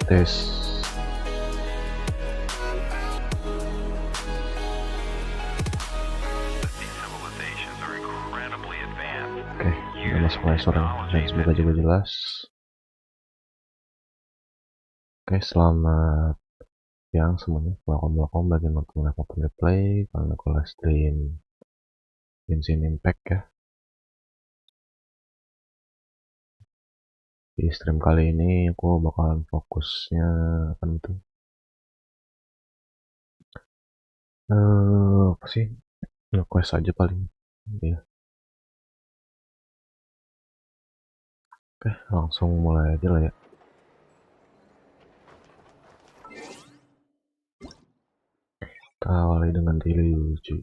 Tes. Oke, udah masuk sore dan semoga juga jelas. Oke, selamat siang semuanya. Welcome bagi nonton apapun replay karena aku live stream GENSHIN Impact ya. Di stream kali ini aku bakalan fokusnya itu apa sih, request aja paling ya. Oke, langsung mulai aja lah ya. Kita awali dengan daily lucu.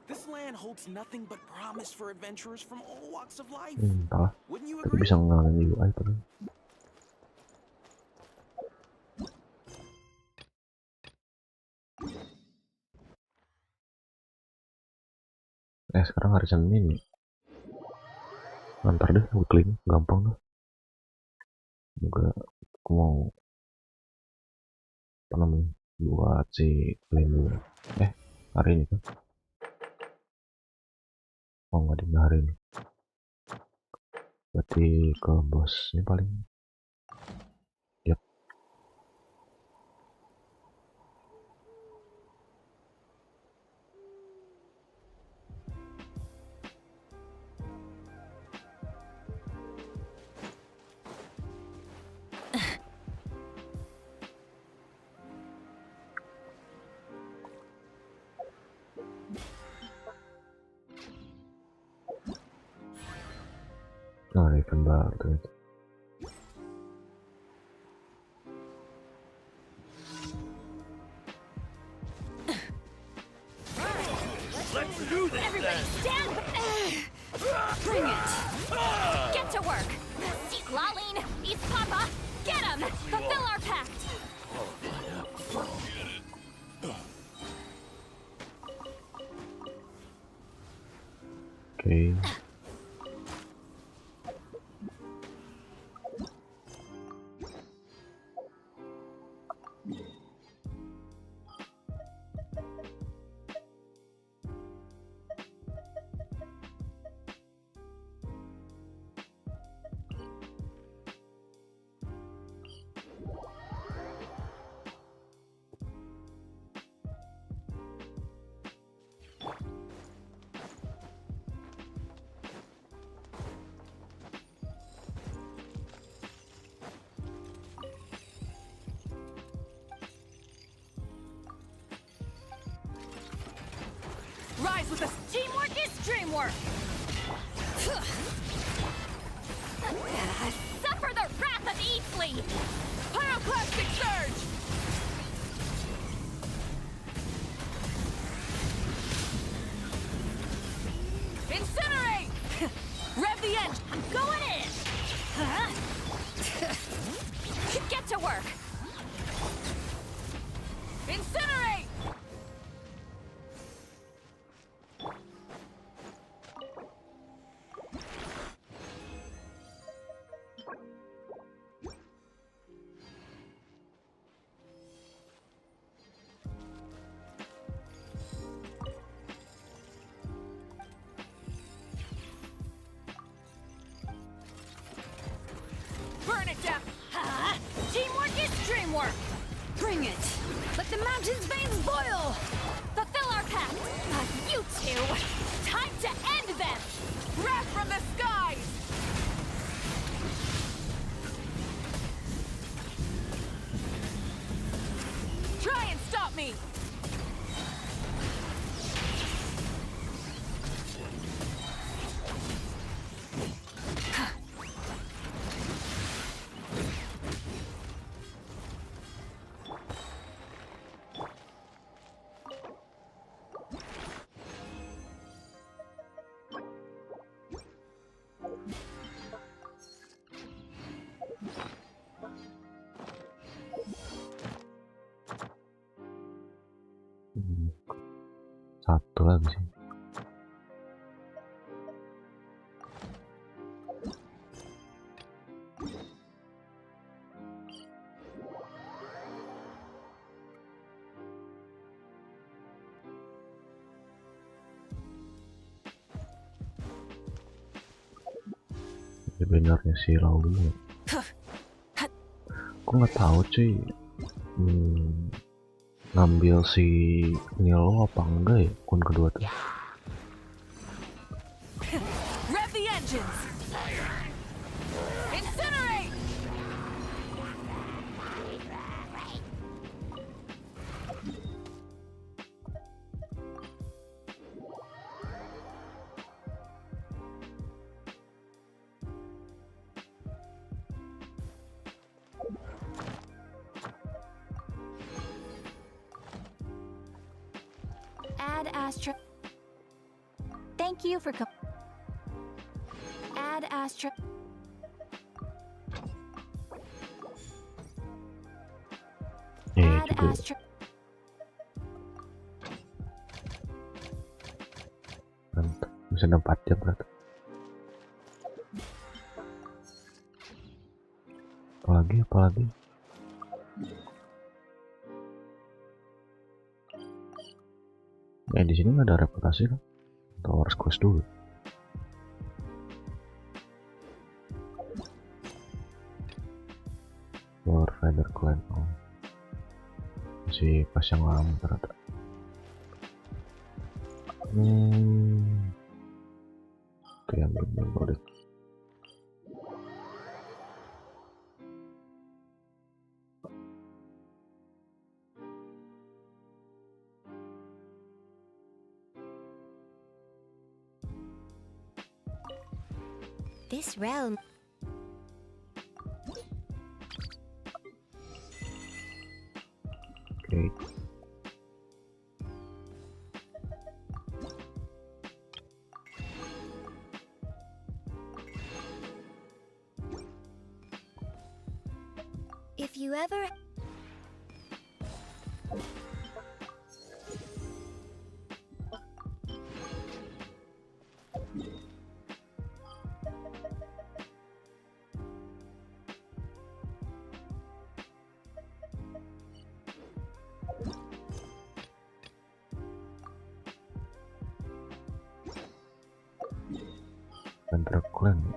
This land holds nothing but promise for adventurers from all walks of life. Entahlah, Wouldn't you tapi agree? bisa ngenalin UI terus. Sekarang hari Senin nih. Ntar deh weekly gampang tuh. Semoga aku mau apa namanya buat si klaim dulu. Hari ini kan? Oh nggak di hari ini. Berarti ke bos ini paling. Yap. Nah, event baru tuh. Everybody stand! Bring it! Get to work! Seek Laline! East Papa! Get him! Fulfill our pact! Oke. Rise with us! Teamwork is dreamwork! Suffer the wrath of Eastleigh! Pyroclastic surge! Incinerate! Rev the engine! I'm going in! Get to work! Incinerate! Burn it down! Teamwork is dreamwork! Bring it! Let the mountain's veins boil! Fulfill our pact! You two! Time to end them! Wrath from the skies! Try and stop me! Satu lagi sih. Sebenarnya si Raul, aku nggak tahu cuy, ngambil si Nilo apa enggak ya akun kedua tuh. Rev the engines! Incinerate! Add Astra. Thank you for Add Astra. Add Juga Astra. mantap, bisa 4 jam berarti. Apalagi di sini nggak ada reputasi kan, atau harus quest dulu. War Rider Clan, oh masih pas yang lama ternyata. Oke, ambil memori. This realm. Oke. ever... Underground.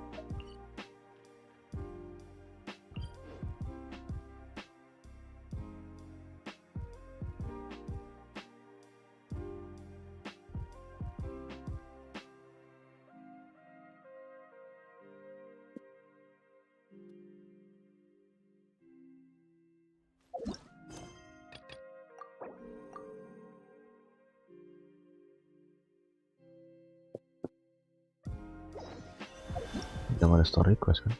Jangan ada story request kan?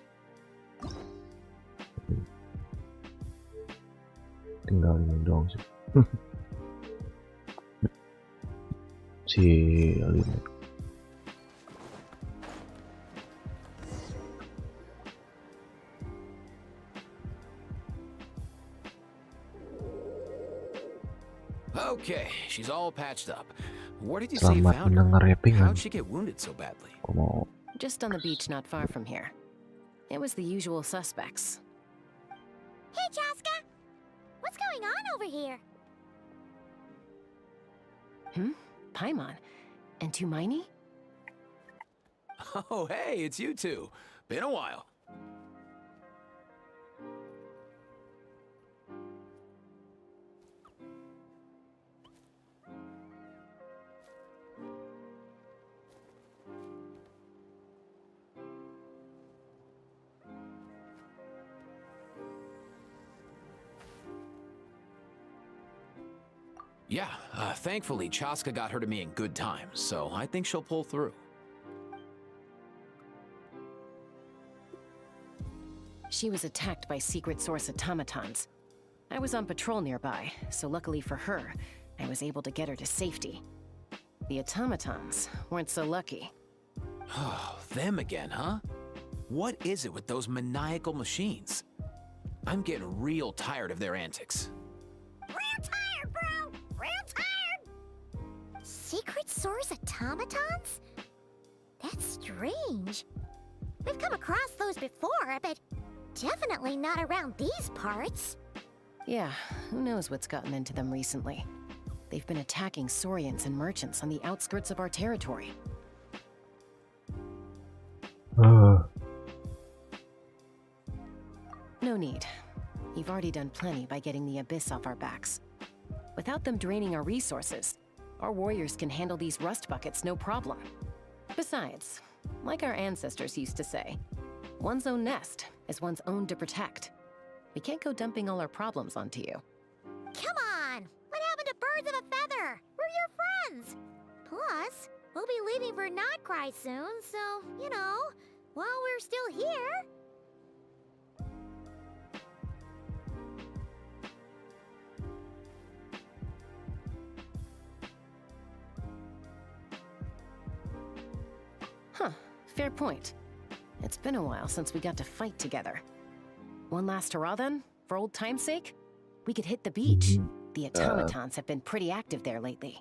Tinggal ini doang sih. Si Alina. Okay, she's all patched up. Where did you say you Selamat found her? mendengar rappingan. How'd she get wounded so badly? Aku mau Just on the beach not far from here. It was the usual suspects. Hey, Chaska! What's going on over here? Paimon. And Tumaini? Oh, hey, it's you two. Been a while. Yeah, thankfully Chaska got her to me in good time, so I think she'll pull through. She was attacked by secret source automatons. I was on patrol nearby, so luckily for her, I was able to get her to safety. The automatons weren't so lucky. Oh, them again, huh? What is it with those maniacal machines? I'm getting real tired of their antics. Real tired, bro! Real tired! Secret source automatons? That's strange. We've come across those before, but definitely not around these parts. Yeah, who knows what's gotten into them recently. They've been attacking Saurians and merchants on the outskirts of our territory. No need. You've already done plenty by getting the Abyss off our backs. Without them draining our resources, our warriors can handle these rust buckets no problem. Besides, like our ancestors used to say, one's own nest is one's own to protect. We can't go dumping all our problems onto you. Come on! What happened to birds of a feather? We're your friends! Plus, we'll be leaving for Notcry soon, so, you know, while we're still here... Huh, fair point. It's been a while since we got to fight together. One last hurrah then, for old time's sake? We could hit the beach. The automatons have been pretty active there lately.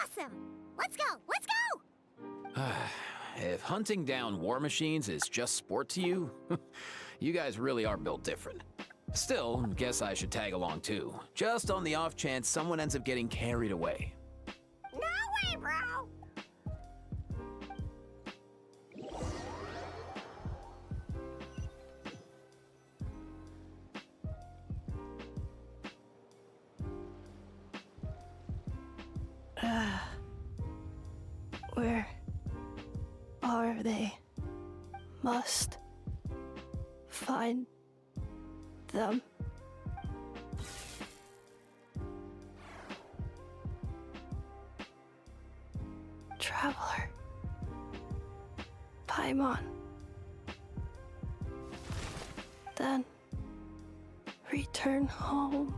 Awesome! Let's go! Let's go! If hunting down war machines is just sport to you, you guys really are built different. Still, guess I should tag along too, just on the off chance someone ends up getting carried away. No way, bro! Where are they? Must find them. Traveler. Paimon. Then return home.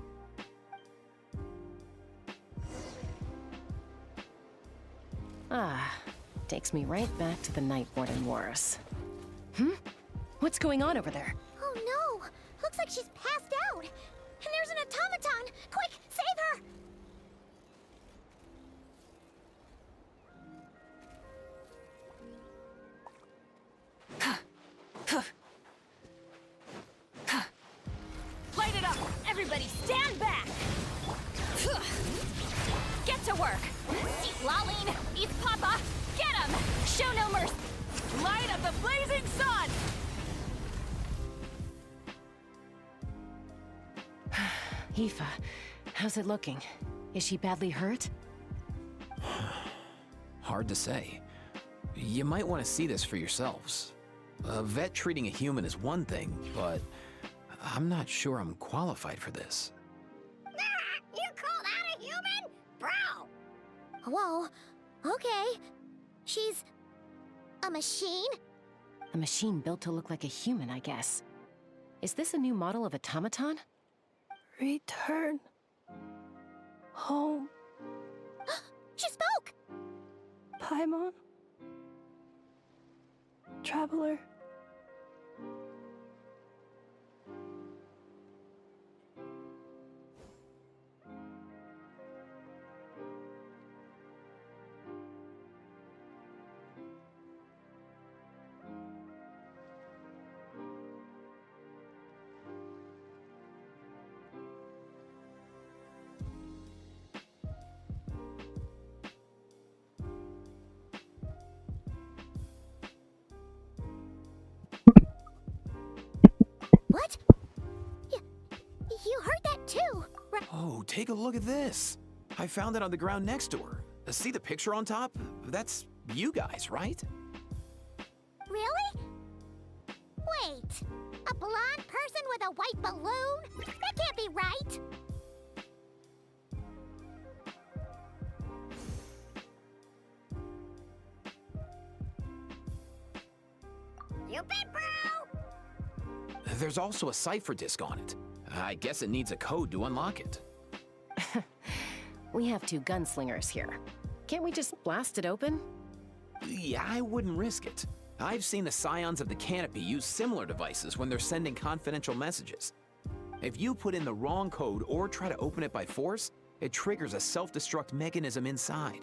Ah, takes me right back to the Night Warden Wars. What's going on over there? Oh no! Looks like she's passed out! Get to work! Eat Laline! Eat Papa! Get him! Show no mercy! Light up the blazing sun! Aoife, how's it looking? Is she badly hurt? Hard to say. You might want to see this for yourselves. A vet treating a human is one thing, but I'm not sure I'm qualified for this. You called out a human? Bro! Whoa, okay. She's a machine? A machine built to look like a human, I guess. Is this a new model of automaton? Return home, She spoke! Paimon. Traveler. What? You heard that too, right? Oh, take a look at this. I found it on the ground next to her. See the picture on top? That's you guys, right? Really? Wait, a blonde person with a white balloon? That can't be right! You bet, bro! There's also a cipher disk on it. I guess it needs a code to unlock it. We have two gunslingers here. Can't we just blast it open? Yeah, I wouldn't risk it. I've seen the scions of the canopy use similar devices when they're sending confidential messages. If you put in the wrong code or try to open it by force, it triggers a self-destruct mechanism inside.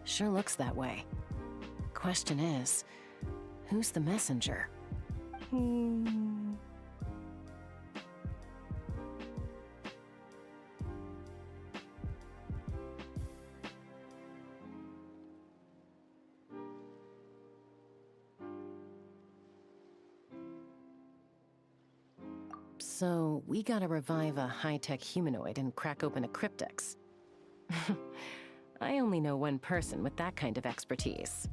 Sure looks that way. Question is, who's the messenger? So, we gotta revive a high-tech humanoid and crack open a cryptex. I only know one person with that kind of expertise.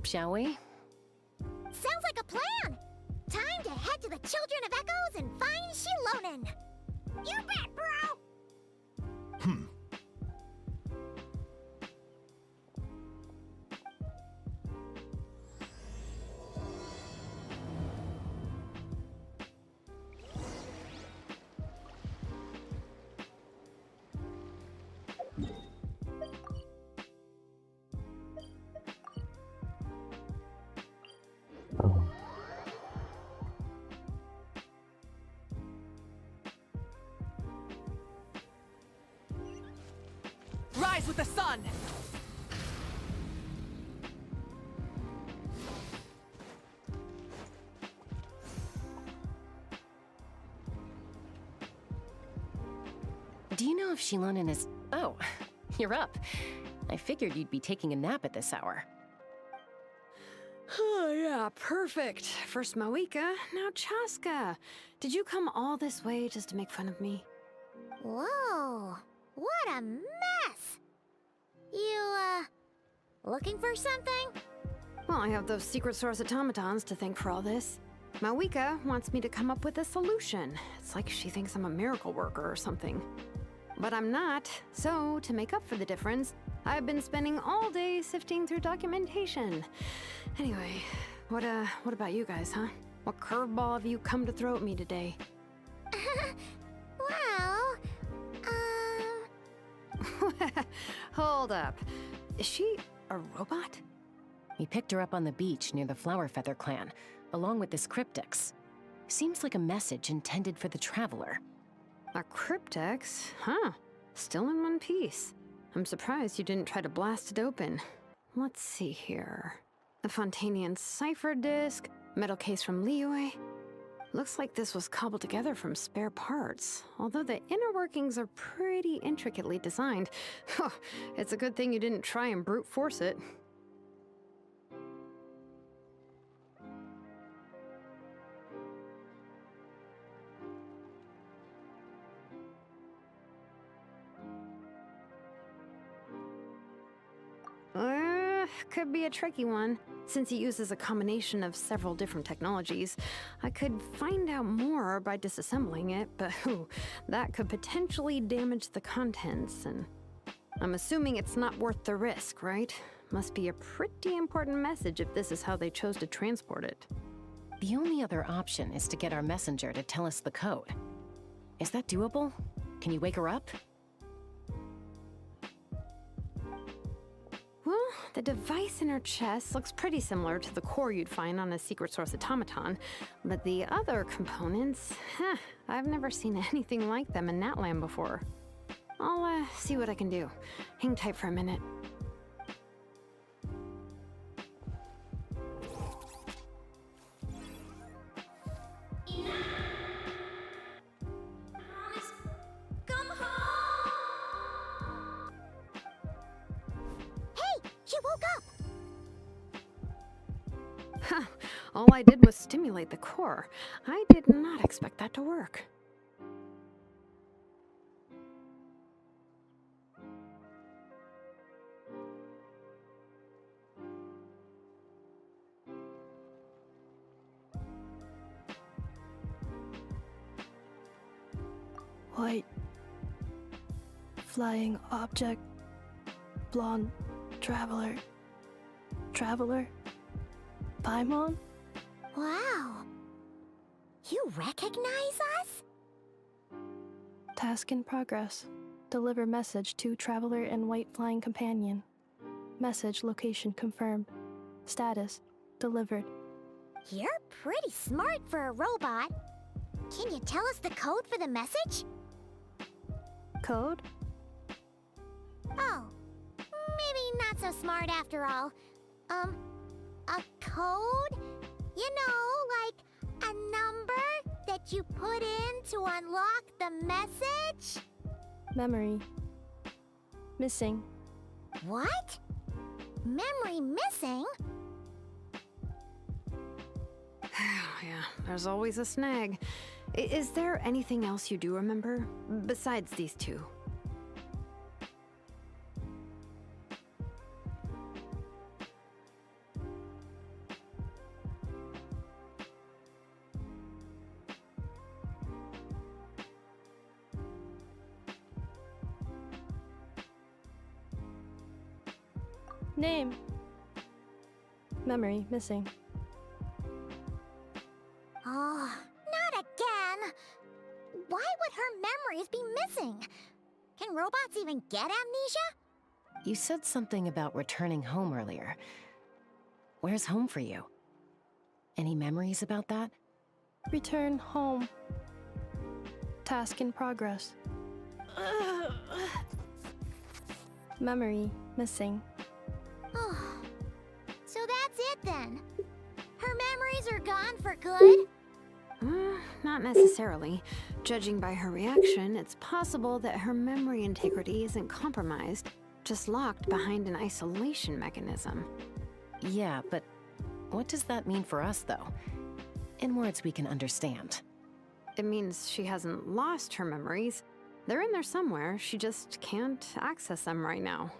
Shall we? Sounds like a plan! Time to head to the Children of Echoes and find Shilonen! You bet, bro! Rise with the sun! Do you know if Shilonen is... Oh, you're up. I figured you'd be taking a nap at this hour. Oh, yeah, perfect. First Mawika, now Chaska. Did you come all this way just to make fun of me? Whoa, what a mess! You, looking for something? Well, I have those secret source automatons to thank for all this. Mawika wants me to come up with a solution. It's like she thinks I'm a miracle worker or something. But I'm not, so to make up for the difference, I've been spending all day sifting through documentation. Anyway, what about you guys, huh? What curveball have you come to throw at me today? Well, Hold up. Is she a robot? We picked her up on the beach near the Flower Feather clan, along with this cryptex. Seems like a message intended for the Traveler. A cryptex? Huh. Still in one piece. I'm surprised you didn't try to blast it open. Let's see here. A Fontanian cipher disk, metal case from Liyue. Looks like this was cobbled together from spare parts, although the inner workings are pretty intricately designed. It's a good thing you didn't try and brute force it. Could be a tricky one, since it uses a combination of several different technologies. I could find out more by disassembling it, but that could potentially damage the contents, and I'm assuming it's not worth the risk, right? Must be a pretty important message if this is how they chose to transport it. The only other option is to get our messenger to tell us the code. Is that doable? Can you wake her up? Well, the device in her chest looks pretty similar to the core you'd find on a secret source automaton, but the other components, I've never seen anything like them in Natlan before. I'll see what I can do. Hang tight for a minute. All I did was stimulate the core. I did not expect that to work. White. Flying object. Blonde. Traveler. Traveler. Paimon? Wow. You recognize us? Task in progress. Deliver message to Traveler and White Flying Companion. Message location confirmed. Status delivered. You're pretty smart for a robot. Can you tell us the code for the message? Code? Oh, maybe not so smart after all. A code? You know, like a number that you put in to unlock the message? Memory. Missing. What? Memory missing? Yeah, there's always a snag. Is there anything else you do remember, besides these two? Name. Memory missing. Oh, not again! Why would her memories be missing? Can robots even get amnesia? You said something about returning home earlier. Where's home for you? Any memories about that? Return home. Task in progress. Memory missing. Oh, so that's it then. Her memories are gone for good? Not necessarily. Judging by her reaction, it's possible that her memory integrity isn't compromised, just locked behind an isolation mechanism. Yeah, but what does that mean for us, though? In words we can understand. It means she hasn't lost her memories. They're in there somewhere, she just can't access them right now.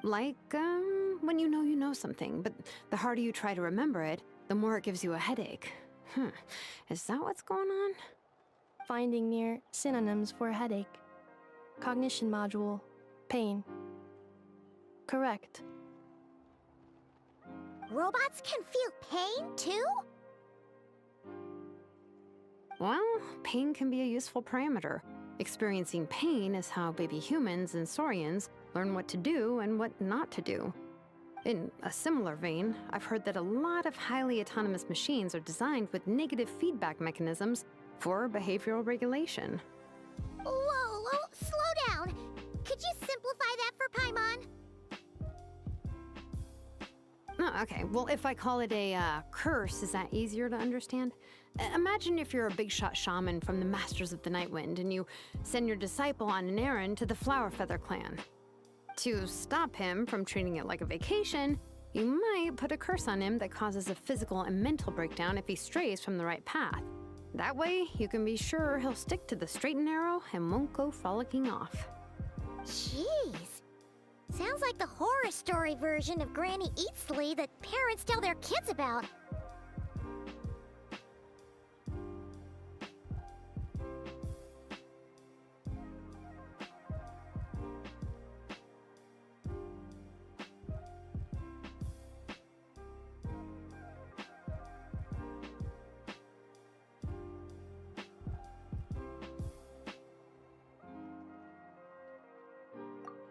Like, when you know something, but the harder you try to remember it, the more it gives you a headache. Is that what's going on? Finding near synonyms for headache. Cognition module. Pain. Correct. Robots can feel pain too? Well, pain can be a useful parameter. Experiencing pain is how baby humans and saurians learn what to do and what not to do. In a similar vein, I've heard that a lot of highly autonomous machines are designed with negative feedback mechanisms for behavioral regulation. Whoa, slow down. Could you simplify that for Oh, okay. Well, if I call it a curse, is that easier to understand? Imagine if you're a big shot shaman from the Masters of the Night Wind and you send your disciple on an errand to the Flower Feather clan. To stop him from treating it like a vacation, you might put a curse on him that causes a physical and mental breakdown if he strays from the right path. That way, you can be sure he'll stick to the straight and narrow and won't go frolicking off. Jeez. Sounds like the horror story version of Granny Eatsley that parents tell their kids about.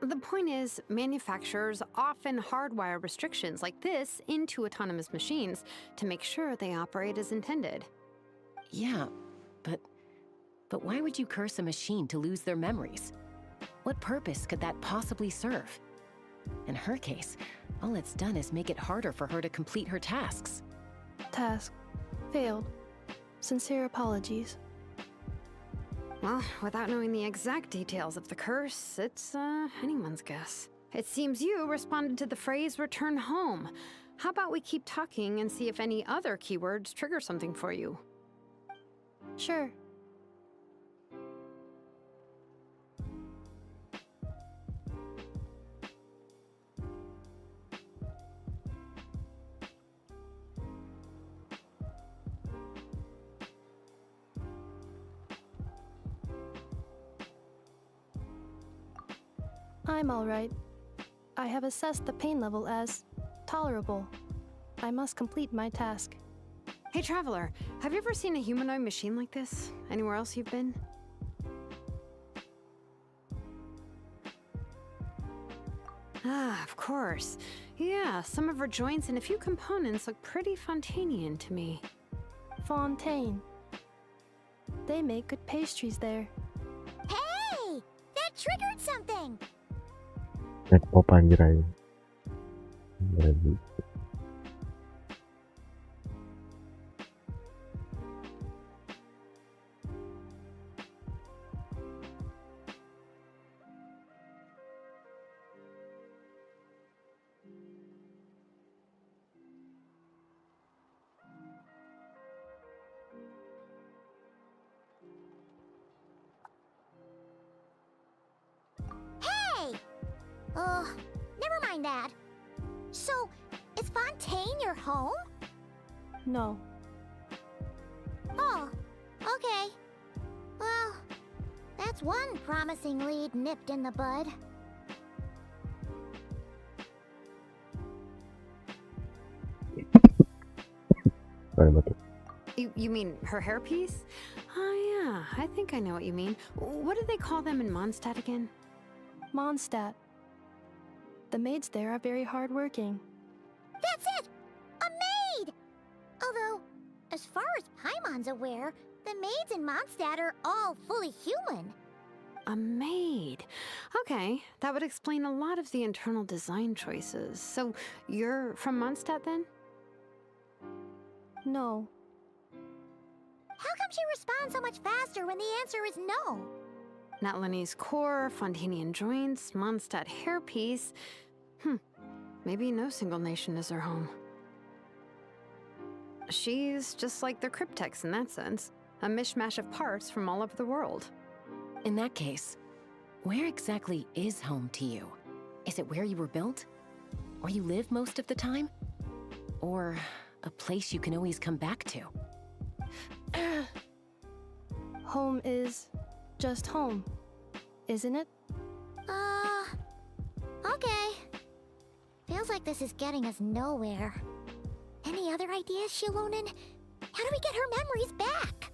The point is, manufacturers often hardwire restrictions like this into autonomous machines to make sure they operate as intended. Yeah, but why would you curse a machine to lose their memories? What purpose could that possibly serve? In her case, all it's done is make it harder for her to complete her tasks. Task failed. Sincere apologies. Well, without knowing the exact details of the curse, it's anyone's guess. It seems you responded to the phrase return home. How about we keep talking and see if any other keywords trigger something for you? Sure. I'm all right. I have assessed the pain level as tolerable. I must complete my task. Hey, Traveler, have you ever seen a humanoid machine like this? Anywhere else you've been? Ah, of course. Yeah, some of her joints and a few components look pretty Fontanian to me. Fontaine. They make good pastries there. Hey! That triggered something! K-pop anjay. Berarti. Hey! Never mind that. So, is Fontaine your home? No. Oh, okay. Well, that's one promising lead nipped in the bud. Sorry about that. You mean her hairpiece? Oh yeah, I think I know what you mean. What do they call them in Mondstadt again? Mondstadt. The maids there are very hardworking. That's it! A maid! Although, as far as Paimon's aware, the maids in Mondstadt are all fully human. A maid. Okay, that would explain a lot of the internal design choices. So, you're from Mondstadt then? No. How come she responds so much faster when the answer is no? Natlanese core, Fontanian joints, Mondstadt hairpiece. Maybe no single nation is her home. She's just like the Cryptex in that sense. A mishmash of parts from all over the world. In that case, where exactly is home to you? Is it where you were built? Where you live most of the time? Or a place you can always come back to? Home is just home, isn't it? Okay. Feels like this is getting us nowhere. Any other ideas, Shilonen? How do we get her memories back?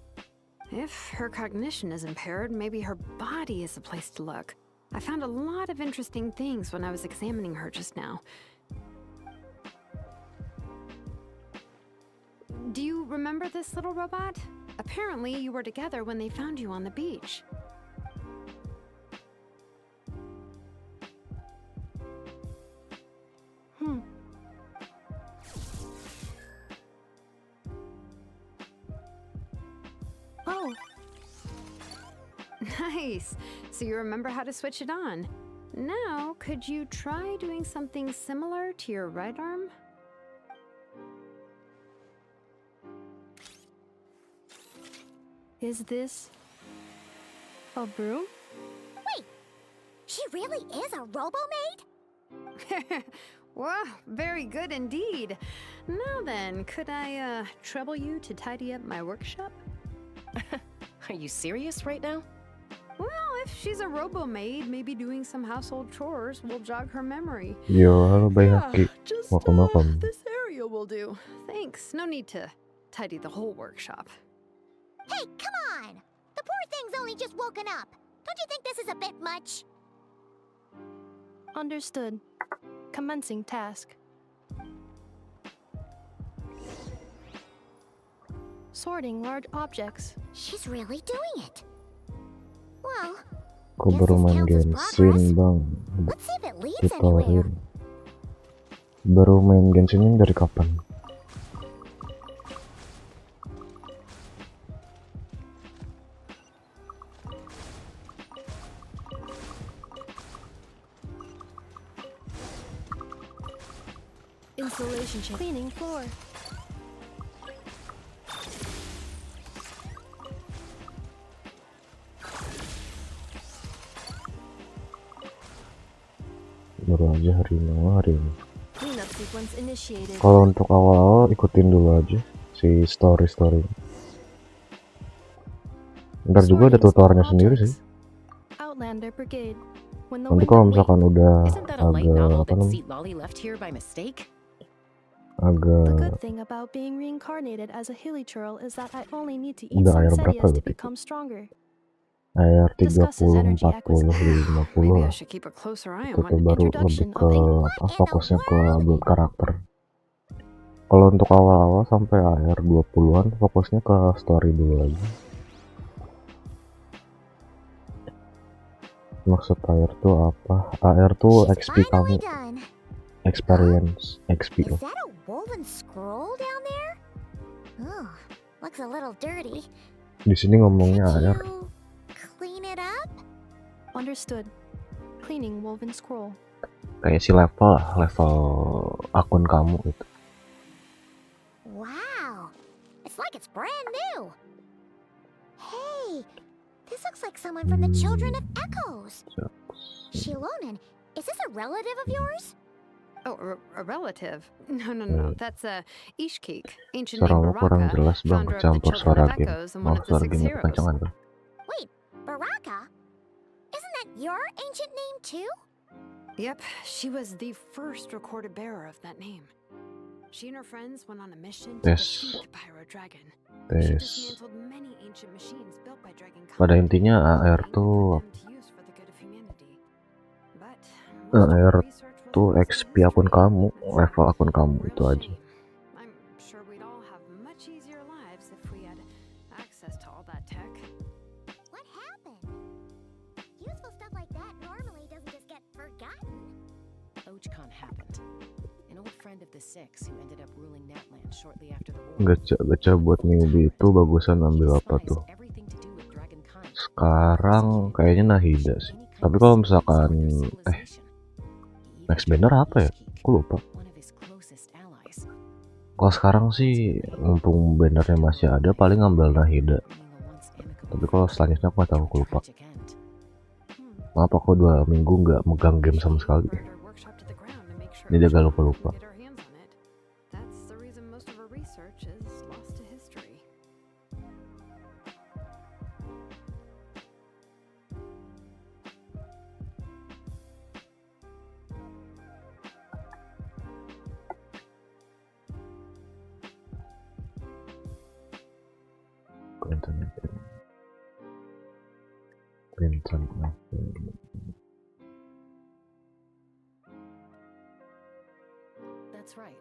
If her cognition is impaired, maybe her body is the place to look. I found a lot of interesting things when I was examining her just now. Do you remember this little robot? Apparently, you were together when they found you on the beach. Nice. So you remember how to switch it on. Now, could you try doing something similar to your right arm? Is this a broom? Wait, she really is a robo-maid? Wow, very good indeed. Now then, could I trouble you to tidy up my workshop? Are you serious right now? Well, if she's a robo-maid, maybe doing some household chores will jog her memory. Yo, halo Bay Haki. Just Welcome. this area will do. Thanks. No need to tidy the whole workshop. Hey, come on! The poor thing's only just woken up. Don't you think this is a bit much? Understood. Commencing task. Sorting large objects. She's really doing it. Well, Aku baru main GENSHIN bang. let's see if it leads anywhere. Ditawarin. Baru main GENSHIN ini dari kapan? Installation check. Cleaning floor. Baru aja hari ini. Cleanup sequence initiated. Kalau untuk awal-awal ikutin dulu aja si story. Ntar juga ada tutorialnya sendiri sih. Outlander Brigade. When the Nanti wind kalau and misalkan wave- udah Isn't that a light agak novel apa that namanya, Seat Lolly left here by mistake? The agak good thing about being reincarnated as a hilly churl is that I only need to eat Udah some air berapa sedias to berarti? become stronger. air 30, Discusses energy 40, 50 Maybe I lah. should keep a closer eye Itu on tuh what. baru lebih Introduction ke of apa fokusnya ke build karakter. Kalau untuk awal-awal sampai air 20-an fokusnya ke story dulu aja. Maksud air tuh apa? AR tuh She's XP finally kamu, done. experience XP Is loh. that a woven scroll down there? Oh, looks a little dirty. Di sini ngomongnya Could AR. you clean it up? Understood. Cleaning woven scroll. Kayak si level akun kamu gitu. Wow, it's like it's brand new. Hey, this looks like someone from the Children of Echoes. Shilonen, is this a relative of yours? Oh, a relative? No. That's Ishkik, ancient name Suara lo kurang Baraka, jelas bang, founder of the kecampur Children suara of game. Echoes and one Maaf of the suara six game heroes. kepanjangan tuh. Wait, Baraka? Isn't that your ancient name too? Yep, she was the first recorded bearer of that name. She and her friends went on a mission to Tes. defeat the Pyro Dragon. She Tes. dismantled many ancient machines built by Dragon Pada Khan, intinya AR and tuh put them to use for the good of humanity. But most of her AR research was tuh lost in XP akun history. kamu, It's level a akun kamu real itu aja. shame. I'm sure we'd all have much easier lives if we had access to all that tech. What happened? Useful stuff like that normally doesn't just get forgotten. Ojcon happened. An old friend of the Six who ended up ruling Natland shortly after the war. Gacha buat newbie itu bagusan He ambil apa despised tuh? everything to do with Dragon Khan. Sekarang kayaknya Nahida sih. Tapi kalau misalkan Max Banner apa ya? Aku lupa. Kalau sekarang sih mumpung bannernya masih ada paling ngambil Nahida. Tapi kalau selanjutnya aku nggak tahu, aku lupa. Maaf aku 2 minggu nggak megang game sama sekali. Burned our workshop to the ground to make sure Jadi agak everyone lupa-lupa. could get our hands on it. That's the reason most of our research is lost to history. That's right.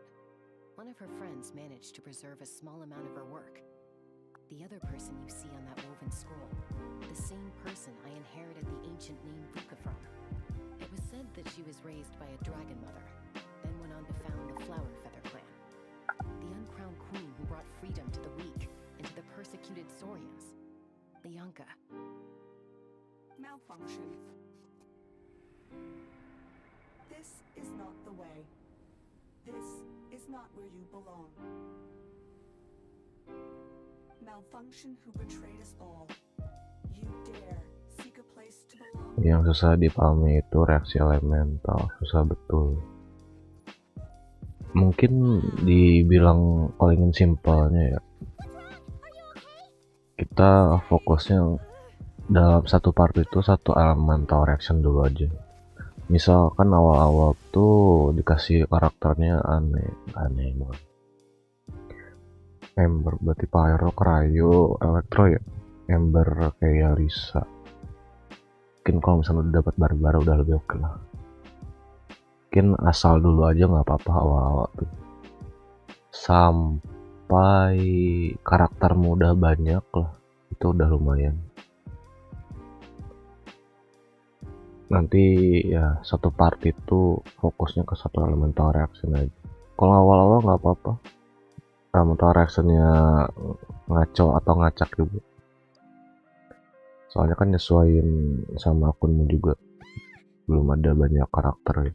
One of her friends managed to preserve a small amount of her work. The other person you see on that woven scroll, the same person I inherited the ancient name Vuka from. It was said that she was raised by a dragon mother, then went on to found the Flower Feather clan, the uncrowned queen who brought freedom to the weak and to the persecuted Saurians, Lianka. Malfunction. This is not the way. This is not where you belong. Malfunction who betrayed us all. You dare seek a place to belong. Yang susah dipahami itu reaksi elemental, susah betul. Mungkin dibilang paling simpelnya ya, kita fokusnya dalam satu part itu satu elemental reaction dulu aja. Misalkan awal-awal tuh dikasih karakternya aneh banget. Ember berarti pyro, cryo, elektro ya. Ember kayak Lisa. Mungkin kalau misalnya udah dapat bara-bara udah lebih oke lah. Mungkin asal dulu aja nggak apa-apa awal-awal tuh. Sampai karaktermu udah banyak lah, itu udah lumayan. Nanti ya satu part itu fokusnya ke satu elemental reaction aja. Kalau awal-awal nggak apa-apa, elemental reactionnya ngaco atau ngacak juga. Soalnya kan nyesuaiin sama akunmu juga, belum ada banyak karakter ya.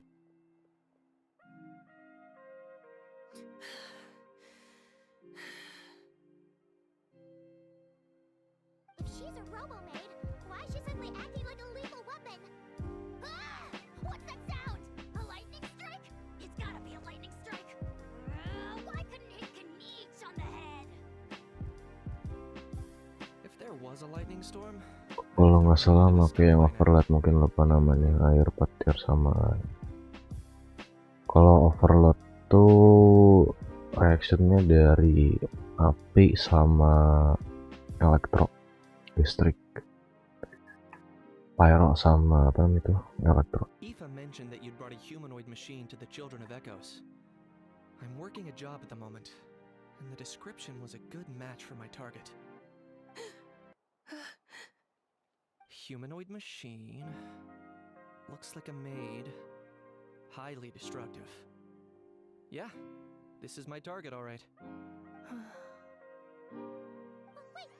If she's a robo-maid, why is she suddenly acting like a lethal weapon? Ah! What's that sound? A lightning strike? It's gotta be a lightning strike. Why couldn't it Kniech on the head? If there was a lightning storm, Kalau nggak salah pakai yang overload, mungkin lupa namanya, air, petir, sama air. Kalau overload tuh reactionnya dari api sama elektro, listrik. Pyro sama apa namanya itu, elektro. Aoife mentioned that you'd brought a humanoid machine to the children of Echoes. I'm working a job at the moment, and the description was a good match for my target. Humanoid machine, looks like a maid, highly destructive. Yeah, this is my target, all right. Wait!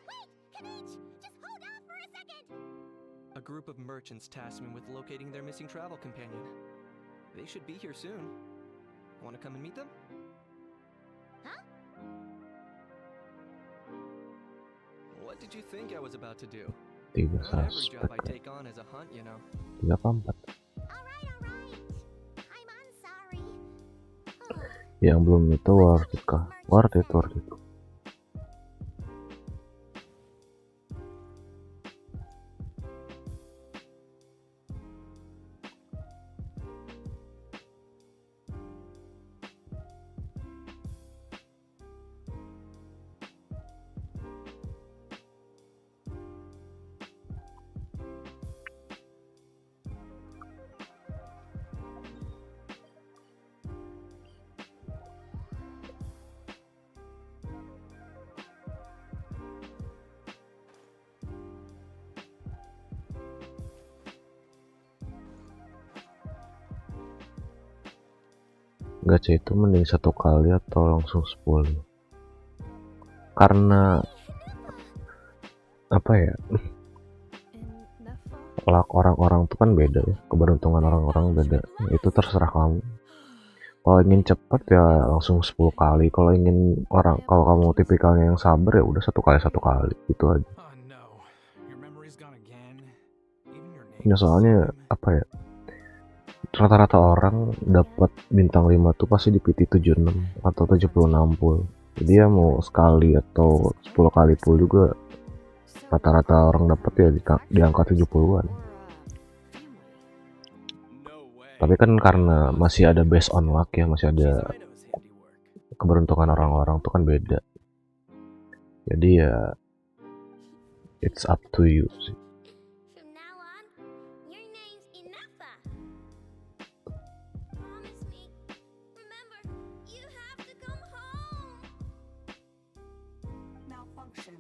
Kniech! Just hold on for a second! A group of merchants tasked me with locating their missing travel companion. They should be here soon. Want to come and meet them? Huh? What did you think I was about to do? 3 Not every suspek, job I take on is a hunt, you know. 3 apa 4? Alright. I'm sorry. Yang belum itu worth it kah? Worth it. Gacha itu mending 1 kali atau langsung 10? Karena apa ya, luck orang-orang tuh kan beda ya, keberuntungan orang-orang beda. Itu terserah kamu. Kalau ingin cepat ya langsung 10 kali. Kalau kamu tipikalnya yang sabar ya udah 1 kali gitu aja. Ya soalnya apa ya, rata-rata orang dapat bintang 5 tuh pasti di PT 76 atau 70-60. Jadi ya mau sekali atau 10 kali pun juga rata-rata orang dapat ya di angka 70-an. Tapi kan karena masih ada based on luck ya, masih ada keberuntungan orang-orang tuh kan beda. Jadi ya it's up to you sih. From now on, your name's Inafa. Promise me. Remember, you have to come home. Malfunction.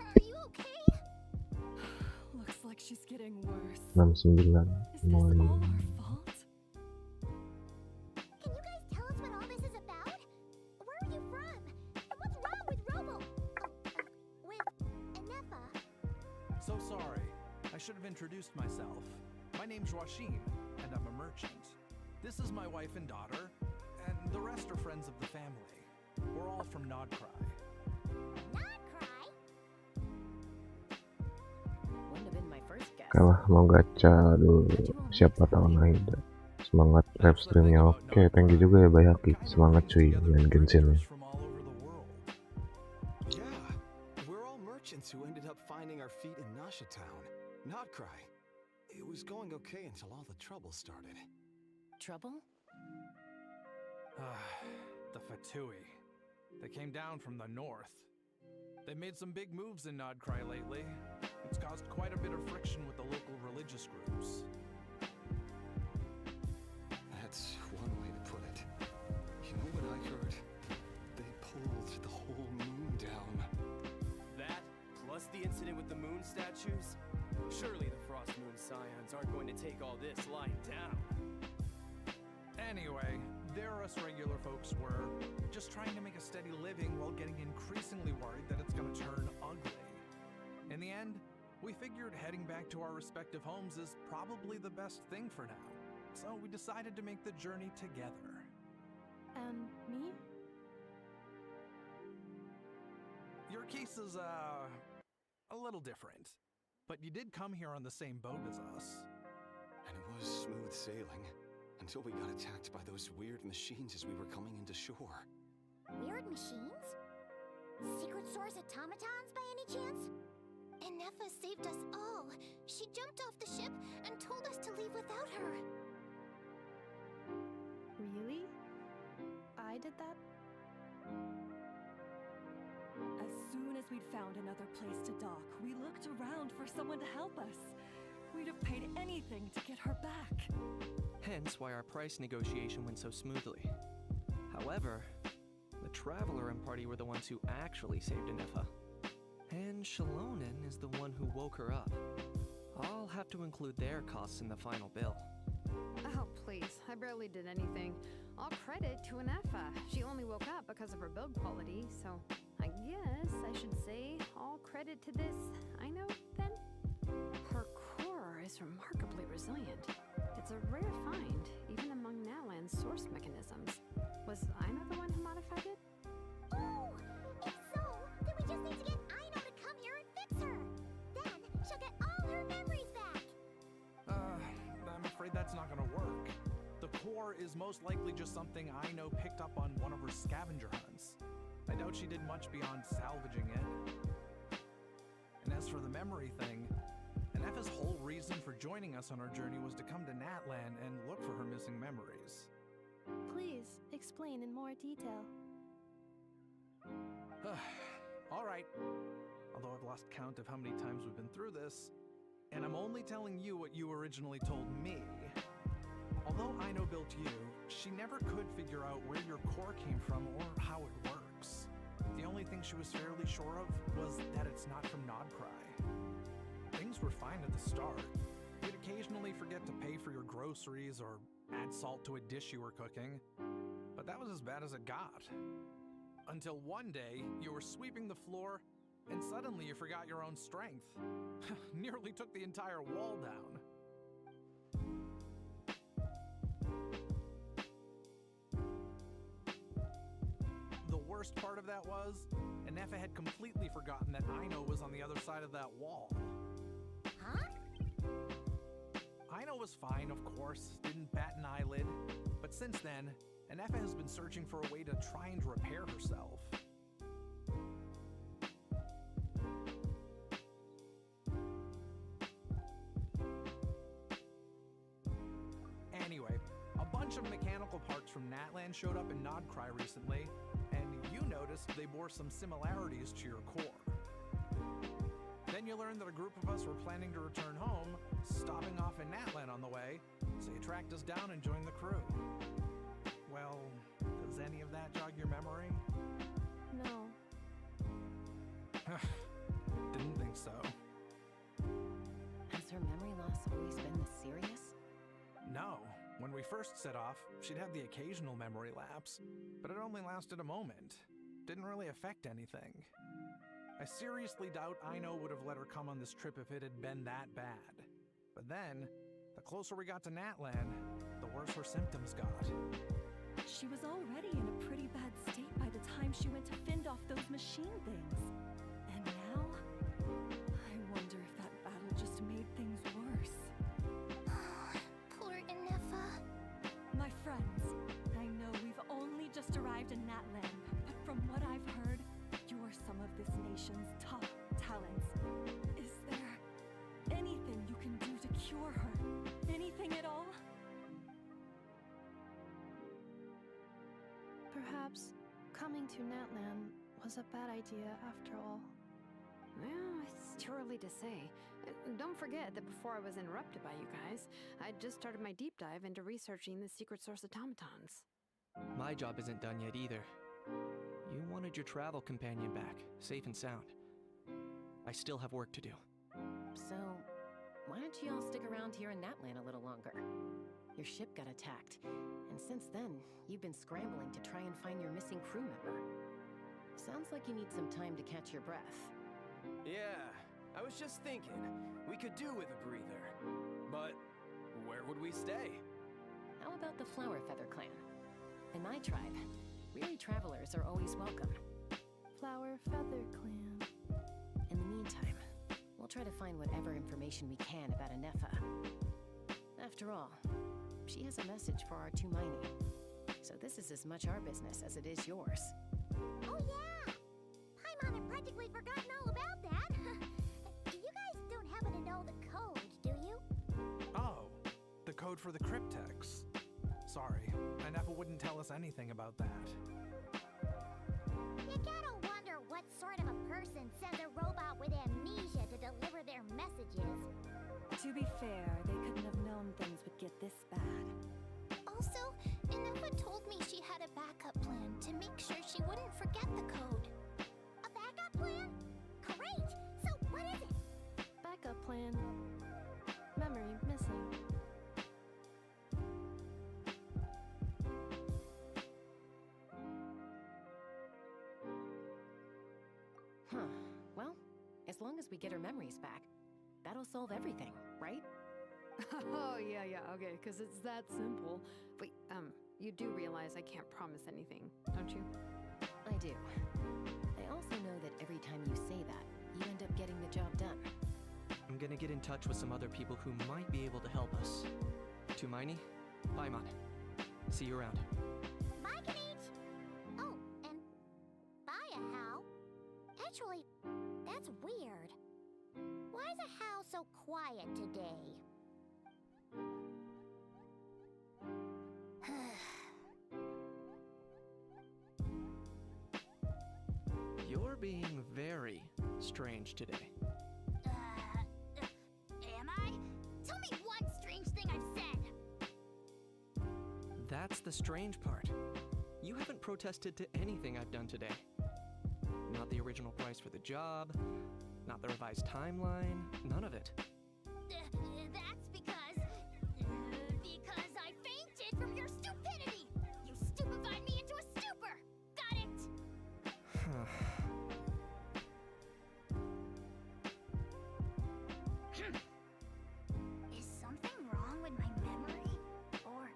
Are you okay? Looks like she's getting worse. 69 Is this all our fault? Can you guys tell us what all this is about? Where are you from? And what's wrong should have introduced myself. My name's Joachim, and I'm a merchant. This is my wife and daughter, and the rest are friends of the family. We're all from Nodcry. Not cry. Wouldn't have been my first guess. Oke lah, mau gacha dulu. Siapa tahu Naida. Semangat live streamnya. Oke, thank you juga ya Bayaki. Semangat cuy, main Genshin ya. From all over the world. Yeah, we're all merchants who ended up finding our feet in Nasha Town. Not cry. It was going okay until all the trouble started. Trouble? The Fatui. They came down from the north. They made some big moves in Nodcry lately. It's caused quite a bit of friction with the local religious groups. That's one way to put it. You know what I heard? They pulled the whole moon down. That, plus the incident with the moon statues? Surely the Frost Moon Scions aren't going to take all this lying down. Anyway, there us regular folks were just trying to make a steady living while getting increasingly worried that it's gonna turn ugly. In the end, we figured heading back to our respective homes is probably the best thing for now. So we decided to make the journey together. And me? Your case is, a little different. But you did come here on the same boat as us. And it was smooth sailing until we got attacked by those weird machines as we were coming into shore. Weird machines? Secret source automatons by any chance? Enefa saved us all. She jumped off the ship and told us to leave without her. Really? I did that? As soon as we'd found another place to dock, we looked around for someone to help us. We'd have paid anything to get her back. Hence why our price negotiation went so smoothly. However, the Traveler and party were the ones who actually saved Enefa. And Shalonen is the one who woke her up. I'll have to include their costs in the final bill. Oh, please. I barely did anything. All credit to Enefa. She only woke up because of her build quality, so I guess I should say all credit to this Aino, then? Her core is remarkably resilient. It's a rare find, even among Nalan's source mechanisms. Was Aino the one who modified it? Oh! If so, then we just need to get Aino to come here and fix her. Then she'll get all her memories back. I'm afraid that's not gonna work. The core is most likely just something Aino picked up on one of her scavenger hunts. I doubt she did much beyond salvaging it. And as for the memory thing, Enefa's whole reason for joining us on our journey was to come to Natlan and look for her missing memories. Please explain in more detail. All right. Although I've lost count of how many times we've been through this, and I'm only telling you what you originally told me. Although Aino built you, she never could figure out where your core came from or how it works. The only thing she was fairly sure of was that it's not from Nodcry. Things were fine at the start. You'd occasionally forget to pay for your groceries or add salt to a dish you were cooking, but that was as bad as it got. Until one day, you were sweeping the floor, and suddenly you forgot your own strength. Nearly took the entire wall down. The worst part of that was, Enefa had completely forgotten that Aino was on the other side of that wall. Huh? Aino was fine, of course, didn't bat an eyelid, but since then, Enefa has been searching for a way to try and repair herself. Anyway, a bunch of mechanical parts from Natlan showed up in Nodcry recently, and you noticed they bore some similarities to your core. Then you learned that a group of us were planning to return home, stopping off in Natlan on the way, so you tracked us down and joined the crew. Well, does any of that jog your memory? No. Didn't think so. Has her memory loss always been this serious? No. When we first set off, she'd have the occasional memory lapse, but it only lasted a moment. Didn't really affect anything. I seriously doubt Aino would have let her come on this trip if it had been that bad. But then, the closer we got to Natlan, the worse her symptoms got. She was already in a pretty bad state by the time she went to fend off those machine things. And now, I wonder if that battle just made things worse. Poor Inefa. My friends, I know we've only just arrived in Natlan, but from what I've heard, you're some of this nation's top talents. Is there anything you can do to cure her? Anything at all? Perhaps coming to Natlan was a bad idea after all. Well, it's too early to say. Don't forget that before I was interrupted by you guys, I just started my deep dive into researching the secret source automatons. My job isn't done yet either. You wanted your travel companion back, safe and sound. I still have work to do. So, why don't you all stick around here in Natlan a little longer? Your ship got attacked, and since then, you've been scrambling to try and find your missing crew member. Sounds like you need some time to catch your breath. Yeah, I was just thinking, we could do with a breather. But where would we stay? How about the Flower Feather Clan? In my tribe, weary travelers are always welcome. Flower Feather Clan. In the meantime, we'll try to find whatever information we can about Inefa. After all, she has a message for our Tumaini. So this is as much our business as it is yours. Oh yeah! Paimon had practically forgotten all about that. You guys don't happen to know the code, do you? Oh, the code for the cryptex. Sorry, Inefa wouldn't tell us anything about that. You gotta wonder what sort of a person sends a robot with amnesia to deliver their messages. To be fair, they couldn't have known things would get this bad. Also, Inefa told me she had a backup plan to make sure she wouldn't forget the code. A backup plan? Great! So what is it? Backup plan. Memory missing. Huh. Well, as long as we get her memories back, that'll solve everything, right? Oh, yeah, okay, because it's that simple. Wait, you do realize I can't promise anything, don't you? I do. I also know that every time you say that, you end up getting the job done. I'm gonna get in touch with some other people who might be able to help us. Tumaini, Paimon. See you around. Bye, Kanich! Oh, and bye, Hal. Actually, that's weird. Why is a Hal so quiet today? You're being very strange today. Am I? Tell me one strange thing I've said! That's the strange part. You haven't protested to anything I've done today. Not the original price for the job, not the revised timeline, none of it. That's because I fainted from your stupidity! You stupefied me into a stupor! Got it? Is something wrong with my memory? Or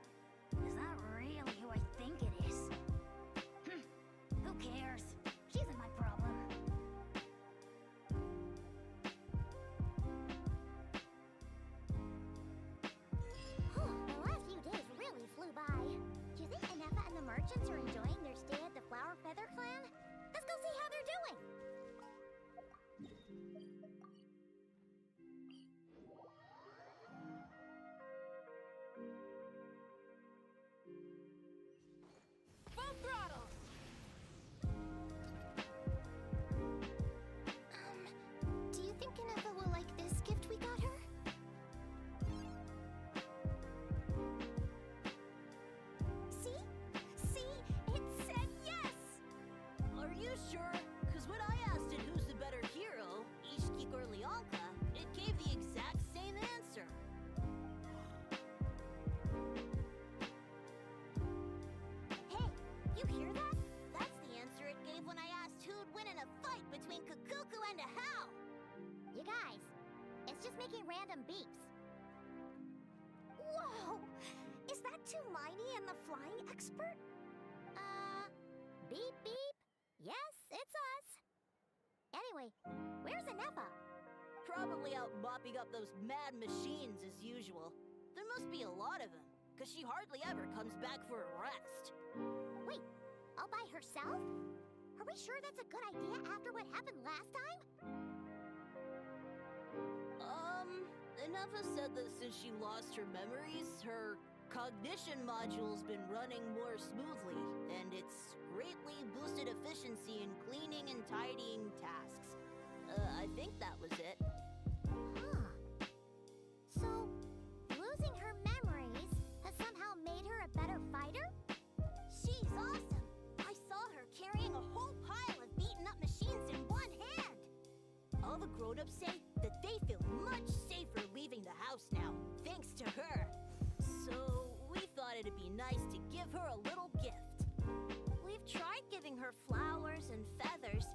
is that really who I think it is? Who cares? She isn't my problem. The last few days really flew by. Do you think Inefa and the merchants are enjoying their stay at the Flower Feather Clan? Let's go see how they're doing. Full throttle! Do you think Inefa will like this gift we got her? See? making random beeps. Whoa! Is that Tumaini and the flying expert? Beep beep? Yes, it's us. Anyway, where's Anefa? Probably out mopping up those mad machines as usual. There must be a lot of them, because she hardly ever comes back for a rest. Wait, all by herself? Are we sure that's a good idea after what happened last time? Anefa said that since she lost her memories, her cognition module's been running more smoothly, and it's greatly boosted efficiency in cleaning and tidying tasks. I think that was it. Huh. So, losing her memories has somehow made her a better fighter? She's awesome! I saw her carrying a whole pile of beaten-up machines in one hand! All the grown-ups say that they feel much safer leaving the house now, thanks to her. So, we thought it'd be nice to give her a little gift. We've tried giving her flowers and feathers,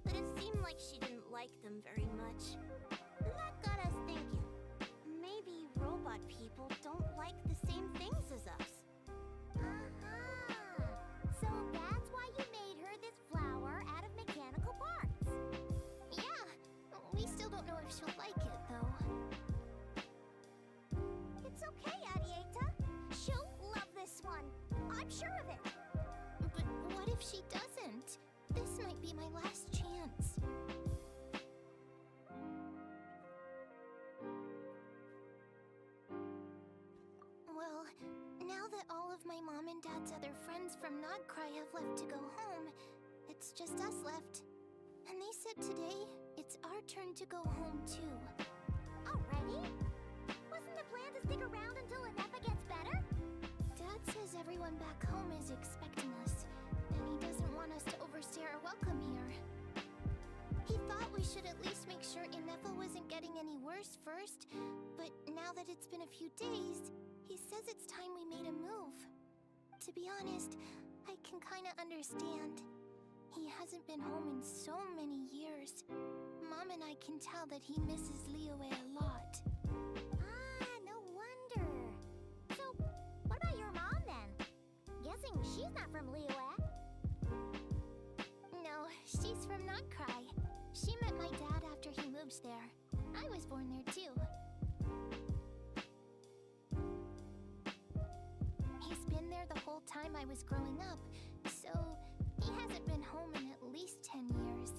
but it seemed like she didn't like them very much. That got us thinking, maybe robot people don't like the same things as us. So that's why you made her this flower out of mechanical parts. Yeah, we still don't know if she'll like it, though. It's okay, Arieta. She'll love this one. I'm sure of it. But what if she doesn't? This might be my last chance. Well, now that all of my mom and dad's other friends from Nagcry have left to go home, it's just us left. And they said today, it's our turn to go home too. Already? Wasn't the plan to stick around until Anefa gets better? Dad says everyone back home is expecting us, and he doesn't want us to overstay our welcome here. He thought we should at least make sure Anefa wasn't getting any worse first, but now that it's been a few days, he says it's time we made a move. To be honest, I can kinda understand. He hasn't been home in so many years. Mom and I can tell that he misses Liyue a lot. No wonder. So, what about your mom then? Guessing she's not from Liyue. No, she's from Nagcry. She met my dad after he moved there. I was born there too. He's been there the whole time I was growing up, so he hasn't been home in at least 10 years.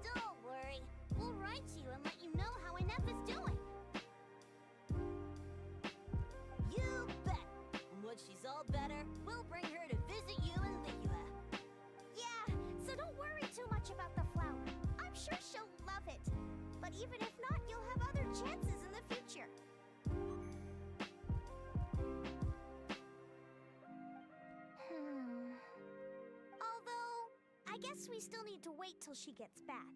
Don't worry. We'll write to you and let you know how Anefa's doing. You bet. Once she's all better, we'll bring her to visit you in Liyue. Yeah, so don't worry too much about the flower. I'm sure she'll love it. But even if not, you'll have other chances in the future. Although, I guess we still need to wait till she gets back.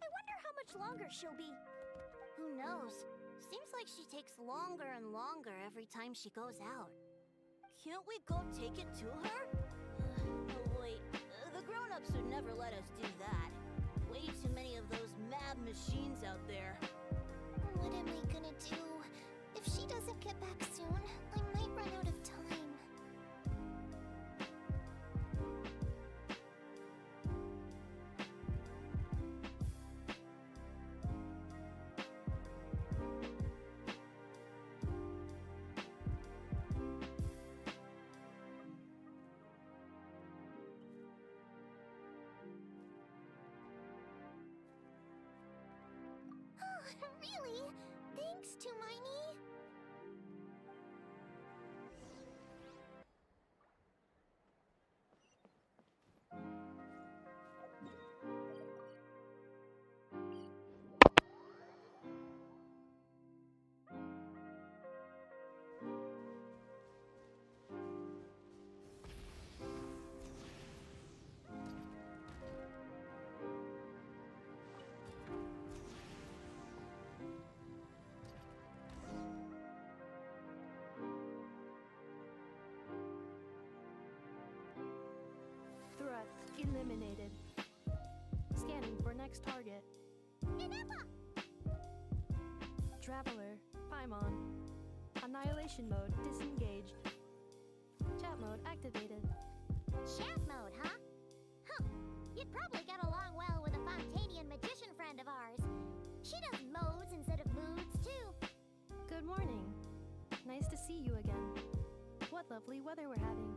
I wonder how much longer she'll be. Who knows? Seems like she takes longer and longer every time she goes out. Can't we go take it to her? Oh wait, the grown-ups would never let us do that. Way too many of those mad machines out there. What am I gonna do? If she doesn't get back soon, I might run out of time. Really? Thanks, Tumaini. Threat eliminated. Scanning for next target. Nenefa! Traveler, Paimon. Annihilation mode disengaged. Chat mode activated. Chat mode, huh? Huh. You'd probably get along well with a Fontanian magician friend of ours. She does modes instead of moods, too. Good morning. Nice to see you again. What lovely weather we're having.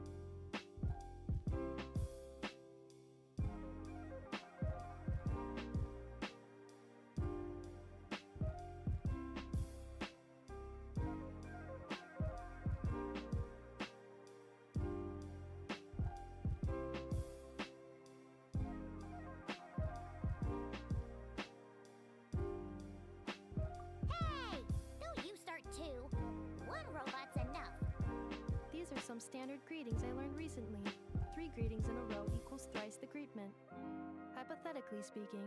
Hey! Don't you start too. One robot's enough. These are some standard greetings I learned recently. 3 greetings in a row equals thrice the greetment. Hypothetically speaking.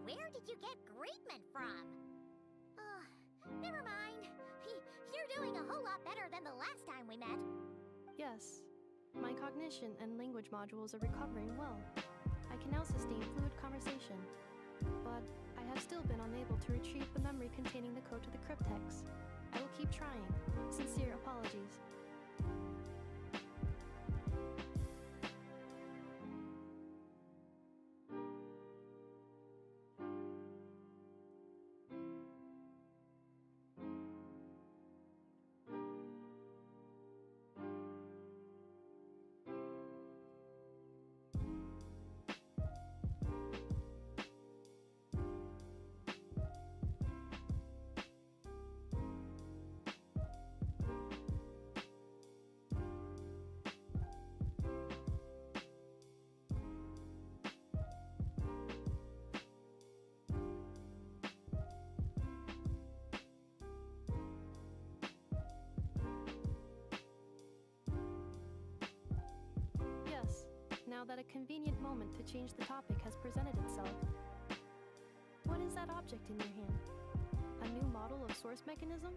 Where did you get greetment from? Never mind. You're doing a whole lot better than the last time we met. Yes, my cognition and language modules are recovering well. I can now sustain fluid conversation. But I have still been unable to retrieve the memory containing the code to the cryptex. I will keep trying. Sincere apologies. Yes, now that a convenient moment to change the topic has presented itself. What is that object in your hand? A new model of source mechanism?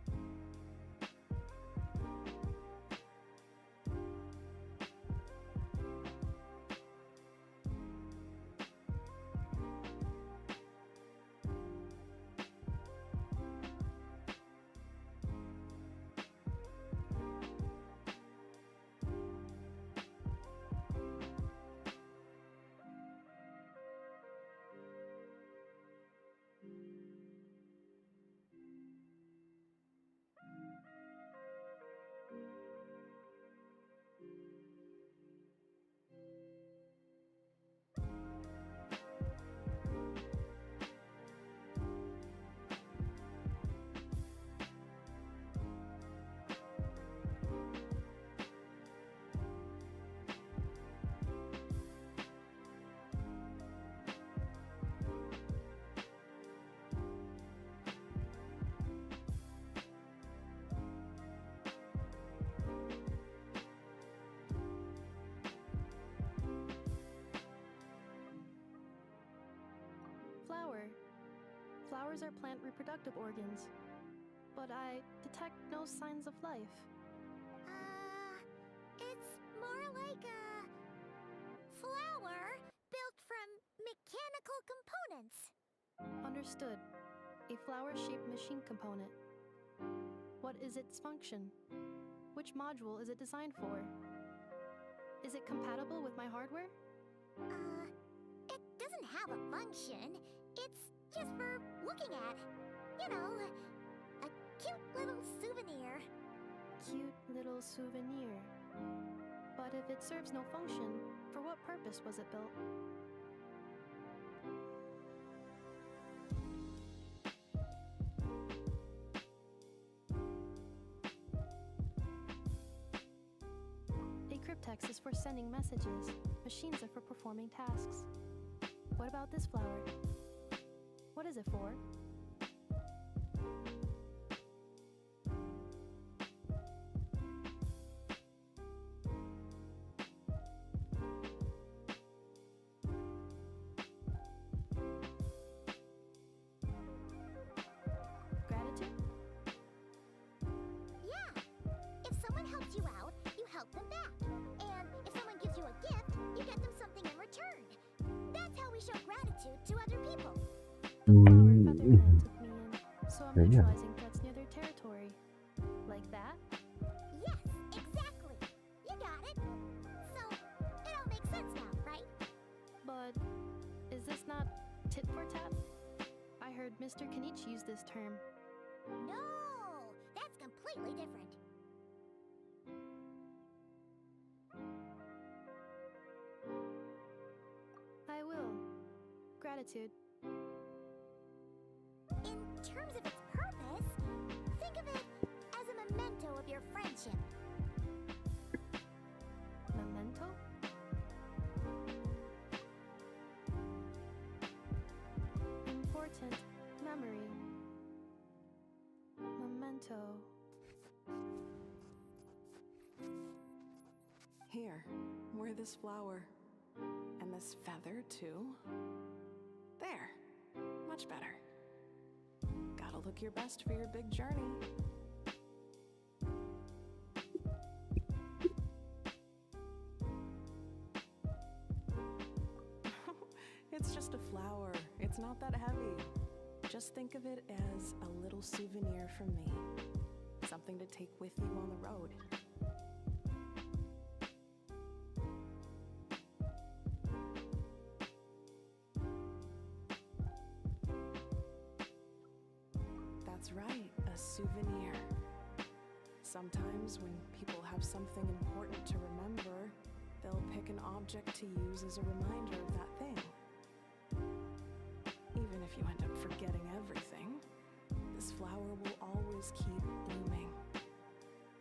Flowers are plant reproductive organs, but I detect no signs of life. It's more like a flower built from mechanical components. Understood. A flower-shaped machine component. What is its function? Which module is it designed for? Is it compatible with my hardware? It doesn't have a function. It's just for looking at. You know, a cute little souvenir. Cute little souvenir. But if it serves no function, for what purpose was it built? A cryptex is for sending messages. Machines are for performing tasks. What about this flower? What is it for? Gratitude? Yeah. If someone helps you out, you help them back. And if someone gives we show gratitude to other people. So I'm Kayaknya. neutralizing threats near their territory. Like that? Yes, exactly. You got it. So, it all makes sense now, right? But is this not tit for tat? I heard Mr. Kanich use this term. No, that's completely different. I will. Gratitude. In terms of its purpose, think of it as a memento of your friendship. Memento? Important memory. Memento. Here, wear this flower. And this feather, too. There. Much better. Gotta look your best for your big journey. It's just a flower. It's not that heavy. Just think of it as a little souvenir from me. Something to take with you on the road. That's right, a souvenir. Sometimes when people have something important to remember, they'll pick an object to use as a reminder of that thing. Even if you end up forgetting everything, this flower will always keep blooming.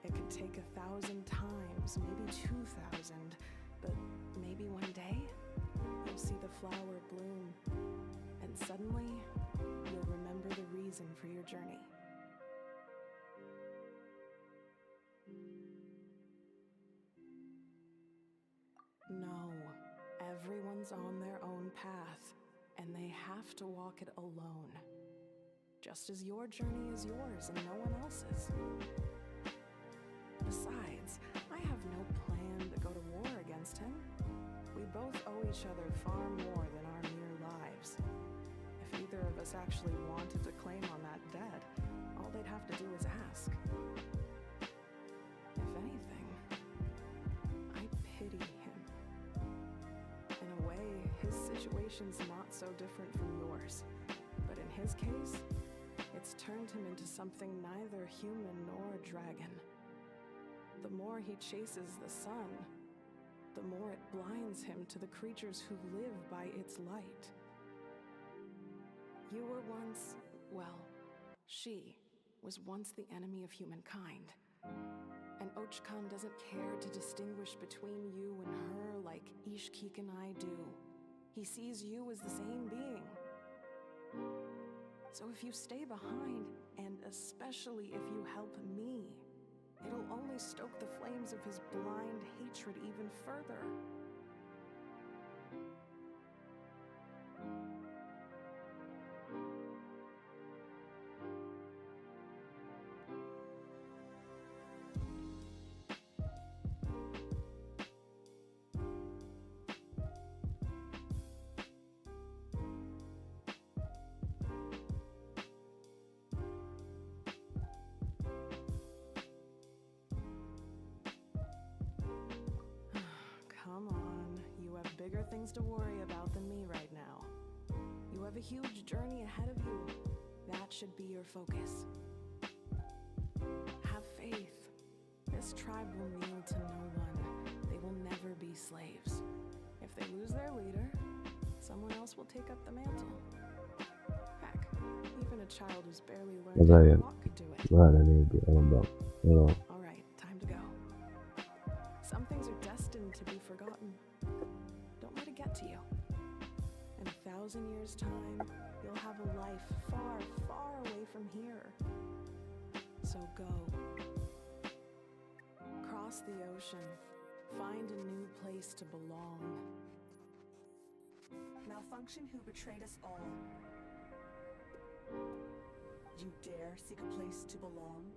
It could take 1,000 times, maybe 2,000, but maybe one day you'll see the flower bloom, and suddenly you'll remember the reason for your journey. No, everyone's on their own path, and they have to walk it alone. Just as your journey is yours and no one else's. Besides, I have no plan to go to war against him. We both owe each other far more than our mere lives. If either of us actually wanted to claim on that debt, all they'd have to do is ask. If anything, I pity him. In a way, his situation's not so different from yours. But in his case, it's turned him into something neither human nor a dragon. The more he chases the sun, the more it blinds him to the creatures who live by its light. You were once, well, she was once the enemy of humankind. And Ochkan doesn't care to distinguish between you and her like Ishkik and I do. He sees you as the same being. So if you stay behind, and especially if you help me, it'll only stoke the flames of his blind hatred even further. Come on, you have bigger things to worry about than me right now. You have a huge journey ahead of you. That should be your focus. Have faith. This tribe will kneel to no one. They will never be slaves. If they lose their leader, someone else will take up the mantle. Heck, even a child who's barely learned how to walk could do it. Gimana nih di Bang? Halo. Alright, time to go. Some things are destined to be forgotten. Don't let it get to you. In 1,000 years' time, you'll have a life far, far away from here. So go. Cross the ocean. Find a new place to belong. Malfunction who betrayed us all. You dare seek a place to belong?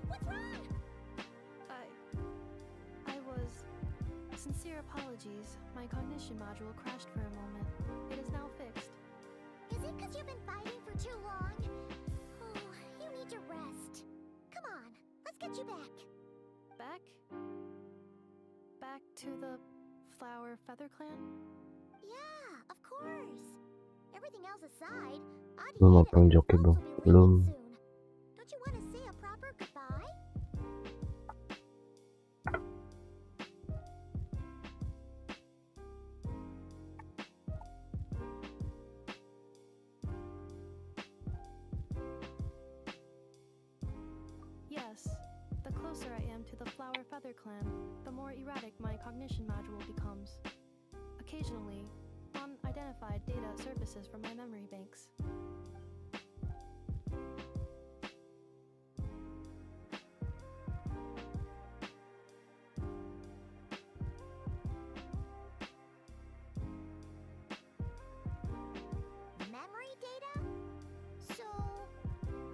What's wrong? I was sincerely Apologies, my cognition module crashed for a moment. It is now fixed. Is it because you've been fighting for too long? Oh, you need to rest. Come on, let's get you back. Back? Back to the Flower Feather Clan? Yeah, of course. Everything else aside, Audie Belum and apa yang joki bang? Belum. soon. Don't you want to say a proper goodbye? Yes. The closer I am to the Flower Feather Clan, the more erratic my cognition module becomes. Occasionally, unidentified data surfaces from my memory banks. Memory data? So,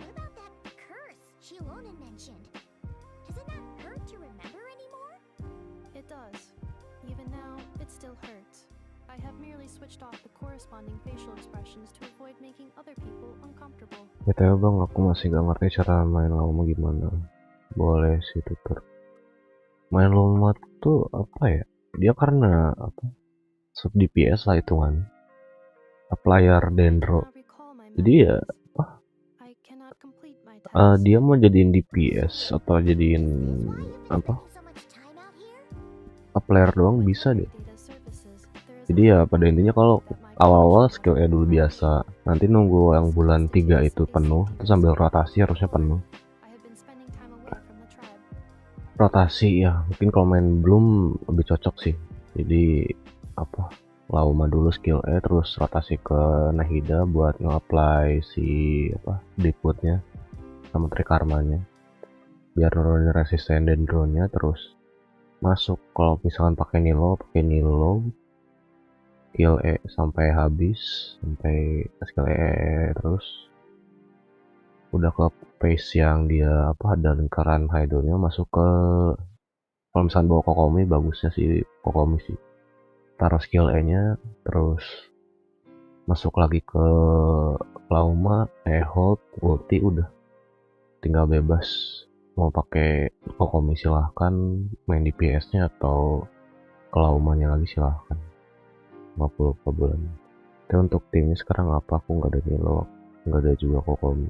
what about that curse Shilonen mentioned? Does it not hurt to remember anymore? It does. Even now, it still hurts. I have merely switched off the corresponding facial expressions to avoid making other people uncomfortable. BTW bang, aku masih gak ngerti cara main lama gimana. Boleh sih tutor. Main lama tuh apa ya? Dia karena apa? Sub DPS lah hitungan. Player dendro. Jadi ya apa? Dia mau jadiin DPS atau jadiin apa? Player doang bisa deh. Jadi ya pada intinya kalau awal-awal skill dulu biasa, nanti nunggu yang bulan 3 itu penuh, terus sambil rotasi harusnya penuh. Rotasi ya, mungkin kalau main belum lebih cocok sih. Jadi apa? Lauma dulu skill terus rotasi ke Nahida buat nge-apply si apa? Deepwoodnya sama trik karmanya. Biar nurunin resisten dendronnya terus masuk. Kalau misalkan pakai Nilo skill sampai habis, sampai skill terus udah ke phase yang dia apa ada lingkaran Haidonya masuk ke, kalau misalnya bawa Kokomi bagusnya sih Kokomi sih, taruh skill nya terus masuk lagi ke Lauma, hold, ulti, udah tinggal bebas mau pakai Kokomi silahkan, main DPS nya atau ke Laumanya lagi silahkan. 50 per bulan. Tapi untuk timnya sekarang apa, aku nggak ada Nilo, nggak ada juga Kokomi.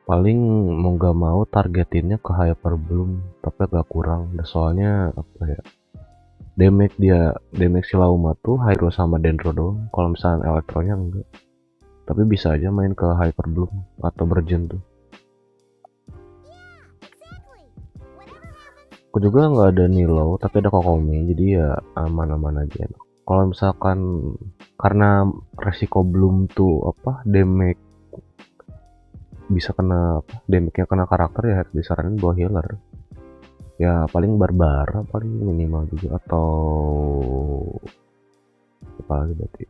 Paling mau nggak mau targetinnya ke Hyper Bloom, tapi agak kurang. Soalnya apa ya? Damage si Lauma tuh Hydro sama Dendro doang. Kalau misalnya Elektronya enggak. Tapi bisa aja main ke Hyper Bloom atau Bergen tuh. Aku juga nggak ada Nilo, tapi ada Kokomi, jadi ya aman-aman aja. Kalau misalkan karena resiko Bloom tuh apa damage bisa kena apa, damage-nya kena karakter ya harus disaranin bawa healer. Ya paling Barbara paling minimal juga, atau apa lagi berarti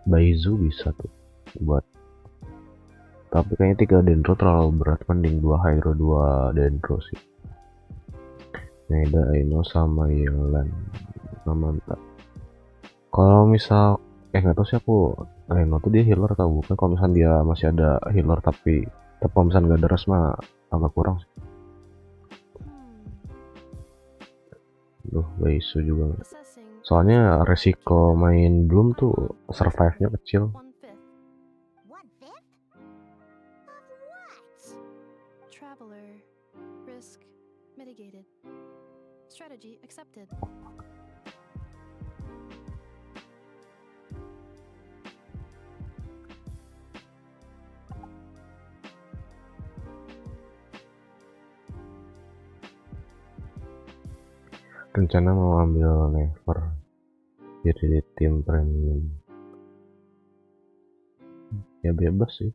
Baizu bisa tuh buat. Tapi kayaknya 3 Dendro terlalu berat, mending 2 Hydro 2 Dendro sih. Neda, Aino sama Yelan mantap. Kalau misal nggak tahu sih aku Aino tuh dia healer atau bukan. Kalau misalnya dia masih ada healer tapi kalau misalnya nggak ada res mah agak kurang sih. Duh, Weisu juga nggak. Soalnya resiko main Bloom tuh survive-nya kecil. Traveler, risk mitigated, strategy accepted. Rencana mau ambil Never jadi di tim premium. Ya bebas sih.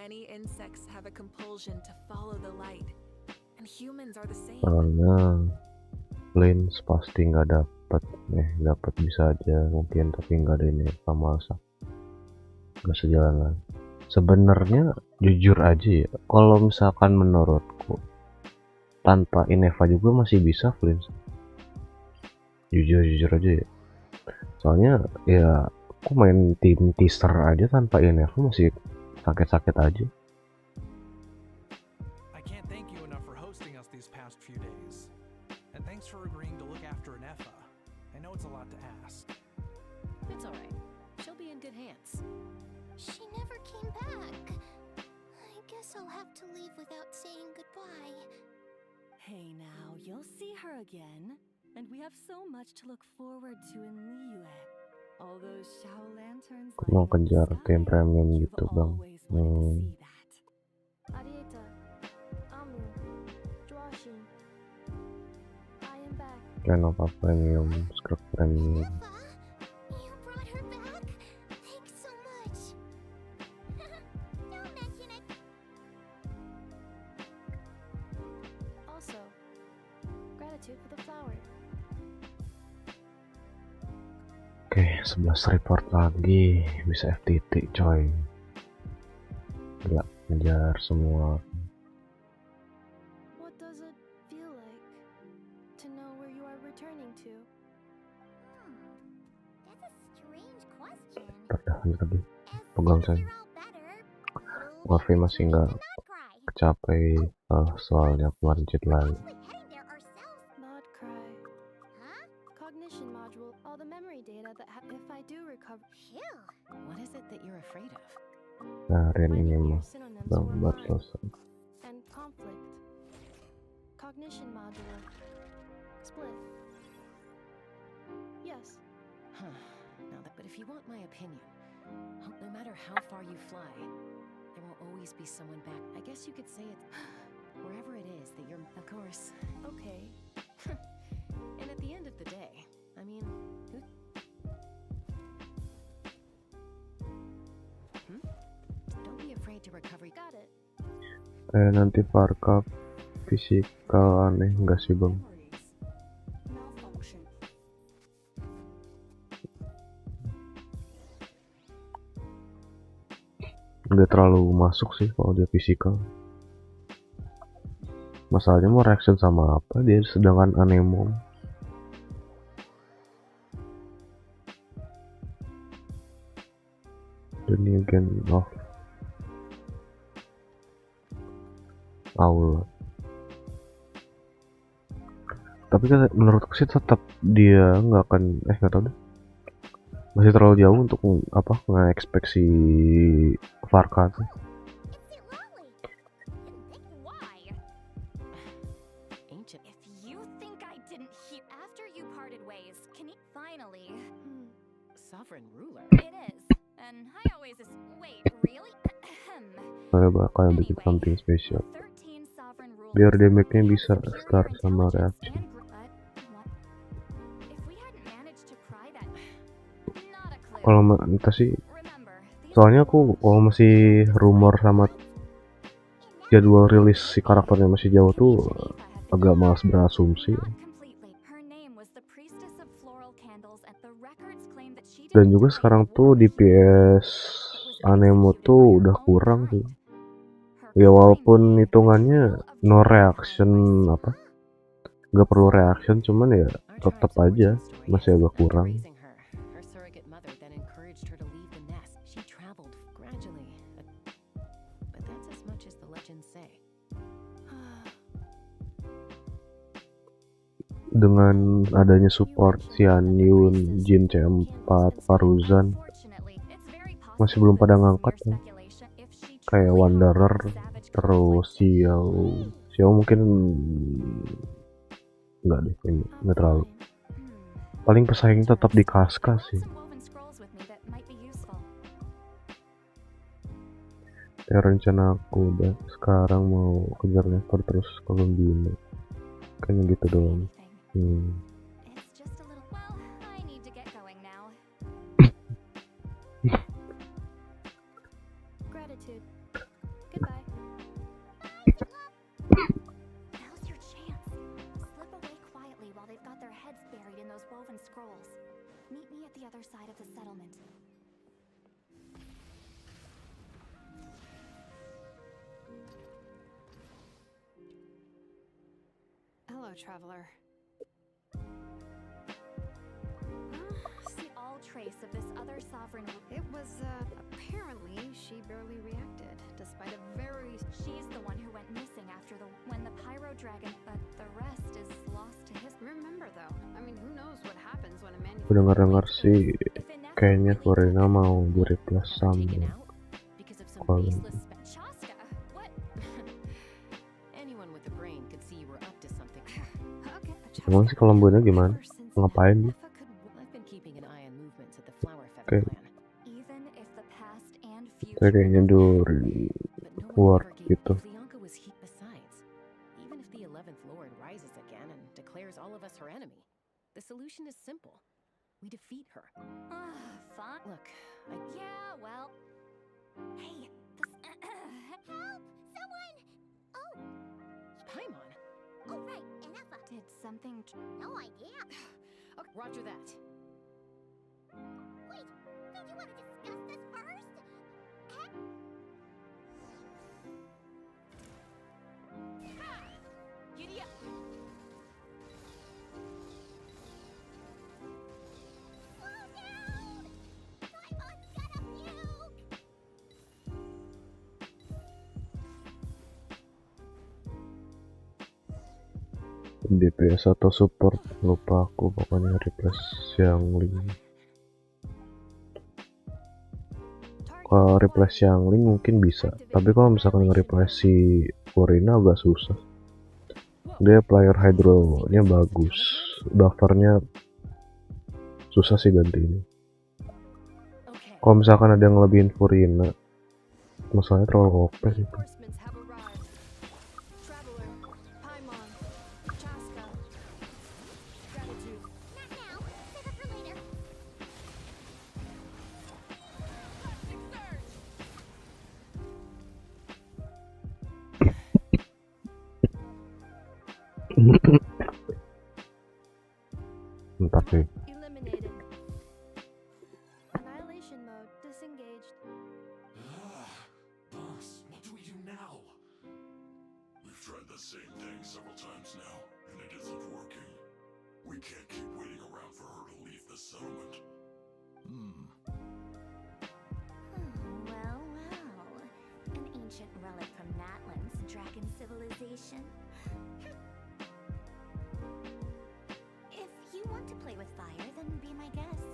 many insects have a compulsion to follow the light, and humans are the same. Soalnya Lens pasti nggak dapat bisa aja mungkin, tapi nggak ada ini sama nggak sejalan lah. Sebenarnya jujur aja ya, kalau misalkan menurutku tanpa Ineva juga masih bisa Flins. Jujur aja ya. Soalnya ya aku main tim teaser aja tanpa Ineva masih sakit-sakit aja. I can't thank you enough for hosting us these past few days. And thanks for agreeing to look after Nefa. I know it's a lot to ask. It's alright. She'll be in good hands. She never came back. I guess I'll have to leave without saying goodbye. Hey now, you'll see her again. And we have so much to look forward to in Liyue. All those shower lanterns Aku mau kejar tim premium gitu bang. Arieta, Amu, Joashin, I am back. Kenapa premium, script premium. You brought her back? Thanks so much. Don't mention it. Also, gratitude for the flower. Oke, 11 report lagi, bisa FTT coy. Gila, ngejar semua. What does it feel like to know where you are returning to? That's a strange question. Udah lanjut lagi, pegang saya. Warfi masih nggak kecapai soalnya kemarin cheat lalu. Not cry. Cognition module, all the memory data that if I do recover. What is it that you're afraid of? Nah, Ren ini mah Synonyms bang were buat lie selesai. and conflict. Cognition module. Split. Yes. Huh. Now that, but if you want my opinion, no matter how far you fly, there will always be someone back. I guess you could say it wherever it is that you're, of course. Okay. And at the end of the day, I mean, who? Don't be afraid to recover. Got it. Nanti Farka fisikal aneh nggak sih bang? Nggak terlalu masuk sih kalau dia fisikal. Masalahnya mau reaction sama apa dia, sedangkan anemom. The new gen of Aul. Tapi kan menurutku sih tetap dia nggak akan nggak tahu deh, masih terlalu jauh untuk apa nge-expect si Farka tuh. If you think I didn't hear after you parted ways, can you finally? Sovereign ruler. It is, and I always wait. Really? Saya bakal bikin something special 13 sovereign rulers. biar damage-nya bisa start sama reaksi. If we hadn't managed to pry that, not a clue. Kalau entah sih, soalnya aku kalau masih rumor sama jadwal rilis si karakternya masih jauh tuh agak malas berasumsi. Dan juga sekarang tuh DPS Anemo tuh udah kurang sih. Ya walaupun hitungannya no reaction apa, nggak perlu reaction, cuman ya tetap aja masih agak kurang. Her surrogate mother then encouraged her to leave the nest. She traveled gradually, but that's as much as the legends say. Dengan adanya support Xian Yun, Jin C4, Faruzan masih belum pada ngangkat ya. Kayak Wanderer, terus Xiao mungkin enggak deh, kayaknya enggak terlalu. Paling pesaing tetap di Kaska sih. Ya rencana aku udah sekarang mau kejar level terus ke Lumbini. Kayaknya gitu doang. fellow traveler. See all trace of this other sovereign. It was, apparently she barely reacted, despite a very... She's the one who went missing after when the pyro dragon, but the rest is lost to history. Remember though, I mean, who knows what happens when a man... Aku dengar sih kayaknya Florina mau di-replace sama Colin. Emang sih Colombonya gimana? Ngapain dia? Oke. Saya kayaknya dari work gitu. The solution is simple. We defeat her. Fuck. Look, Yeah, well. Hey, this. Help! Someone! Oh, Paimon. oh right, Enough. Did something. No idea. Okay, roger that. Wait, don't you want to discuss this first? Giddy up. Slow down! Simon's gonna puke! DPS atau support lupa aku, pokoknya replace yang link. Kalau replace yang link mungkin bisa, tapi kalau misalkan nge-replace si Florina agak susah. Dia player hydro nya bagus, buffernya susah sih ganti ini. Kalau misalkan ada yang ngelebihin Florina, masalahnya terlalu OP sih. Entah sih. Eliminated. Annihilation mode disengaged. Boss, what do we do now? We've tried the same thing several times now, and it isn't working. We can't keep waiting around for her to leave the settlement. Well, well. An ancient relic from Natlan's dragon civilization. If you want to play with fire, then be my guest.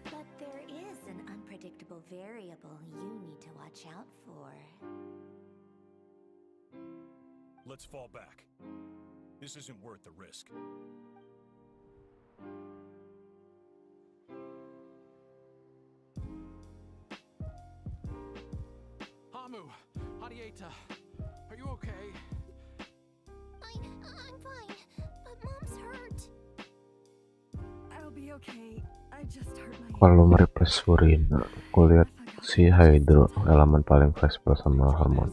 But there is an unpredictable variable you need to watch out for. Let's fall back. This isn't worth the risk. Hamu, Hadieta, are you okay? I'm fine, but Mom's hurt. I'll be okay. I just hurt my. Kalau mereplace Florina, aku lihat si Hydro elemen paling fleksibel sama hormon.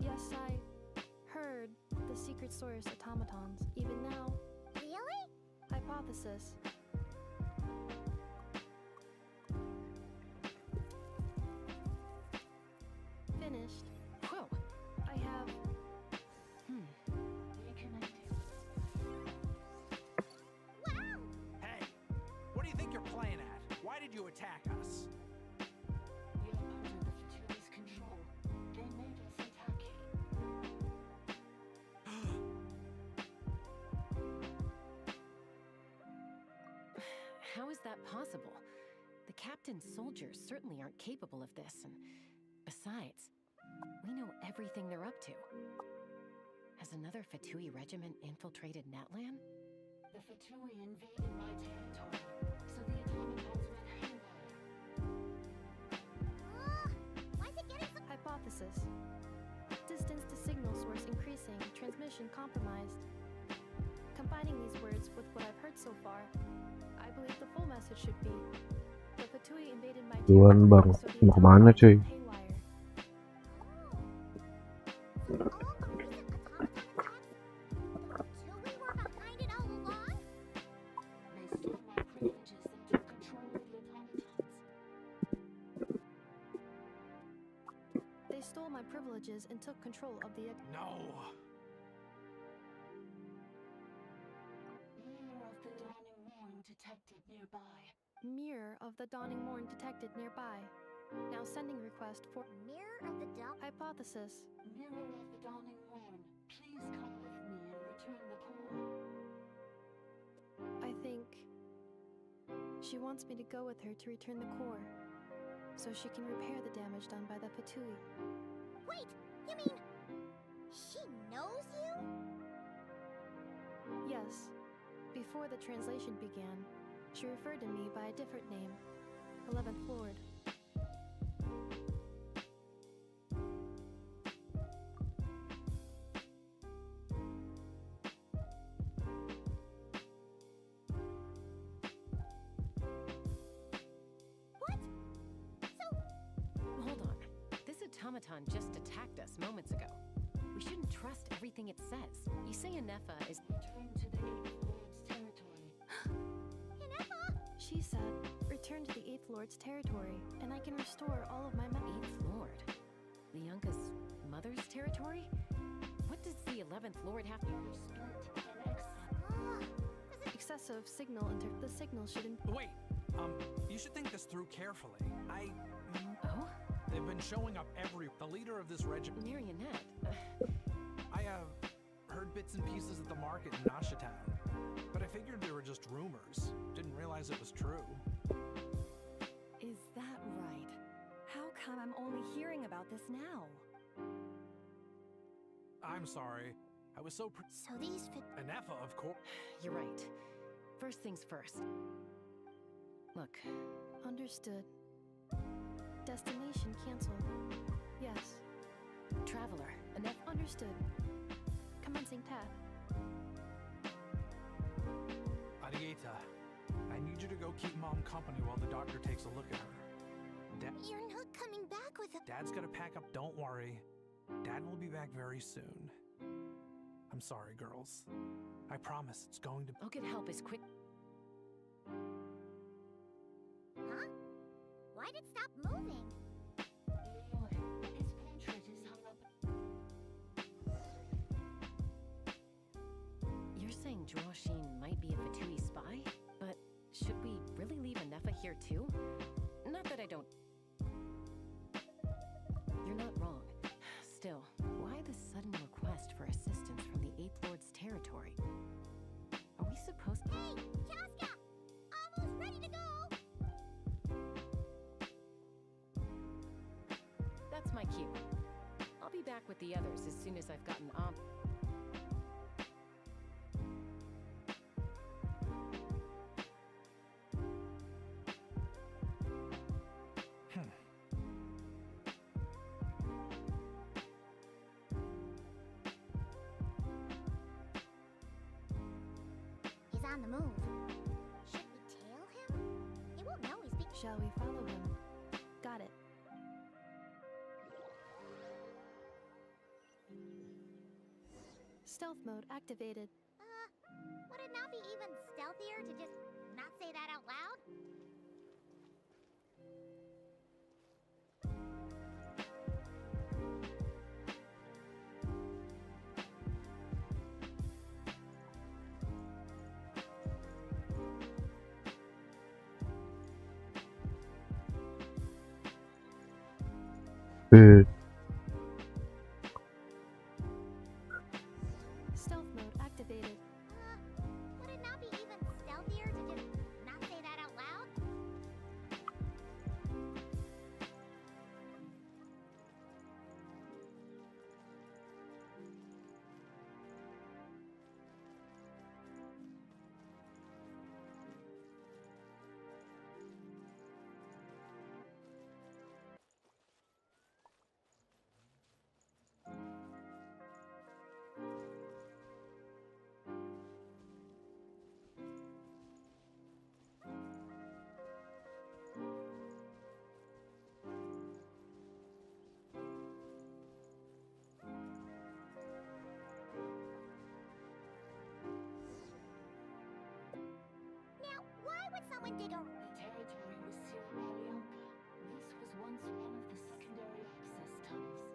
Yes, I heard the secret source automatons. Even now. Really? Hypothesis. Finished. Whoa. I have. Wow! Hey, what do you think you're playing at? Why did you attack us? We are under the Faturi's control. They made us attack you. How is that possible? The captain's soldiers certainly aren't capable of this, and besides, we know everything they're up to. Has another Fatui regiment infiltrated Natlan? The Fatui invaded my territory, so the automatons went haywire. Why is it getting so... Hypothesis. Distance to signal source increasing, transmission compromised. Combining these words with what I've heard so far, I believe the full message should be: the Fatui invaded my Tuan bang, territory, so the mau kemana cuy? automatons went haywire. Fatui were behind it all along? They stole my privileges and took control of the automatons. They stole my privileges villages and took control of the... No! Mirror of the dawning morn detected nearby. Mirror of the dawning morn detected nearby. Now sending request for... Mirror of the dawn? Hypothesis. Mirror of the dawning morn, please come with me and return the core. I think she wants me to go with her to return the core, so she can repair the damage done by the Fatui. Wait, you mean she knows you? Yes. Before the translation began, she referred to me by a different name, 11th Lord. Hold on. This automaton just attacked us moments ago. We shouldn't trust everything it says. You say Anefa is... Return to the 8th Lord's territory. She said, return to the 8th Lord's territory, and I can restore all of my... 8th Lord? Lianka's mother's territory? What does the 11th Lord have to... Split and Excessive signal the signal shouldn't... Wait, you should think this through carefully. Oh? They've been showing up the leader of this regiment... Marionette. I heard bits and pieces at the market in Nashatown, but I figured they were just rumors. Didn't realize it was true. Is that right? How come I'm only hearing about this now? I'm sorry. I was so So these Anefa, of course. You're right. First things first. Look. Understood. Destination canceled. Yes. Traveler. Enough. Understood. Commencing task. Arieta, I need you to go keep Mom company while the doctor takes a look at her. You're not coming back with a... Dad's gonna pack up, don't worry. Dad will be back very soon. I'm sorry, girls. I promise it's going to... I'll get help as quick... Huh? Why'd it stop moving? his portrait is hung up. You're saying Joashin might be a Fatui spy? But should we really leave Anefa here too? Not that I don't... You're not wrong. Still, why the sudden request for assistance from the 8th Lord's territory? Are we supposed to... Hey, Chaska! Almost ready to go! That's my cue. I'll be back with the others as soon as I've gotten He's on the move. Should we tail him? He won't know he's being... Shall we follow him? Got it. Stealth mode activated. Would it not be even stealthier to just not say that out loud? Stealth mode activated. Would it not be even stealthier to just not say that out loud? Now, why would someone dig a... The territory was sealed by Lianka. This was once one of the secondary access tunnels.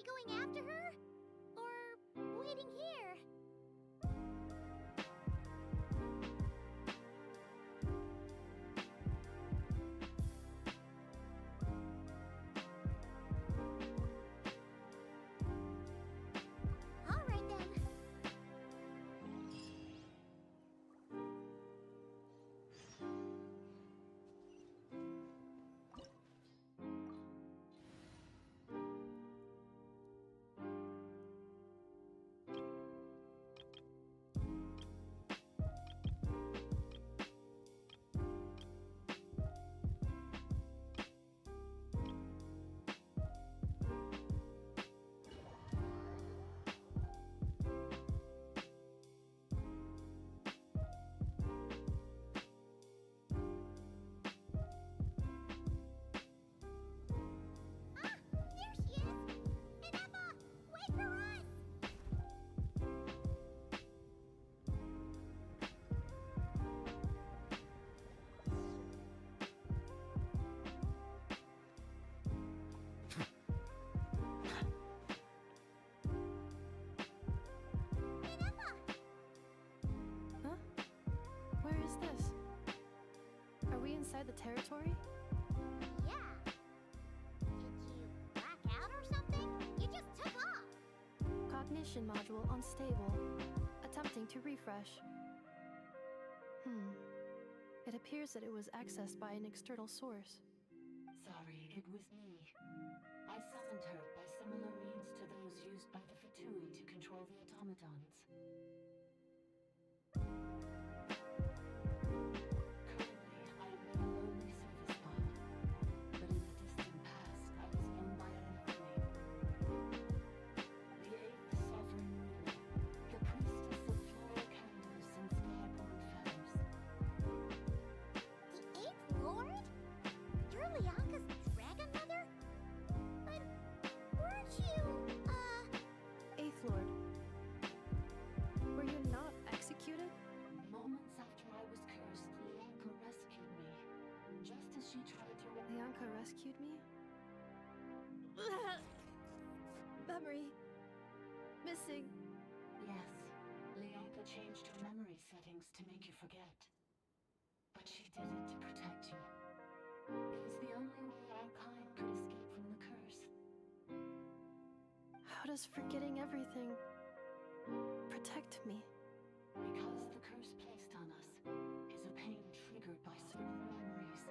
going after her? Or waiting here? All right then. There she is! Ineppa! Wait for us! Ineppa! Huh? Where is this? Are we inside the territory? Yeah. Did you black out or something? You just took off! Cognition module unstable. Attempting to refresh. It appears that it was accessed by an external source. Sorry, it was me. I summoned her by similar means to those used by the Fatui to control the automatons. Currently, I am in a lonely service pod, but in the distant past, I was known by another name. The 8th Sovereign Ruler, the priestess of floral candles and sky-born feathers. The 8th Lord? You're Lianka's dragon mother? But weren't you, Eighth Lord. Were you not executed? Moments after I was cursed, Lianka rescued me. Just as she tried to... Lianka rescued me? Memory. Missing. Yes, Lianka changed her memory settings to make you forget. But she did it to protect you. It was the only way our kind could escape from the curse. How does forgetting everything protect me? Because the curse placed on us is a pain triggered by certain memories,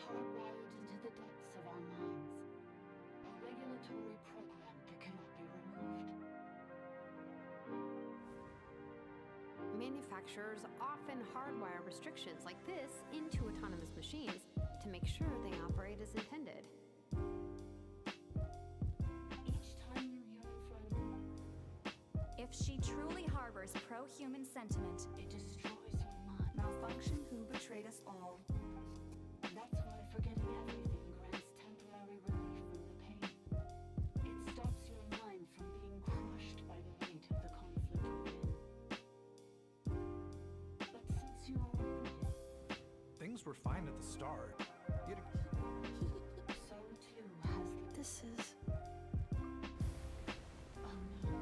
hardwired into the depths of our minds. A regulatory program that cannot be removed. Manufacturers often hardwire restrictions like this into autonomous machines to make sure they operate as intended. Each time you yearn for a new... If she truly harbors pro-human sentiment, It destroys your mind. malfunction who betrayed us all. That's why forgetting everything grants temporary relief from the pain. It stops your mind from being crushed by the weight of the conflict within. But since you are wounded, Things were fine at the start. You'd so too has the... This is... Oh no.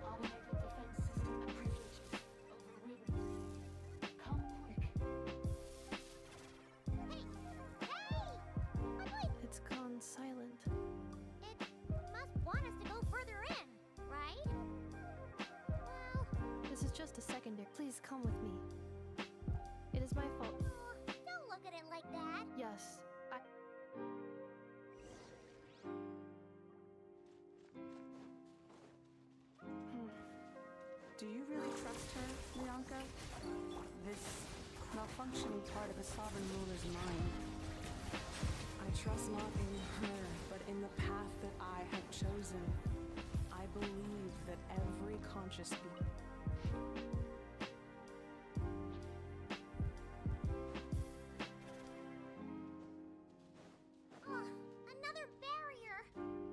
Automated defense system privileged. Overridden. Come quick. hey! Wait! It's gone silent. It must want us to go further in, right? Well, This is just a secondary. Please come with me. It is my fault. don't look at it like that. Yes, I... Do you really trust her, Lianka? This malfunctioning part of a sovereign ruler's mind. I trust not in her, but in the path that I have chosen. I believe that every conscious being... Another barrier!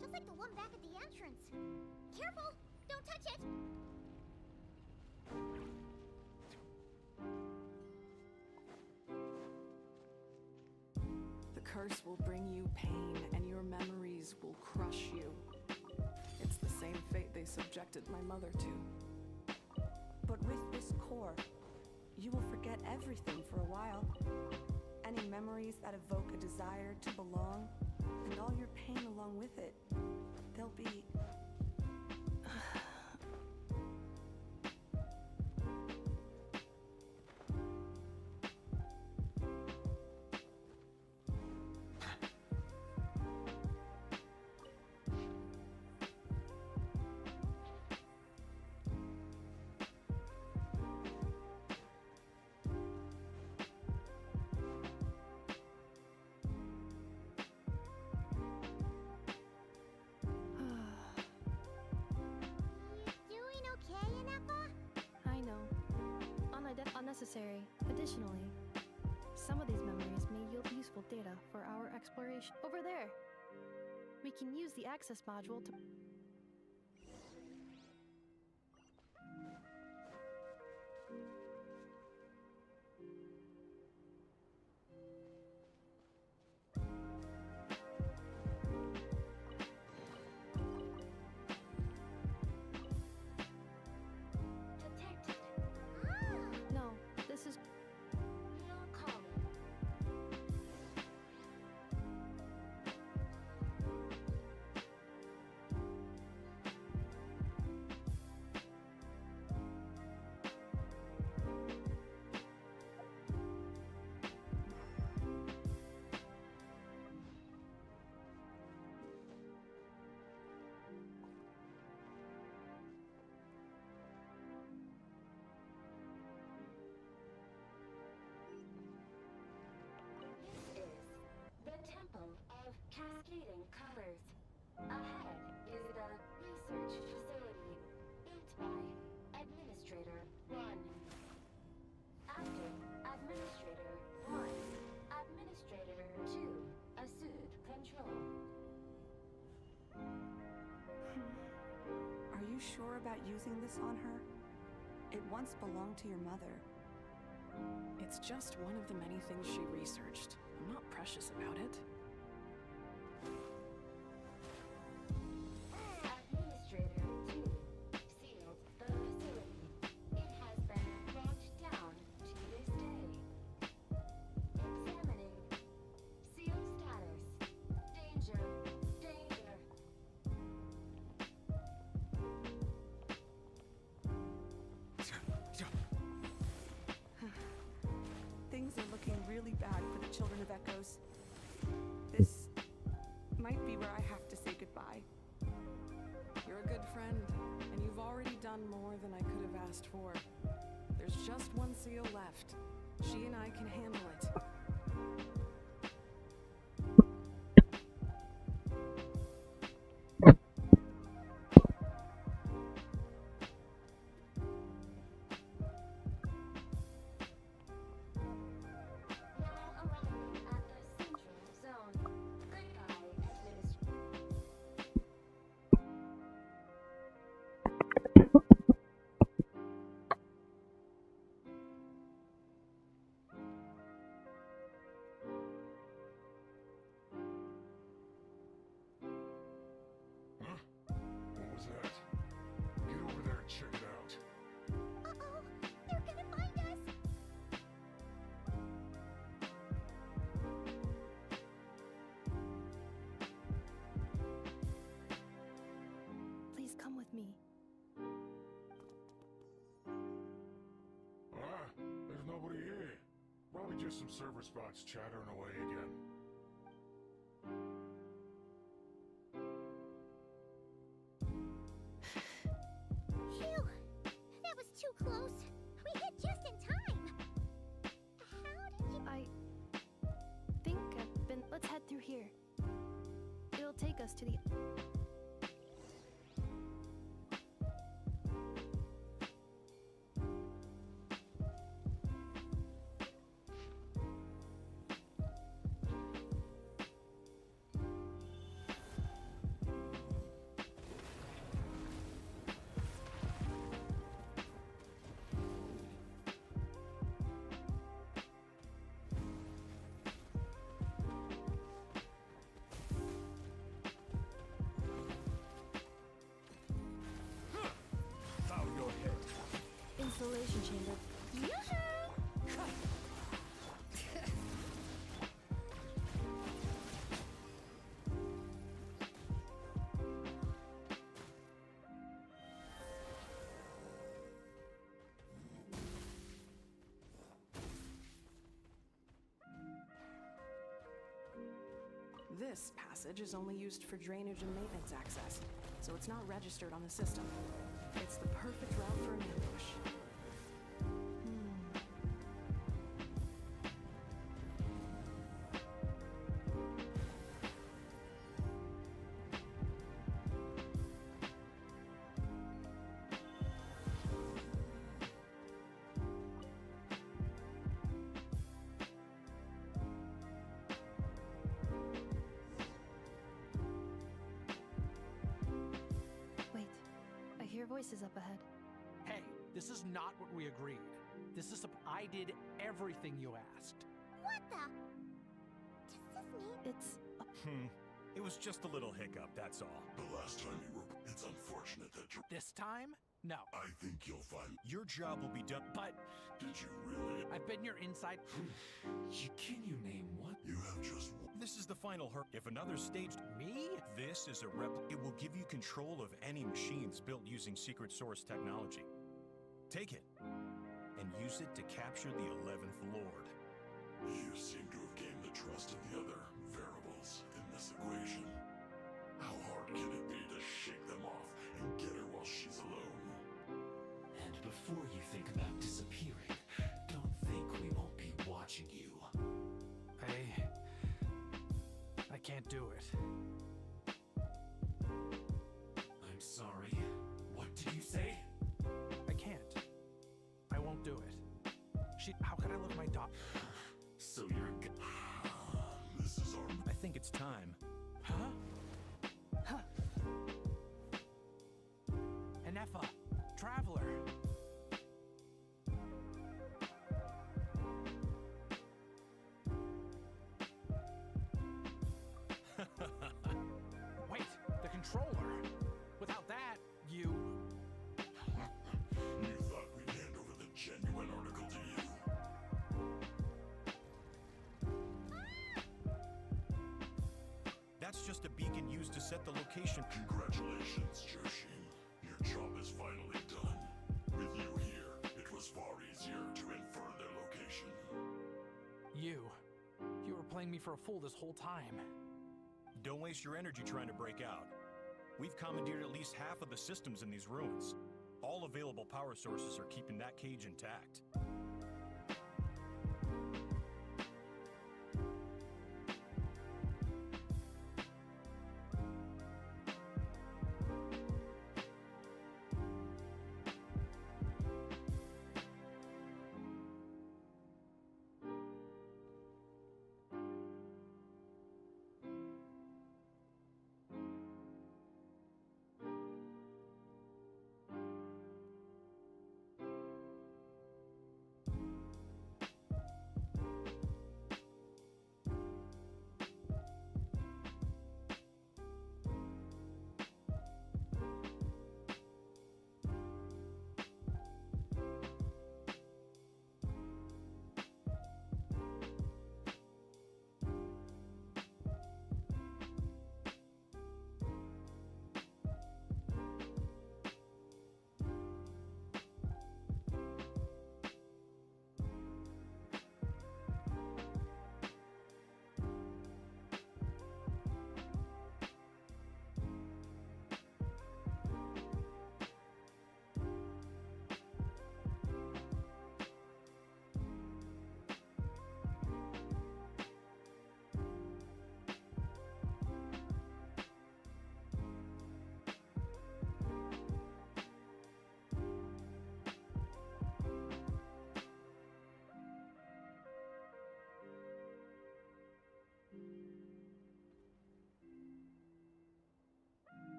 Just like the one back at the entrance. Careful! Don't touch it! The curse will bring you pain, and your memories will crush you. same fate they subjected my mother to. But with this core, you will forget everything for a while. Any memories that evoke a desire to belong, and all your pain along with it, they'll be... Doing okay, Inefa? I know. Unnecessary. Additionally, some of these memories may yield useful data for our exploration. Over there! We can use the access module to... No, this is... The Temple of Cascading Colors. Ahead is the research facility, built by Administrator 1. After Administrator 1, Administrator 2 assumed control. Are you sure about using this on her? It once belonged to your mother. It's just one of the many things she researched. I'm not precious about it. Administrator 2 sealed the facility. It has been locked down to this day. Examining. Sealed status. Danger. Danger. Things are looking really bad for the Children of Echoes. This might be where I have to say goodbye. You're a good friend, and you've already done more than I could have asked for. There's just one seal left. She and I can handle it. What was that? Get over there and check it out. Uh-oh! They're gonna find us! Please come with me. There's nobody here. Probably just some server spots chattering away again. Phew! That was too close. We hit just in time. How did you... I think I've been... Let's head through here. It'll take us to the... This passage is only used for drainage and maintenance access, so it's not registered on the system. It's the perfect route for an ambush. Wait, I hear voices up ahead. Hey, this is not what we agreed. I did everything you asked. What the? Does this mean? It's It was just a little hiccup, that's all. The last time you were... It's unfortunate that you're... This time? No. I think you'll find... Your job will be done, But Did you really? I've been your inside. Can you name what? You have just... This is the final hurdle. If another staged... Me? This is a it will give you control of any machines built using secret source technology. Take it, and use it to capture the 11th Lord. You seem to have gained the trust of the other variables in this equation. How hard can it be to shake them off and get her while she's alone? And before you think about disappearing, don't think we won't be watching you. I can't do it. I'm sorry. What did you say? I can't. I won't do it. How could I let my daughter? So you're This is our... I think it's time. Huh? Anefa, Traveler. Wait, the controller. Without that, you... You thought we'd hand over the genuine article to you? That's just a beacon used to set the location. Congratulations, Joshin. Your job is finally done. With you here, it was far easier to infer their location. You were playing me for a fool this whole time. Don't waste your energy trying to break out. We've commandeered at least half of the systems in these ruins. All available power sources are keeping that cage intact.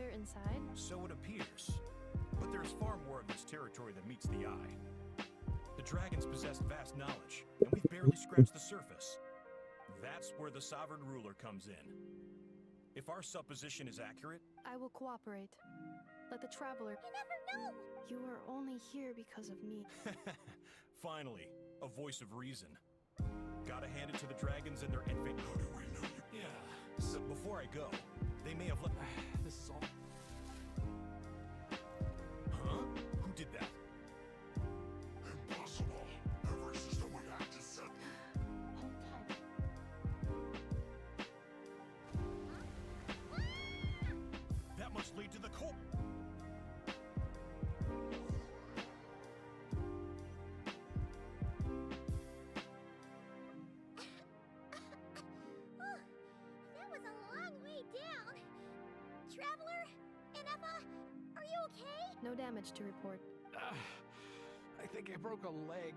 they're inside? So it appears. But there's far more of this territory than meets the eye. The dragons possess vast knowledge, and we've barely scratched the surface. That's where the sovereign ruler comes in. If our supposition is accurate, I will cooperate. Let the traveler... You never know! You are only here because of me. finally, a voice of reason. Gotta hand it to the dragons and their infant. How do we know you? Yeah. So before I go, they may have left. This is all. Huh? Who did that? Impossible. Every system we have to set. That must lead to the core. That was a long way down. Traveler? Ineffa? Are you okay? No damage to report. I think I broke a leg.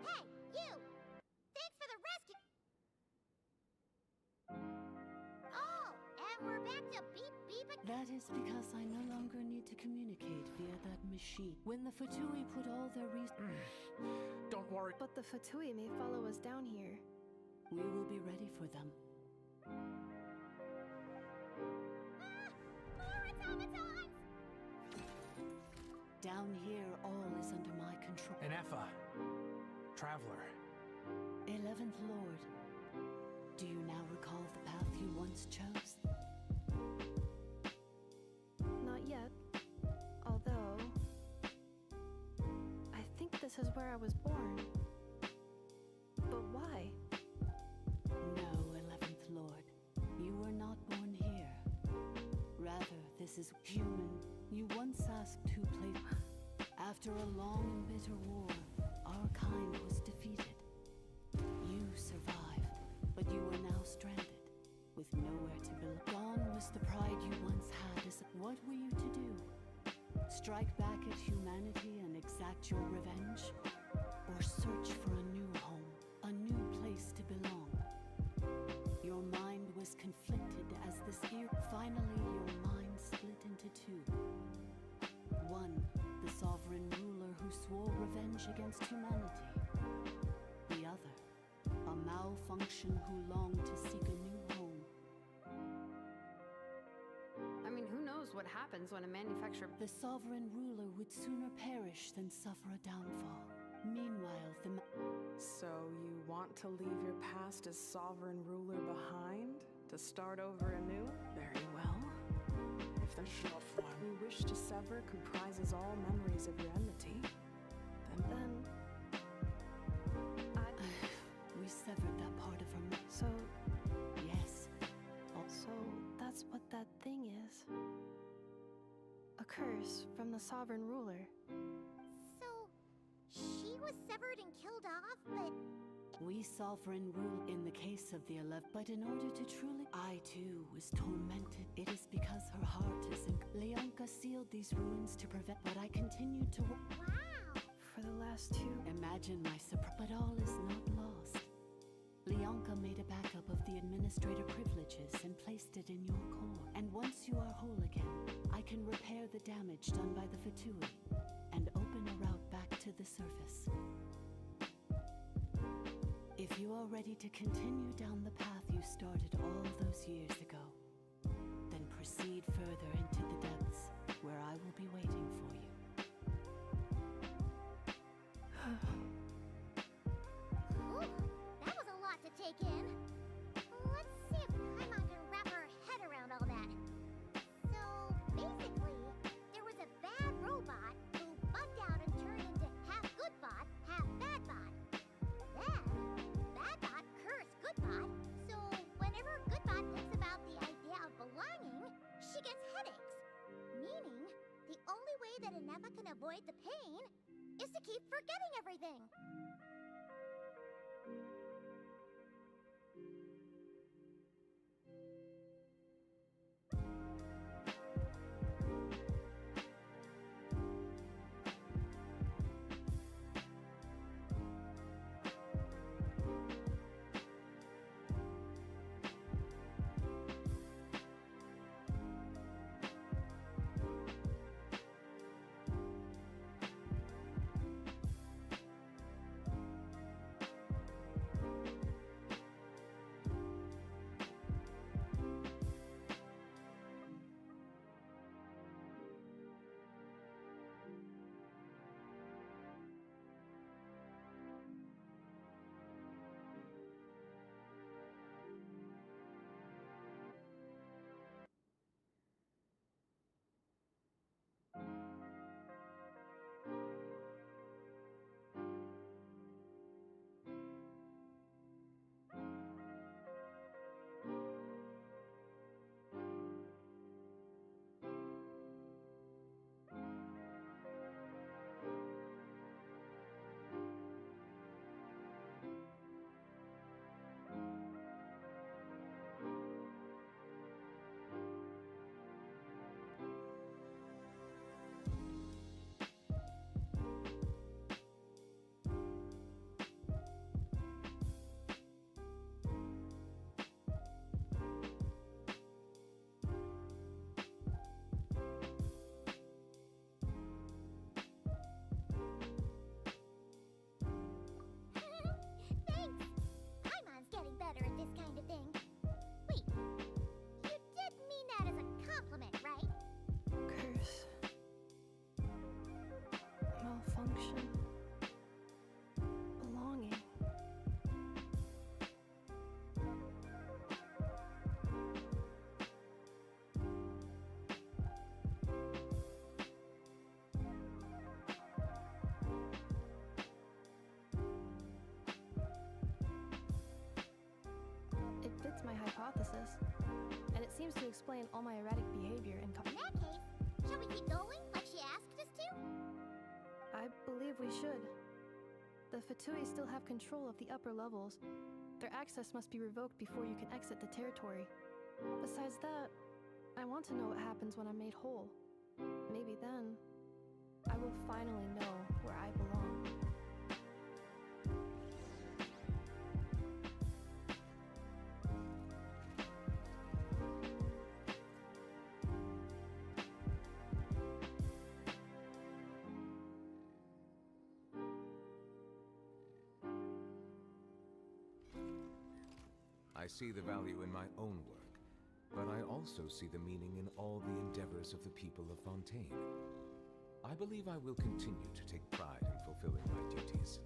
Hey, you! Thanks for the rescue! Oh, and we're back to beep beep again. That is because I no longer need to communicate via that machine. When the Fatui put all their Don't worry. But the Fatui may follow us down here. we will be ready for them. More automatons! Down here, all is under my control. Ineffa. Traveler. 11th Lord, do you now recall the path you once chose? Not yet. Although... I think this is where I was born. But why? No, 11th Lord. You were not born here. Rather, this is human. You once asked who played. After a long and bitter war, our kind was defeated. You survived, but you are now stranded, with nowhere to belong. Gone was the pride you once had. What were you to do? Strike back at humanity and exact your revenge? Or search for a new home, a new place to belong? Your mind was conflicted as this year. Finally, your mind split into two. One, the sovereign ruler who swore revenge against humanity. The other, a malfunction who longed to seek a new home. I mean, who knows what happens when a manufacturer... The sovereign ruler would sooner perish than suffer a downfall. Meanwhile, So you want to leave your past as sovereign ruler behind? To start over anew? Very well. If the shelf one we wish to sever comprises all memories of your enmity, then we severed that part of her. So... Yes. So that's what that thing is. A curse from the sovereign ruler. So, she was severed and killed off, but... We sovereign rule in the case of the 11th, but in order to truly, I too was tormented. It is because her heart is in. Leonka sealed these ruins to prevent, but I continued to. Wow! For the last two. Imagine my surprise, but all is not lost. Leonka made a backup of the administrator privileges and placed it in your core. And once you are whole again, I can repair the damage done by the Fatui and open a route back to the surface. If you are ready to continue down the path you started all those years ago, then proceed further into the depths, where I will be waiting for you. Ooh, that was a lot to take in. Let's see if Paimon can wrap her head around all that. So, basically, there was a bad robot who bugged out and turned into half good bot, half bad bot. Then, bad bot cursed good bot, so whenever good bot thinks about the idea of belonging, she gets headaches. Meaning, the only way that Ineffa can avoid the pain is to keep forgetting everything. hypothesis, and it seems to explain all my erratic behavior and In that case, shall we keep going like she asked us to? I believe we should. The Fatui still have control of the upper levels. Their access must be revoked before you can exit the territory. Besides that, I want to know what happens when I'm made whole. Maybe then, I will finally know where I belong. I see the value in my own work, but I also see the meaning in all the endeavors of the people of Fontaine. I believe I will continue to take pride in fulfilling my duties.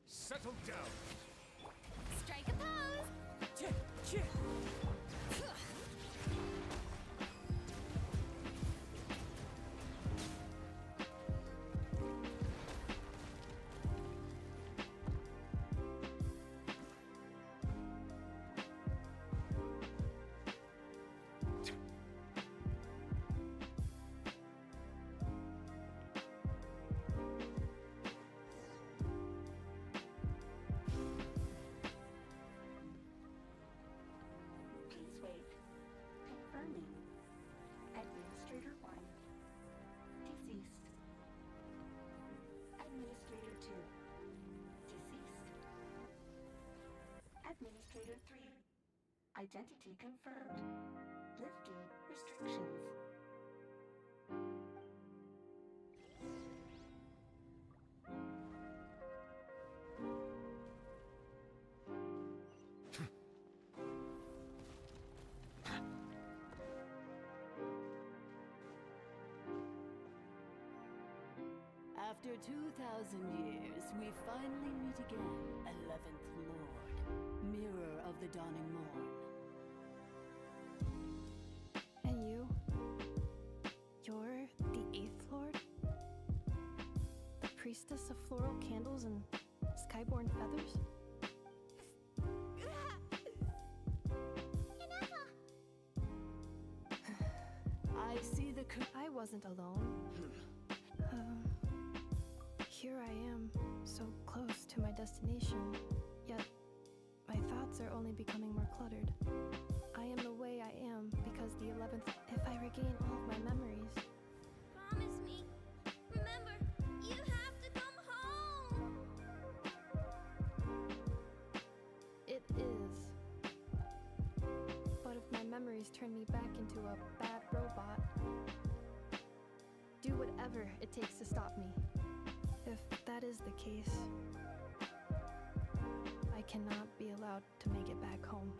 Settle down. Strike a pose! Please wait. Confirming. Administrator 1. Deceased. Administrator 2. Deceased. Administrator 3. Identity confirmed. Lifting restrictions. After 2,000 years, we finally meet again, 11th Lord, mirror of the dawning morn. And you? You're the 8th Lord? The priestess of floral candles and skyborn feathers? I see the I wasn't alone. Here I am, so close to my destination, yet my thoughts are only becoming more cluttered. I am the way I am because the 11th, if I regain all of my memories. Promise me. Remember, you have to come home. It is. But if my memories turn me back into a bad robot, do whatever it takes to stop me. If that is the case, I cannot be allowed to make it back home.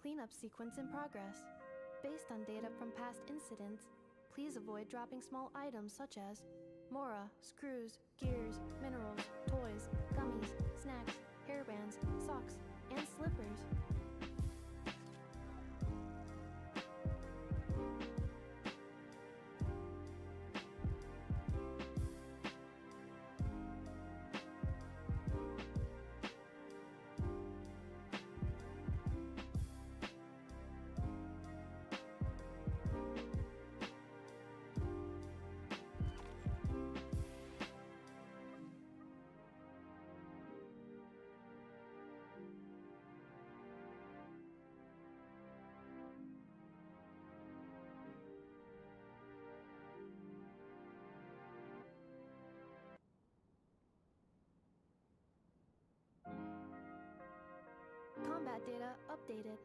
cleanup sequence in progress. Based on data from past incidents, please avoid dropping small items such as mora, screws, gears, minerals, toys, gummies, snacks, hairbands, socks, and slippers. Combat data updated.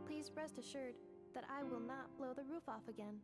Please rest assured that I will not blow the roof off again.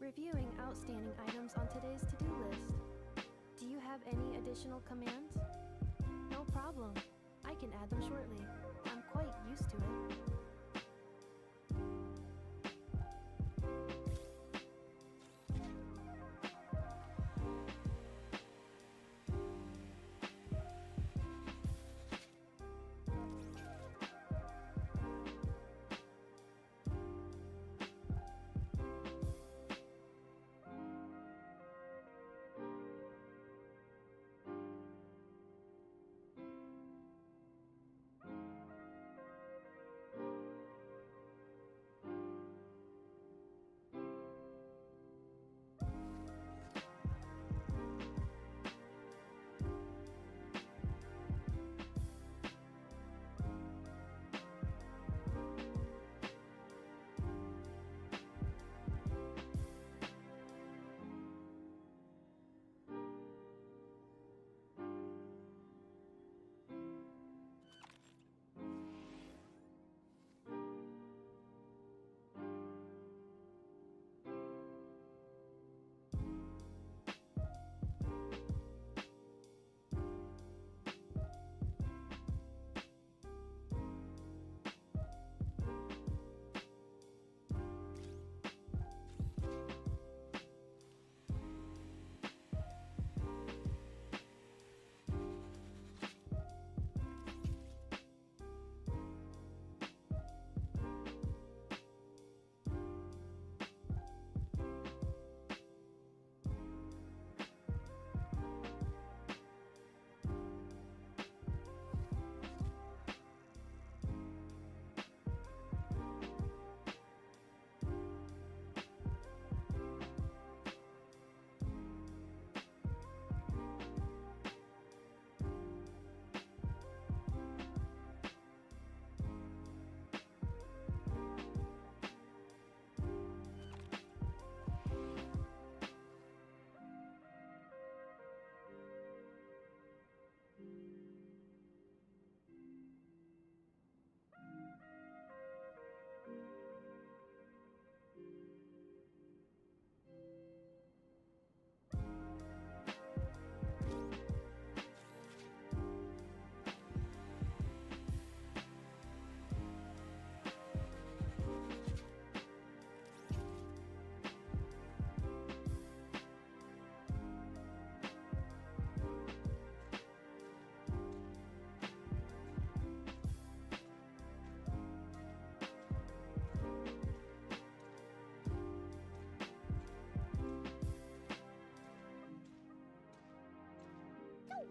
Reviewing outstanding items on today's to-do list. Do you have any additional commands? No problem. I can add them shortly. I'm quite used to it.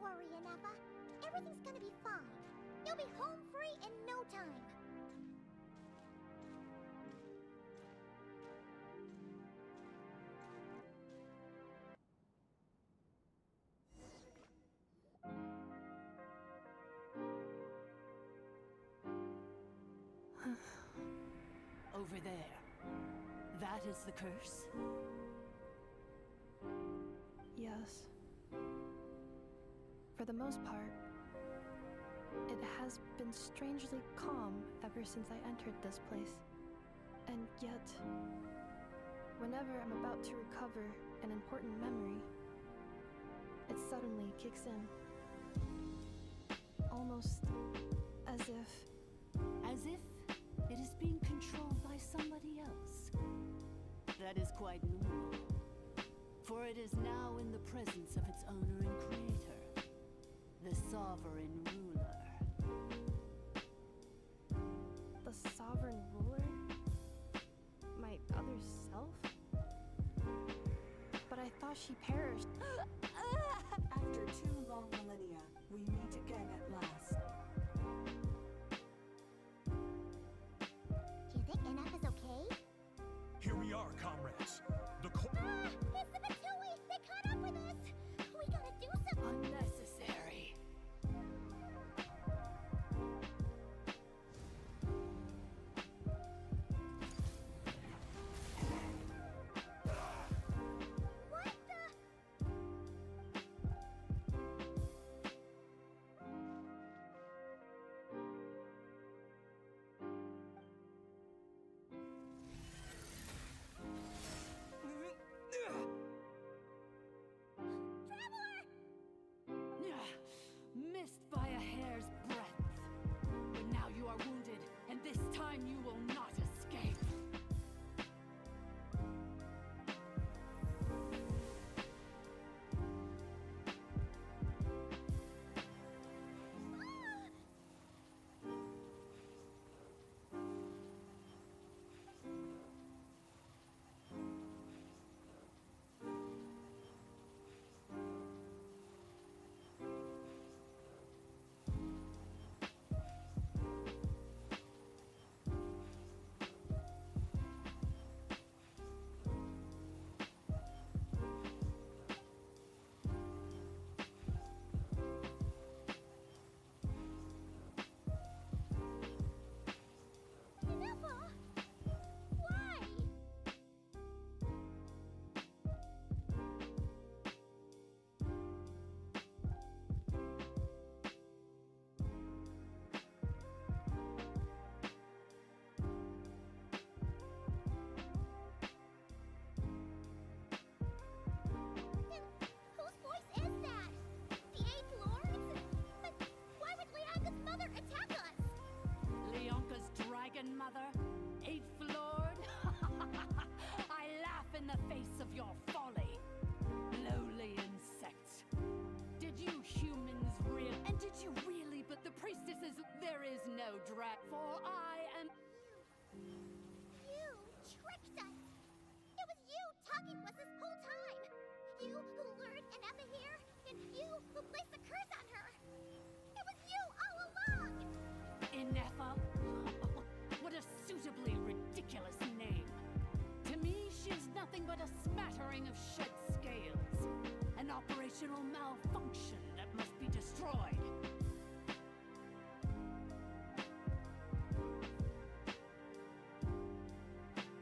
worry, Inefa. Everything's gonna be fine. You'll be home free in no time. Over there. That is the curse? Yes. For the most part, it has been strangely calm ever since I entered this place. And yet, whenever I'm about to recover an important memory, it suddenly kicks in. Almost as if... As if it is being controlled by somebody else. That is quite normal. For it is now in the presence of its owner and creator, the sovereign ruler. The sovereign ruler? My other self? But I thought she perished. After 2 long millennia, we meet again at last. Do you think Inef is okay? Here we are, comrades. The It's the Fatui! They caught up with us! We gotta do something! Unnecessary. What the? Missed by a hair's breadth. But now you are wounded, and this time you will not escape. Inefa! Why? Whose voice is that? The 8th Lord? But why would Leanga's mother attack us? Leonka's dragon mother? 8th Lord? I laugh in the face of your folly. Lowly insects. Did you humans really? And did you really? But the priestesses, there is no drag. For I am... You tricked us! It was you talking to us this whole time! You who lured Inefa here, and you who placed the curse on her! It was you all along! Inefa? What a suitably ridiculous name. To me, she is nothing but a smattering of shed scales. An operational malfunction that must be destroyed.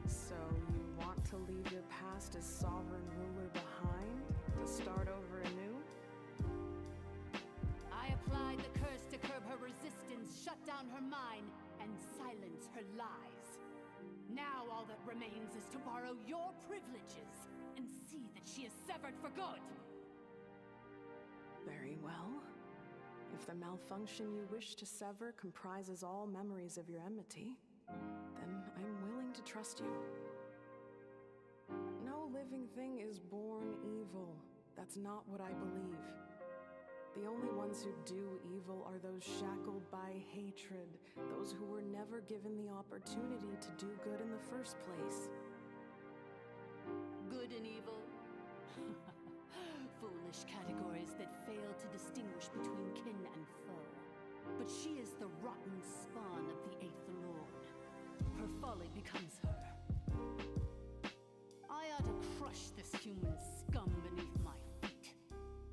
So you want to leave your past as sovereign ruler behind? To start over anew? I applied the curse to curb her resistance, shut down her mind, and silence her lies. Now all that remains is to borrow your privileges and see that she is severed for good. Very well. If the malfunction you wish to sever comprises all memories of your enmity, then I'm willing to trust you. No living thing is born evil. That's not what I believe. The only ones who do evil are those shackled by hatred, those who were never given the opportunity to do good in the first place. Good and evil? Foolish categories eyes that fail to distinguish between kin and foe. But she is the rotten spawn of the Eighth Lord. Her folly becomes her. I ought to crush this human scum beneath my feet.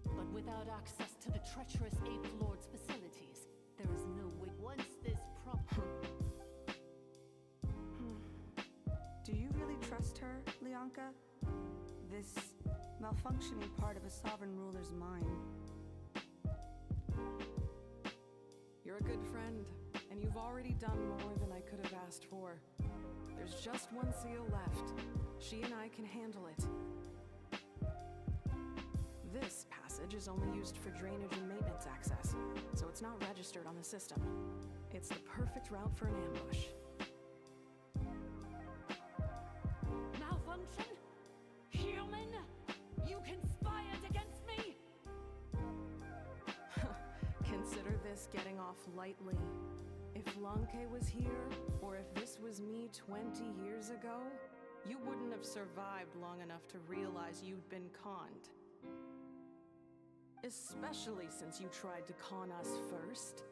But without access to the treacherous Eighth Lord's facilities, there is no way. Once this Do you really trust her, Leonka? This malfunctioning part of a sovereign ruler's mind. You're a good friend, and you've already done more than I could have asked for. There's just one seal left. She and I can handle it. This passage is only used for drainage and maintenance access, so it's not registered on the system. It's the perfect route for an ambush. malfunction? Human? You conspired against me? Consider this getting off lightly. If Lanke was here, or if this was me 20 years ago, you wouldn't have survived long enough to realize you'd been conned. Especially since you tried to con us first.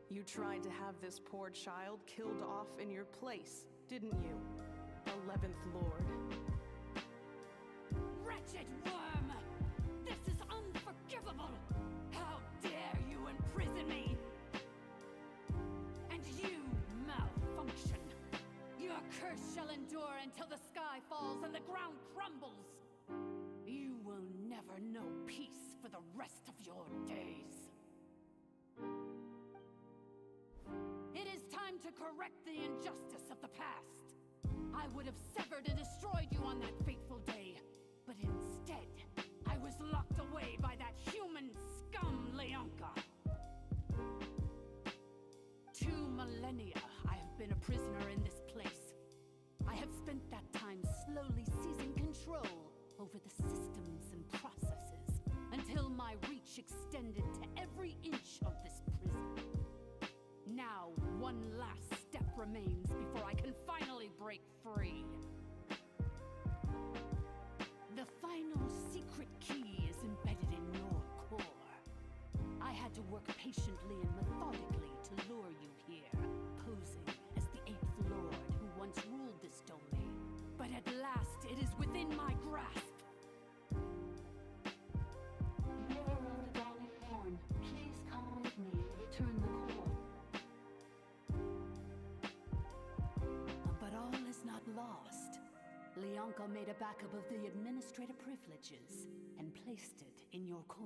You tried to have this poor child killed off in your place, didn't you? 11th Lord. Wretched worm! This is unforgivable! How dare you imprison me! And you, malfunction! Your curse shall endure until the sky falls and the ground crumbles! You will never know peace for the rest of your days. It is time to correct the injustice of the past. I would have severed and destroyed you on that fateful day, but instead, I was locked away by that human scum, Leonka. 2 millennia I have been a prisoner in this place. I have spent that time slowly seizing control over the systems and processes until my reach extended to every inch of this prison. Now, one last step remains before I can finally break free. The final secret key is embedded in your core. I had to work patiently and methodically to lure you here, posing as the 8th Lord who once ruled this domain. But at last, it is within my grasp. Bearer of the Dawning Horn, please come with me and return the core. But all is not lost. Leonka made a backup of the administrative privileges and placed it in your core.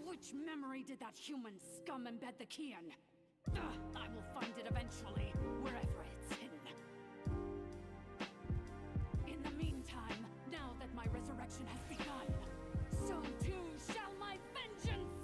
Which memory did that human scum embed the key in? I will find it eventually, wherever it's hidden. In the meantime, now that my resurrection has begun, so too shall my vengeance!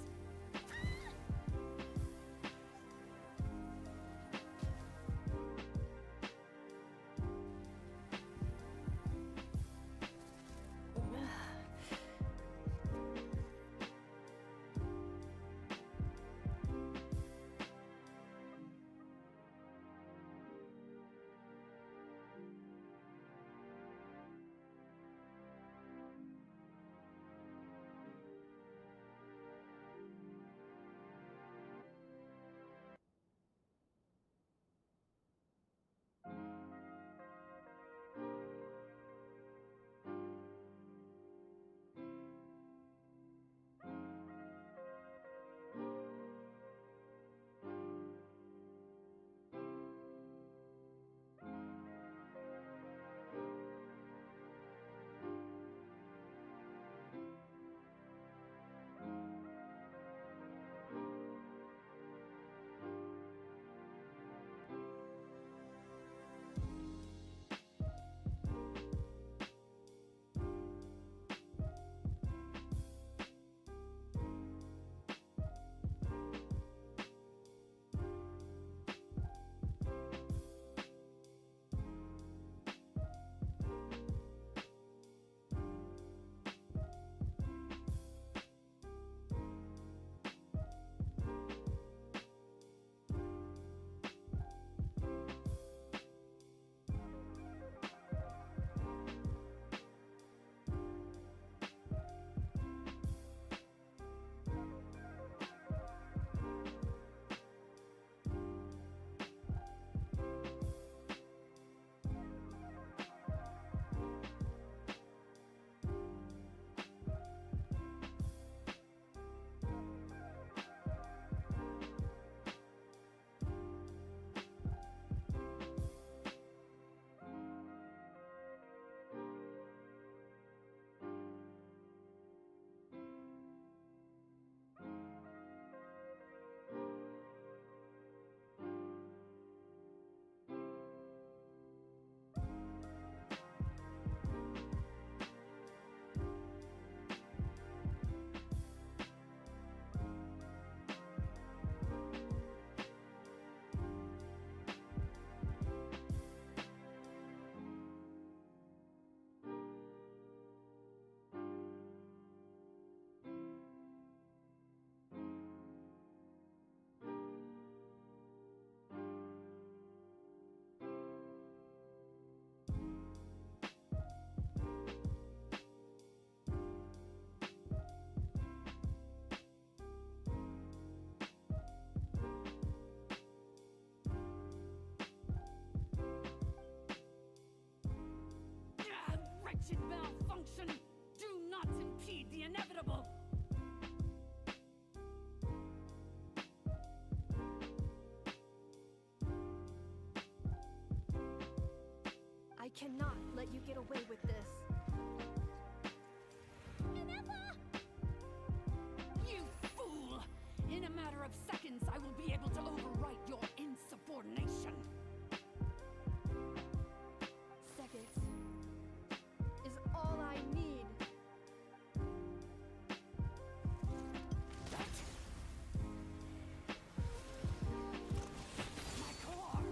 evade the inevitable. I cannot let you get away with this. You fool! In a matter of seconds, I will be able to overwrite your insubordination. Seconds is all I need. My core!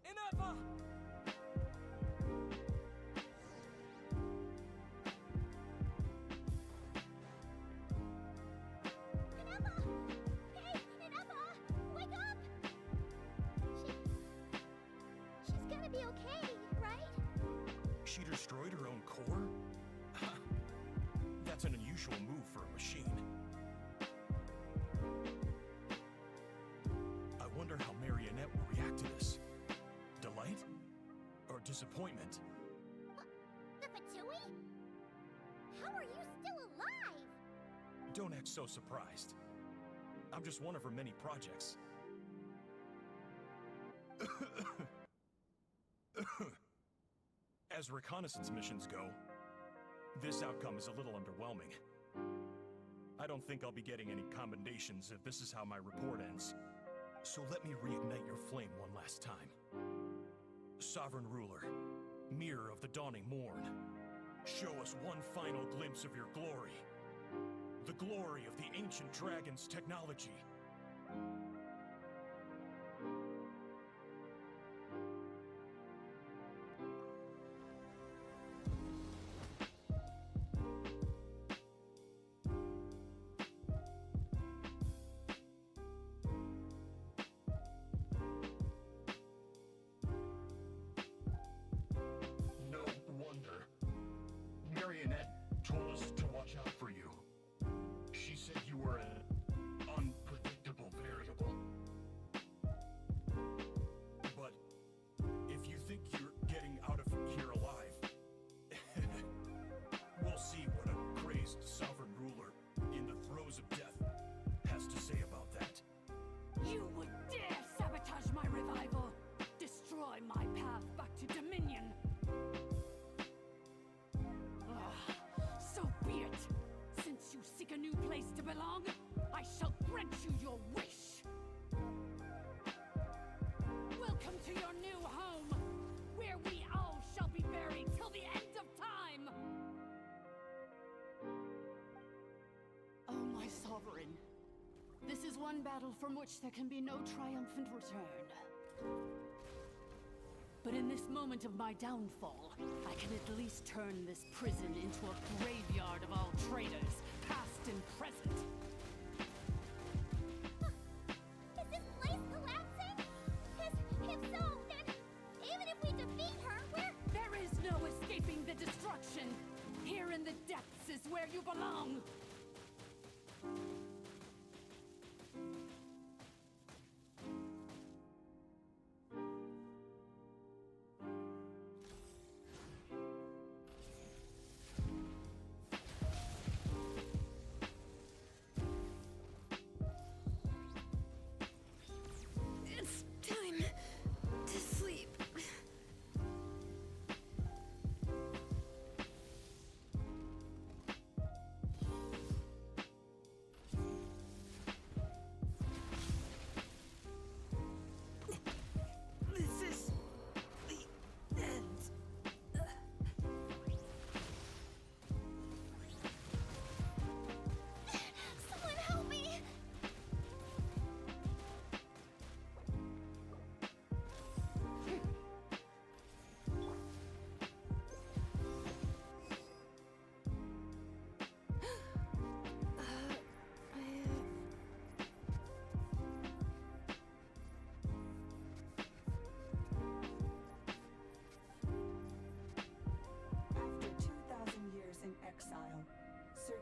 Enough! Hey, Inaba! Wake up! She's gonna be okay, right? She destroyed her own core? That's an unusual move for a machine. I wonder how Marionette will react to this. Delight? Or disappointment? The Fatui? How are you still alive? Don't act so surprised. I'm just one of her many projects. As reconnaissance missions go, this outcome is a little underwhelming. I don't think I'll be getting any commendations if this is how my report ends. So let me reignite your flame one last time. Sovereign ruler, mirror of the dawning morn, show us one final glimpse of your glory. The glory of the ancient dragon's technology. No wonder. Marionette told us to watch out for you. She said you were an unpredictable variable. But if you think you're getting out of here alive, we'll see what a crazed sovereign ruler in the throes of death has to say about that. You would dare sabotage my revival! Destroy my path back to Dominion! So be it! Since you seek a new place to belong, I shall grant you your wish! Welcome to your new home, where we all shall be buried till the end of time! Oh, my sovereign. This is one battle from which there can be no triumphant return. But in this moment of my downfall, I can at least turn this prison into a graveyard of all traitors, past and present. Is this place collapsing? If so, then even if we defeat her, There is no escaping the destruction! Here in the depths is where you belong! It's time to sleep.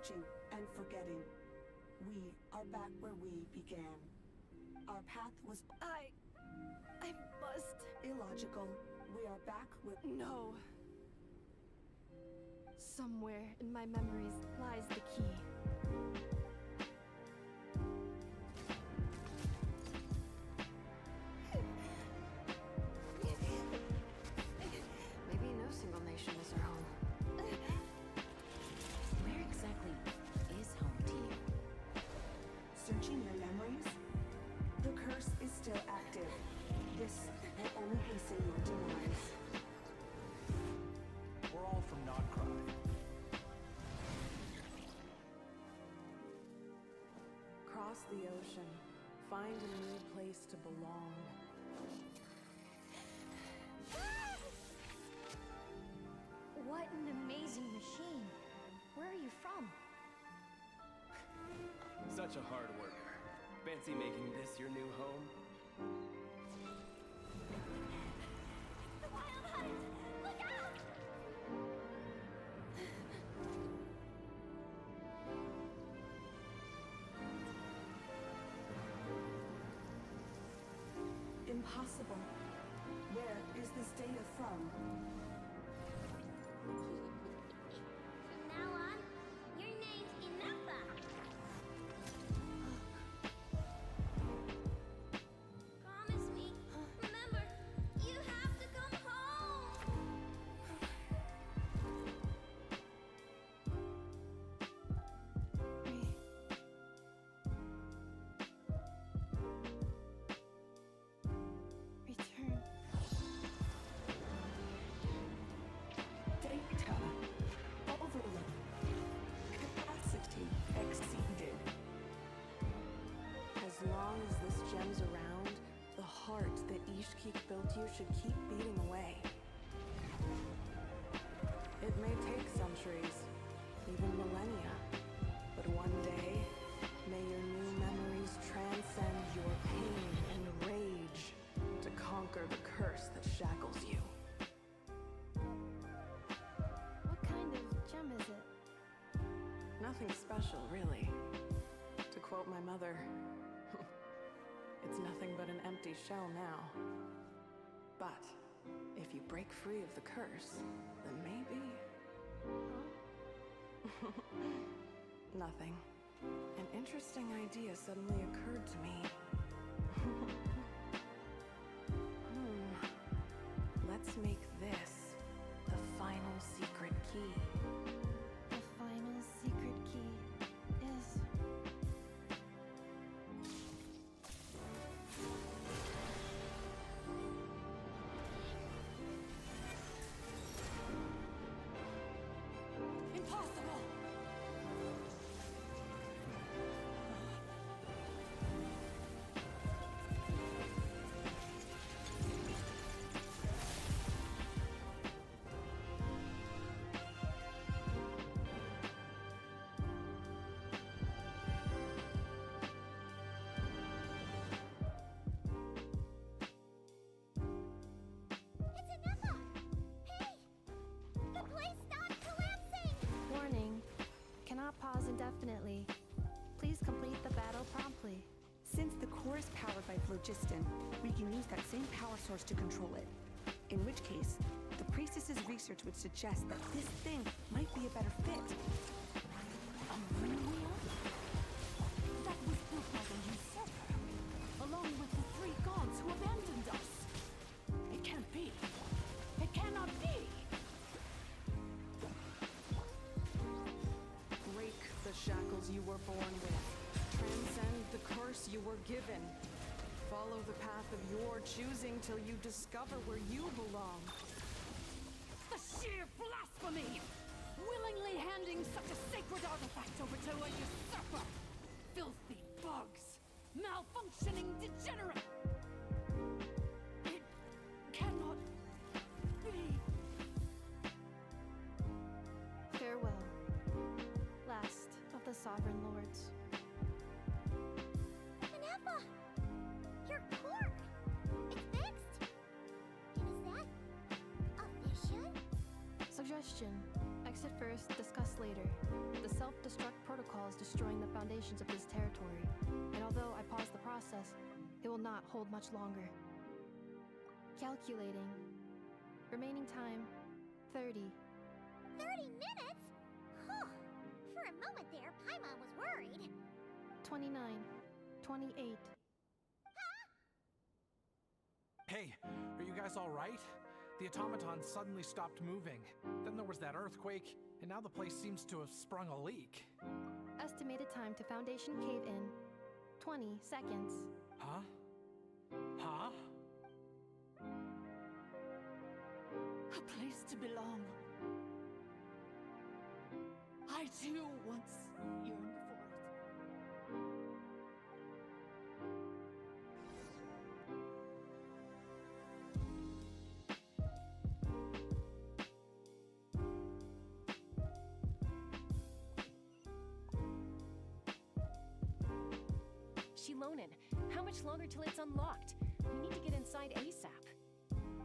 searching and forgetting. We are back where we began. Our path was I must. Illogical. We are back with. No. Somewhere in my memories lies the key. Maybe no single nation is our home. Where exactly is home to you? Searching your memories? The curse is still active. This will only hasten your demise. We're all from Not Cry. Cross the ocean. Find a new place to belong. What an amazing machine. Where are you from? Such a hard worker. Fancy making this your new home? The wild hunt! Look out! Impossible. Where is this data from? From now on, your name's Inafa. Promise me. Remember, you have to come home. Return. Data. Overload. Capacity exceeded. As long as this gem's around, the heart that Ishkik built you should keep beating away. It may take centuries, even millennia, but one day, may your new memories transcend your pain and rage to conquer the curse that shackles you. What kind of gem is it? Nothing special, really. To quote my mother, it's nothing but an empty shell now. But if you break free of the curse, then maybe... Nothing. An interesting idea suddenly occurred to me. Let's make this the final secret key. The final secret key is... Impossible! It's Inafa! Hey! The place stopped collapsing! Warning. Cannot pause indefinitely. Please complete the battle promptly. Since the core is powered by phlogiston, we can use that same power source to control it. In which case, the priestess's research would suggest that this thing might be a better fit. A moonwheel? That was built by the usurper, along with the three gods who abandoned us. It can't be. It cannot be. Break the shackles you were born with. Transcend the curse you were given. Follow the path of your choosing till you discover where you belong. The sheer blasphemy! Willingly handing such a sacred artifact over to a usurper! Filthy bugs! Malfunctioning degenerate! It cannot be! Farewell. Last of the Sovereign Lords. Inafa! Your core! It's fixed! And is that... efficient? Suggestion. Exit first, discuss later. The self-destruct protocol is destroying the foundations of this territory, and although I pause the process, it will not hold much longer. Calculating. Remaining time, 30. 30 minutes? Whew. For a moment there, Paimon was worried. 29. 28. Hey, are you guys all right? The automaton suddenly stopped moving. Then there was that earthquake, and now the place seems to have sprung a leak. Estimated time to foundation cave in, 20 seconds. Huh? Huh? A place to belong. I too once yearned for it. Shilonen, how much longer till it's unlocked? We need to get inside ASAP.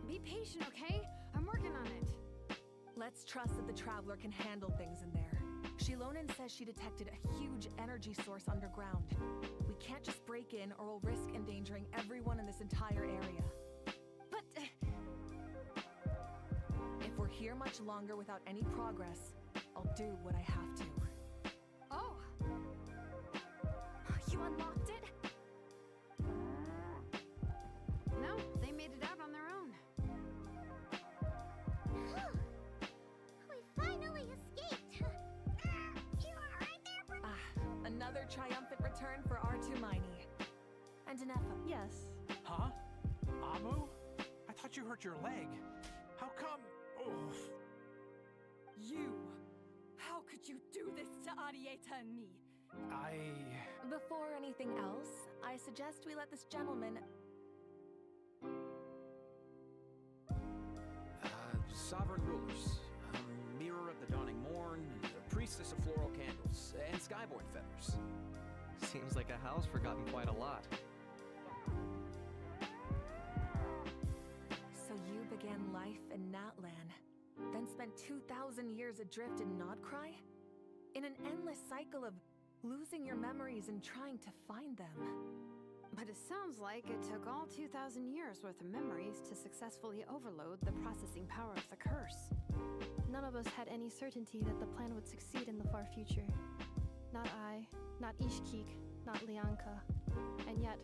Be patient, okay? I'm working on it. Let's trust that the Traveler can handle things in there. Shilonen says she detected a huge energy source underground. We can't just break in or we'll risk endangering everyone in this entire area. But... If we're here much longer without any progress, I'll do what I have to. Oh! You unlocked it? No, they made it out on their own. We finally escaped. You alright there, Another triumphant return for R2 Miney. And Anefa. Yes. Huh? Amu? I thought you hurt your leg. How come? Oof. You! How could you do this to Arieta and me? Before anything else, I suggest we let this gentleman... Sovereign rulers, mirror of the dawning morn, priestess of floral candles, and skyborn feathers. Seems like a house forgotten quite a lot. So you began life in Natlan, then spent 2,000 years adrift in Nodcry? In an endless cycle of losing your memories and trying to find them. But it sounds like it took all 2,000 years worth of memories to successfully overload the processing power of the curse. None of us had any certainty that the plan would succeed in the far future. Not I, not Ishkik, not Lianka. And yet,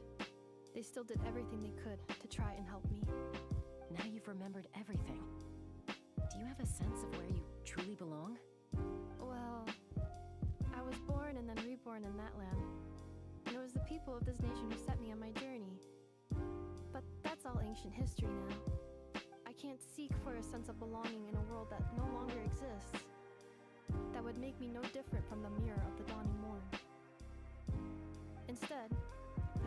they still did everything they could to try and help me. Now you've remembered everything. Do you have a sense of where you truly belong? Well, I was born and then reborn in that land. And it was the people of this nation who set me on my journey. But that's all ancient history now. I can't seek for a sense of belonging in a world that no longer exists. That would make me no different from the mirror of the dawning morn. Instead,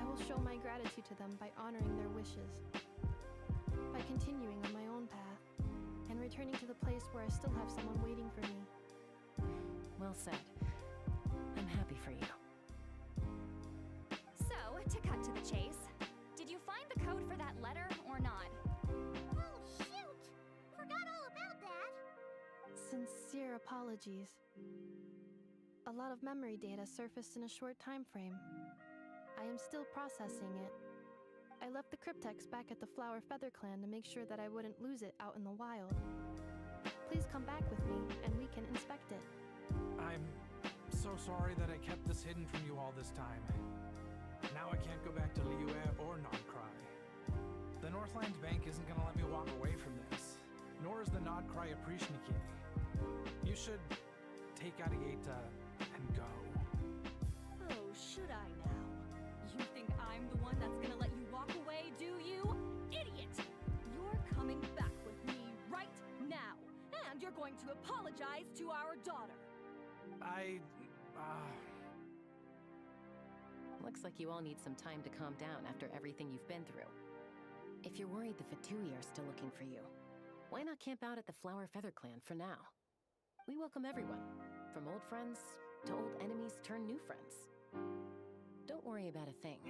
I will show my gratitude to them by honoring their wishes. By continuing on my own path, and returning to the place where I still have someone waiting for me. Well said. I'm happy for you. So, to cut to the chase, did you find the code for that letter or not? Oh, shoot! Forgot all about that. Sincere apologies. A lot of memory data surfaced in a short time frame. I am still processing it. I left the cryptex back at the Flower Feather Clan to make sure that I wouldn't lose it out in the wild. Please come back with me, and we can inspect it. I'm so sorry that I kept this hidden from you all this time. Now I can't go back to Liyue or Nodcry. The Northland Bank isn't gonna let me walk away from this, nor is the Nodcry Aprishniki. You should take Arieta and go. Oh, should I now? You think I'm the one that's gonna let you walk away, do you? Idiot! You're coming back with me right now, and you're going to apologize to our daughter. Looks like you all need some time to calm down after everything you've been through. If you're worried the Fatui are still looking for you, why not camp out at the Flower Feather Clan for now? We welcome everyone, from old friends to old enemies turned new friends. Don't worry about a thing.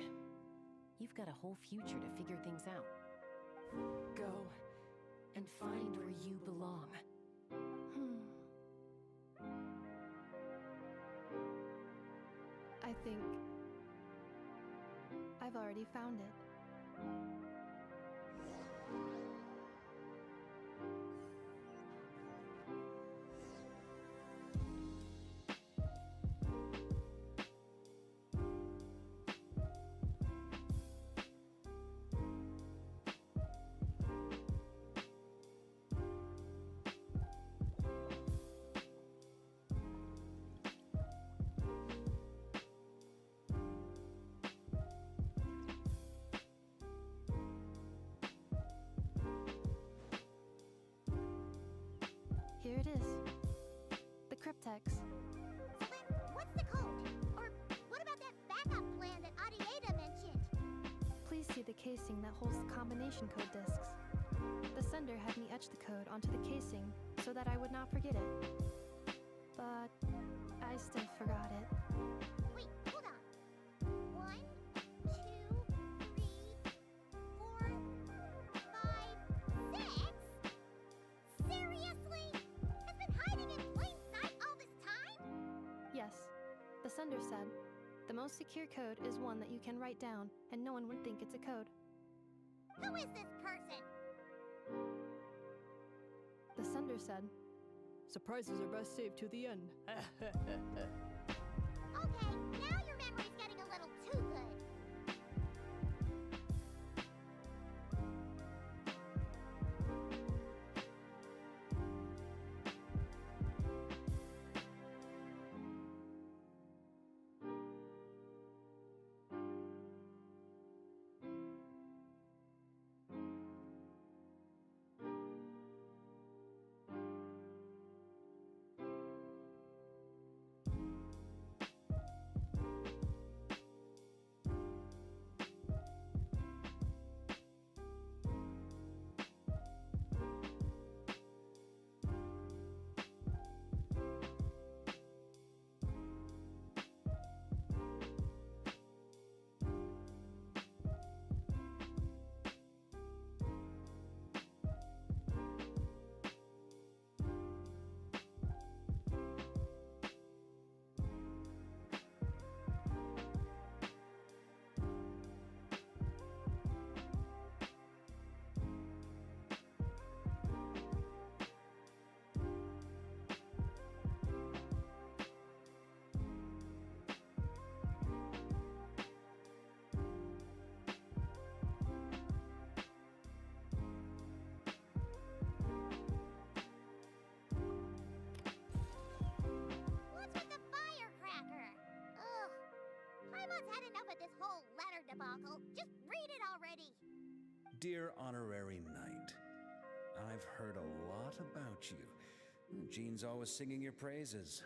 You've got a whole future to figure things out. Go and find where you belong. think I've already found it. Here it is. The cryptex. So then, what's the code? Or what about that backup plan that Adieda mentioned? Please see the casing that holds the combination code discs. The sender had me etch the code onto the casing so that I would not forget it. But I still forgot it. Wait, hold on. 1, 2, 3, 4, 5, 6? Seriously? It's been hiding in plain sight all this time? Yes, the sender said, the most secure code is one that you can write down and no one would think it's a code. Who is this person? The sender said, surprises are best saved to the end. Okay, now your memory's getting a little too good. What's with the firecracker? Ugh. Paimon's had enough of this whole letter debacle. Just read it already. Dear Honorary Knight, I've heard a lot about you. Jean's always singing your praises.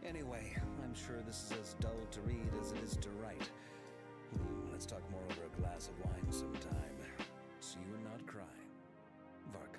Anyway, I'm sure this is as dull to read as it is to write. Let's talk more over a glass of wine sometime. See you and not cry. Varka.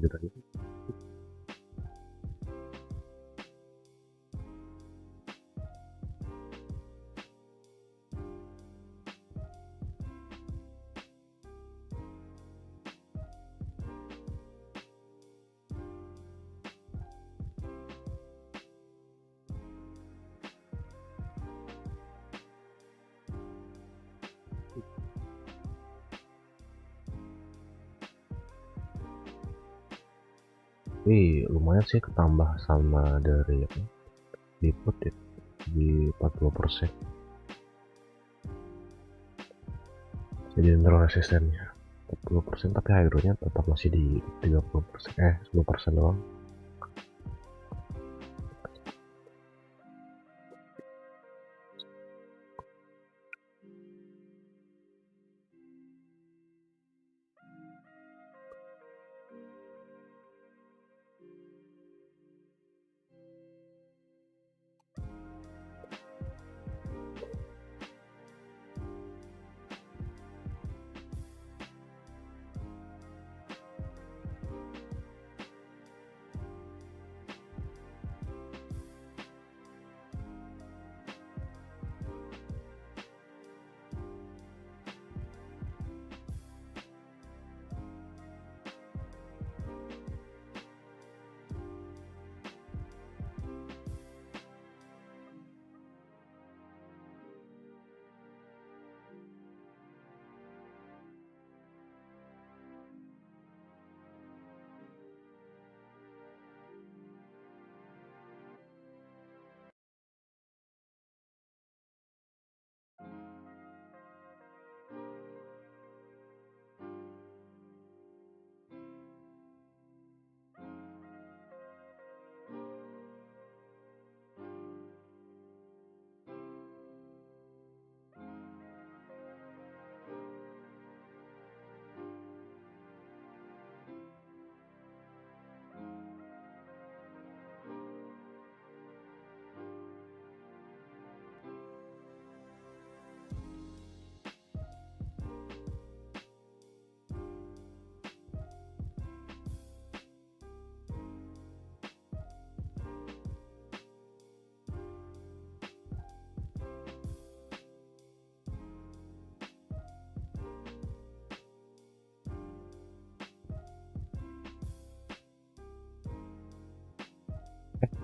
gitu aja. Tapi lumayan sih ketambah sama dari input ya, di 40%. Jadi nol resistennya 40%, tapi hydronya tetap masih di 30%, 10% doang.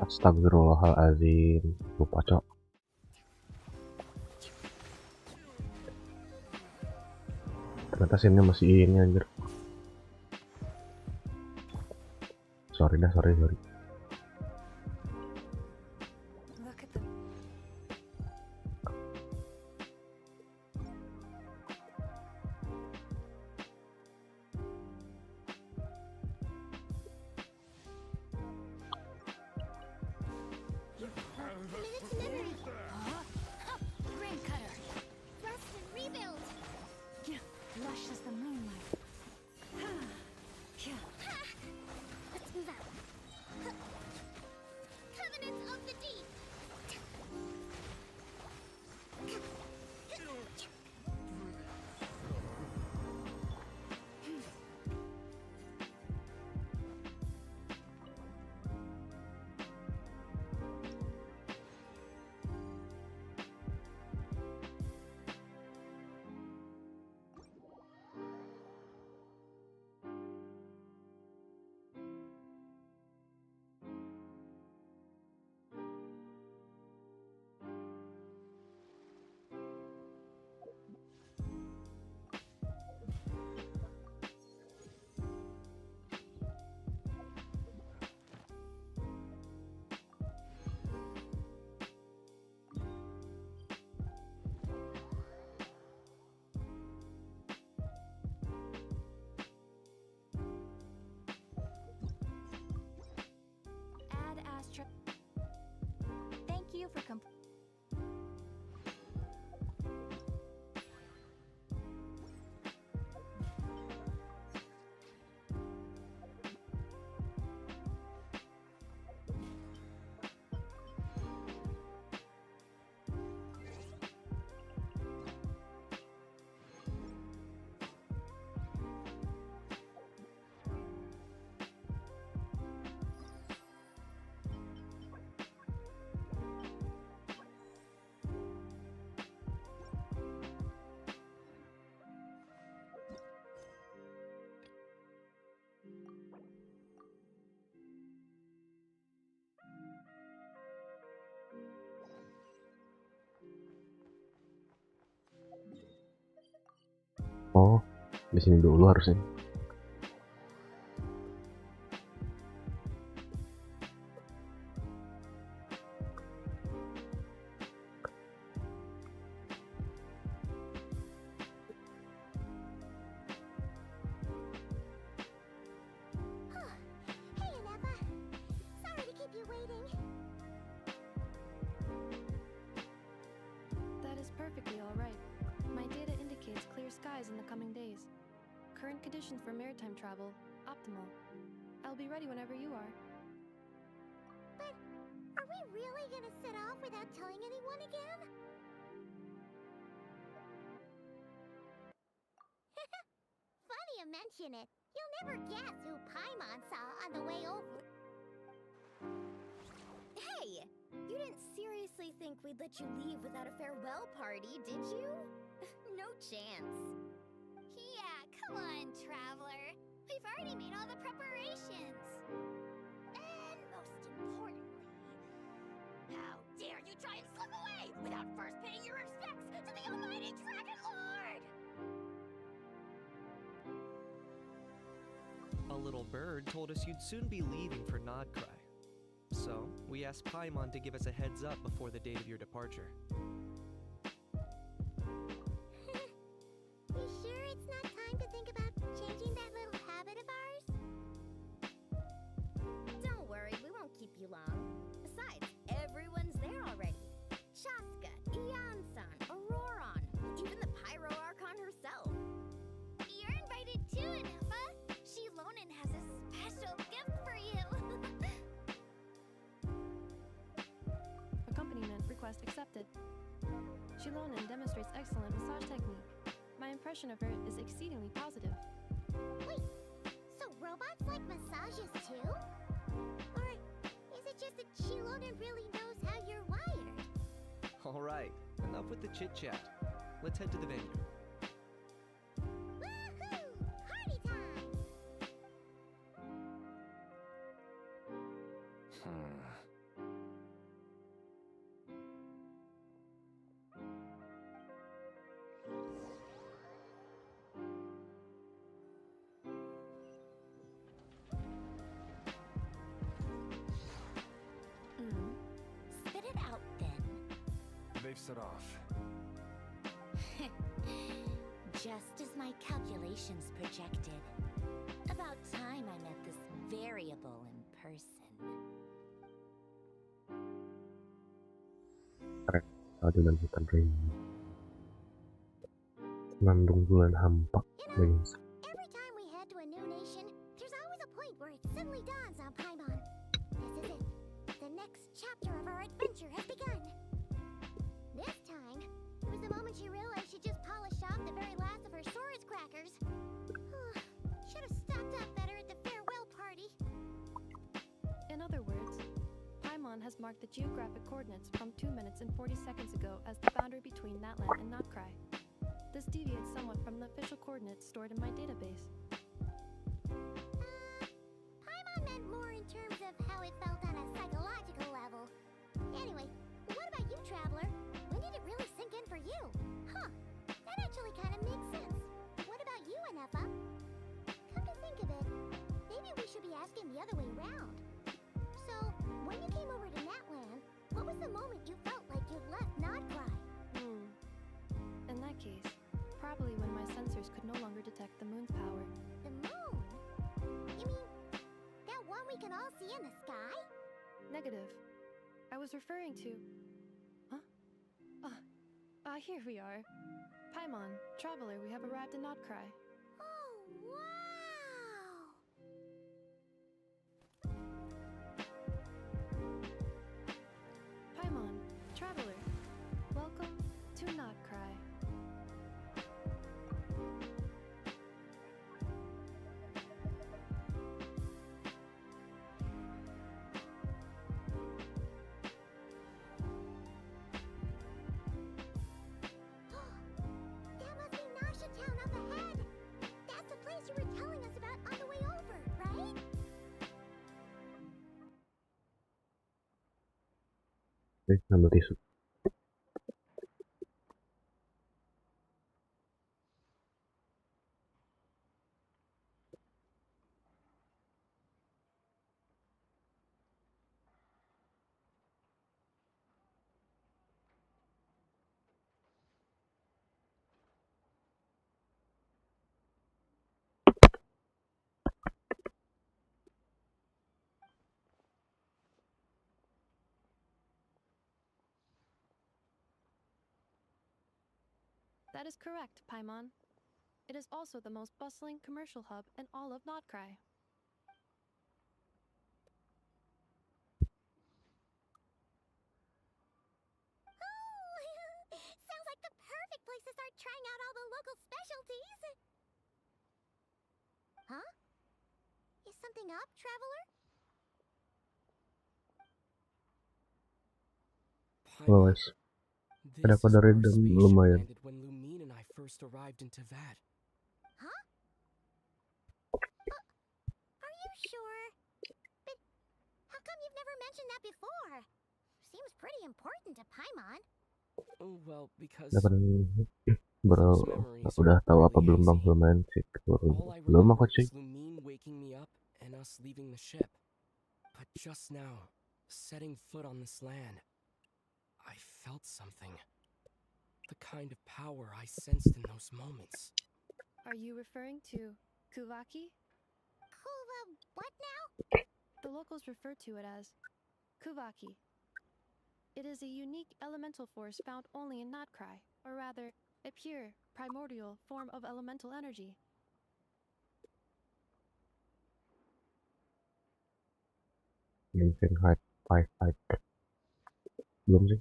Astagfirullahaladzim, lupa cok. Ternyata sini masih ini anjir. Sorry. Thank you for Oh, di sini dulu harusnya. Hey, Aneva. Sorry to keep you waiting. That is perfectly all right. My data indicates clear skies in the coming days. Current conditions for maritime travel, optimal. I'll be ready whenever you are. But are we really gonna set off without telling anyone again? Funny you mention it. You'll never guess who Paimon saw on the way over. Hey! You didn't seriously think we'd let you leave without a farewell party, did you? No chance. Yeah, come on, Traveler. We've already made all the preparations. And most importantly, how dare you try and slip away without first paying your respects to the almighty Dragon Lord! A little bird told us you'd soon be leaving for Nodcry. So, we asked Paimon to give us a heads up before the date of your departure. You sure it's not time to think about changing that little habit of ours? Don't worry, we won't keep you long. Besides, everyone's there already. Shaska, Ian-san, Auroron, even the Pyro Archon herself. You're invited too, Anefa. Shilonen has a special gift for you. Accompaniment request accepted. Shilonen demonstrates excellent massage technique. My impression of her is exceedingly positive. Wait, so robots like massages too? Or is it just that Shilonen really knows how you're wired? Alright, enough with the chit-chat. Let's head to the venue. Woohoo! Party time! Spit it out then. They've set off. Just as my calculations projected. About time I met this variable in person. Radio dan hutan rindu. Senandung bulan hampa. Every time we head to a new nation, there's always a point where it suddenly dawns on Paimon. This is it. The next chapter of our adventure has begun. This time, it was the moment she realized she just polished off the very last of her Saurus crackers. Should have stocked up better at the farewell party. In other words, Paimon has marked the geographic coordinates from 2 minutes and 40 seconds ago as the boundary between Natlan and Notcry. This deviates somewhat from the official coordinates stored in my database. Paimon meant more in terms of how it felt on a psychological level. Anyway, what about you, Traveler? When did it really sink in for you? Huh, that actually kind of makes sense. What about you, Anefa? Come to think of it, maybe we should be asking the other way round. So, when you came over to Natlan, what was the moment you felt like you'd left Nodcry? In that case, probably when my sensors could no longer detect the moon's power. The moon? You mean that one we can all see in the sky? Negative. I was referring to... Huh? Here we are. Paimon, Traveler, we have arrived in Notcry. Oh, wow! Paimon, Traveler, welcome to Notcry. That must be Nasha Town up ahead! That's the place you were telling us about on the way over, right? Oke, ambil tisu. That is correct, Paimon. It is also the most bustling commercial hub in all of Notcry. Sounds like the perfect place to start trying out all the local specialties. Huh? Is something up, traveler? Halo guys, ada This is kode where our random spaceship lumayan. landed when Lumine and I first arrived in Tavad. Huh? Are you sure? But how come you've never mentioned that before? Seems pretty important to Paimon. Oh, well, because Ya kan those bro, memories udah are tahu apa really belum bang hazy. lumayan sih All I belum aku remember cuy. is Lumine waking me up and us leaving the ship. But just now, setting foot on this land, I felt something. The kind of power I sensed in those moments. Are you referring to Kuvaki? What now? The locals refer to it as Kuvaki. It is a unique elemental force found only in Notcry, or rather, a pure, primordial form of elemental energy. Living height 5 height belum sih.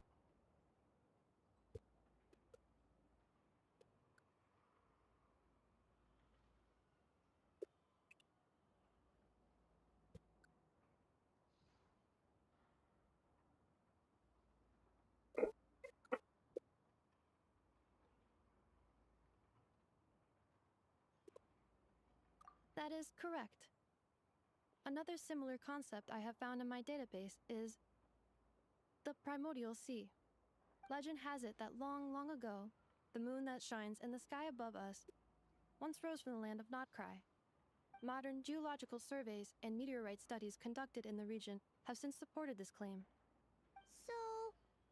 That is correct. Another similar concept I have found in my database is the primordial sea. Legend has it that long, long ago, the moon that shines in the sky above us once rose from the land of Notcry. Modern geological surveys and meteorite studies conducted in the region have since supported this claim. So,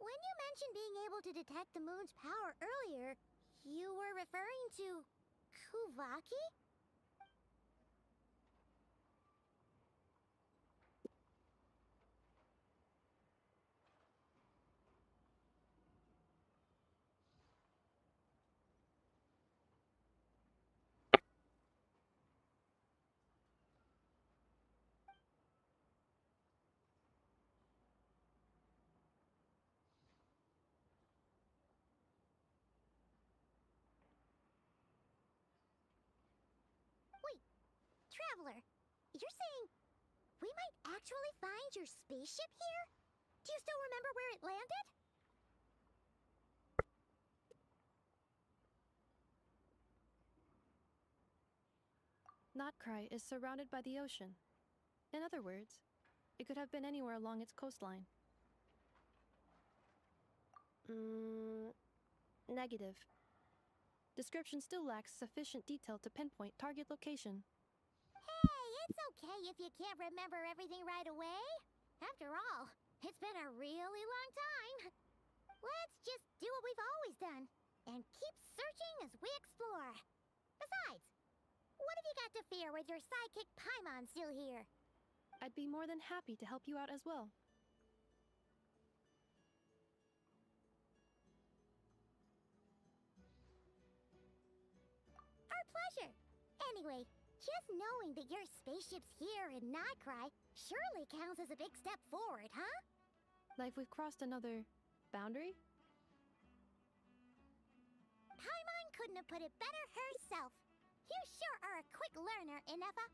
when you mentioned being able to detect the moon's power earlier, you were referring to Kuvaki? Wait, traveler, you're saying we might actually find your spaceship here? Do you still remember where it landed? Notcry is surrounded by the ocean. In other words, it could have been anywhere along its coastline. Negative. Description still lacks sufficient detail to pinpoint target location. Hey, it's okay if you can't remember everything right away. After all, it's been a really long time. Let's just do what we've always done and keep searching as we explore. Besides, what have you got to fear with your sidekick Paimon still here? I'd be more than happy to help you out as well. Our pleasure. Anyway, just knowing that your spaceship's here in Notcry surely counts as a big step forward, huh? Like we've crossed another boundary? Paimon couldn't have put it better herself. You sure are a quick learner, Inefa.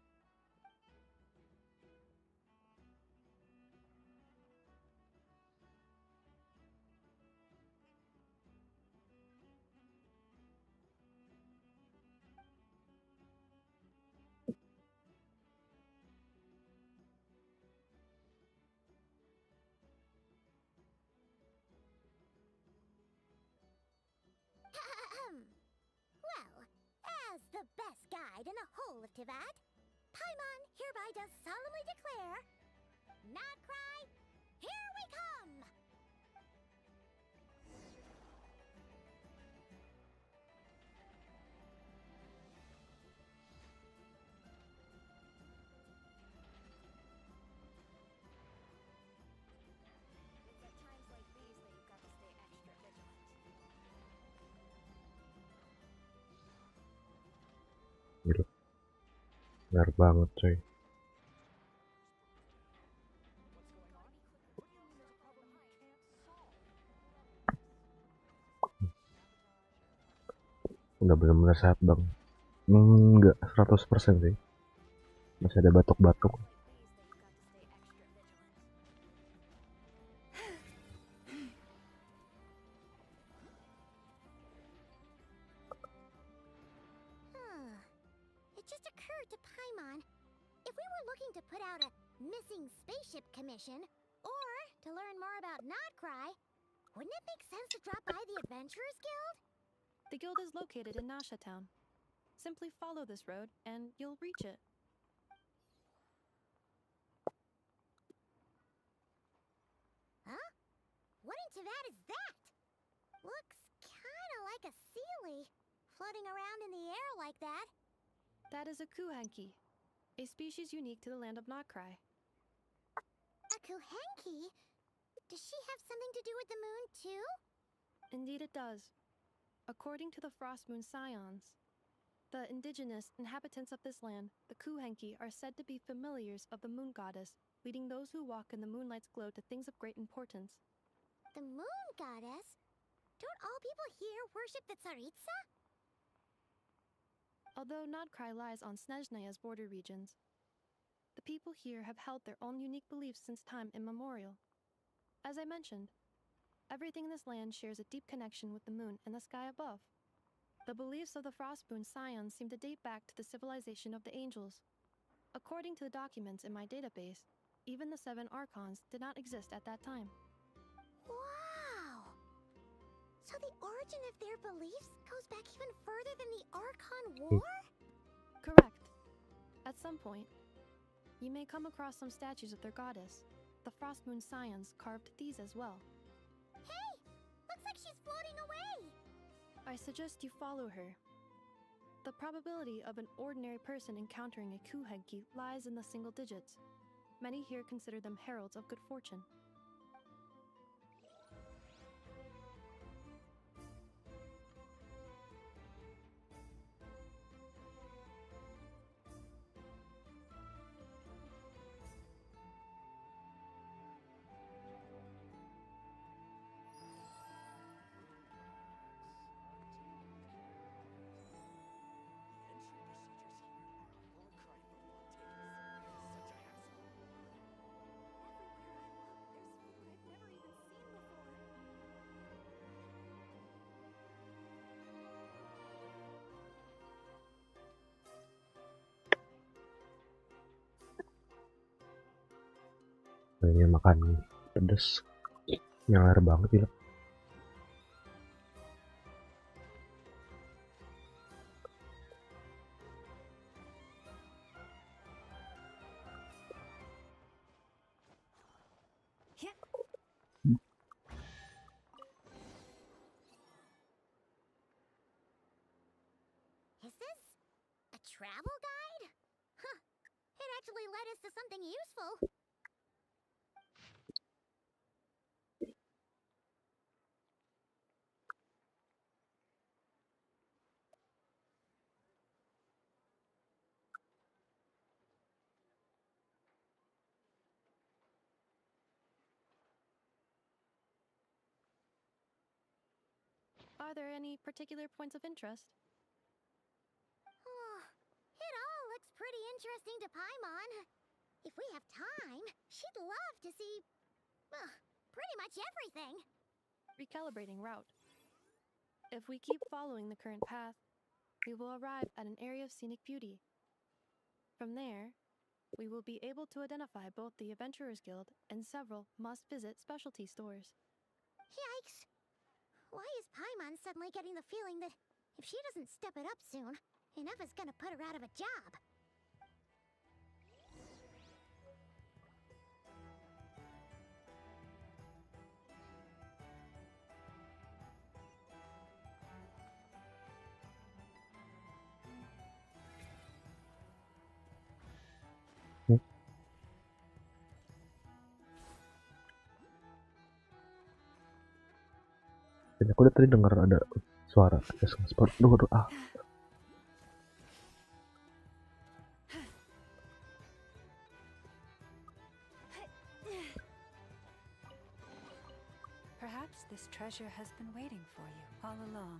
Well, as the best guide in the whole of Tavad, Paimon hereby does solemnly declare, Notcry, here we come! It's at times like these that you've got to stay extra vigilant. Benar banget coy. Udah benar-benar sehat bang. Enggak 100% sih, masih ada batuk-batuk. It just occurred to Paimon, if we were looking to put out a missing spaceship commission, or to learn more about Nodcry, wouldn't it make sense to drop by the Adventurers Guild? The guild is located in Nasha Town. Simply follow this road and you'll reach it. Huh? What in Teyvat is that? Looks kinda like a Sealy, floating around in the air like that. That is a kuhenki, a species unique to the land of Nodcry. A Kuhenki? Does she have something to do with the moon, too? Indeed it does. According to the Frost Moon Scions, the indigenous inhabitants of this land, the kuhenki, are said to be familiars of the moon goddess, leading those who walk in the moonlight's glow to things of great importance. The moon goddess? Don't all people here worship the Tsaritsa? Although Nodcry lies on Snezhnaya's border regions, the people here have held their own unique beliefs since time immemorial. As I mentioned, everything in this land shares a deep connection with the moon and the sky above. The beliefs of the Frostmoon Scions seem to date back to the civilization of the angels. According to the documents in my database, even the 7 Archons did not exist at that time. Wow! So the origin of their beliefs goes back even further than the Archon War? Correct. At some point, you may come across some statues of their goddess. The Frostmoon Scions carved these as well. Hey! Looks like she's floating away! I suggest you follow her. The probability of an ordinary person encountering a kuhenki lies in the single digits. Many here consider them heralds of good fortune. Ini makan pedes, nyaler banget ya. Is this a travel guide? Huh. It actually led us to something useful. Are there any particular points of interest? Oh, it all looks pretty interesting to Paimon. If we have time, she'd love to see, pretty much everything. Recalibrating route. If we keep following the current path, we will arrive at an area of scenic beauty. From there, we will be able to identify both the Adventurers Guild and several must-visit specialty stores. Yikes! Why is Paimon suddenly getting the feeling that if she doesn't step it up soon, Inefa's gonna put her out of a job? Dan aku udah tadi dengar ada suara sport. Duh, treasure has been waiting for you all along.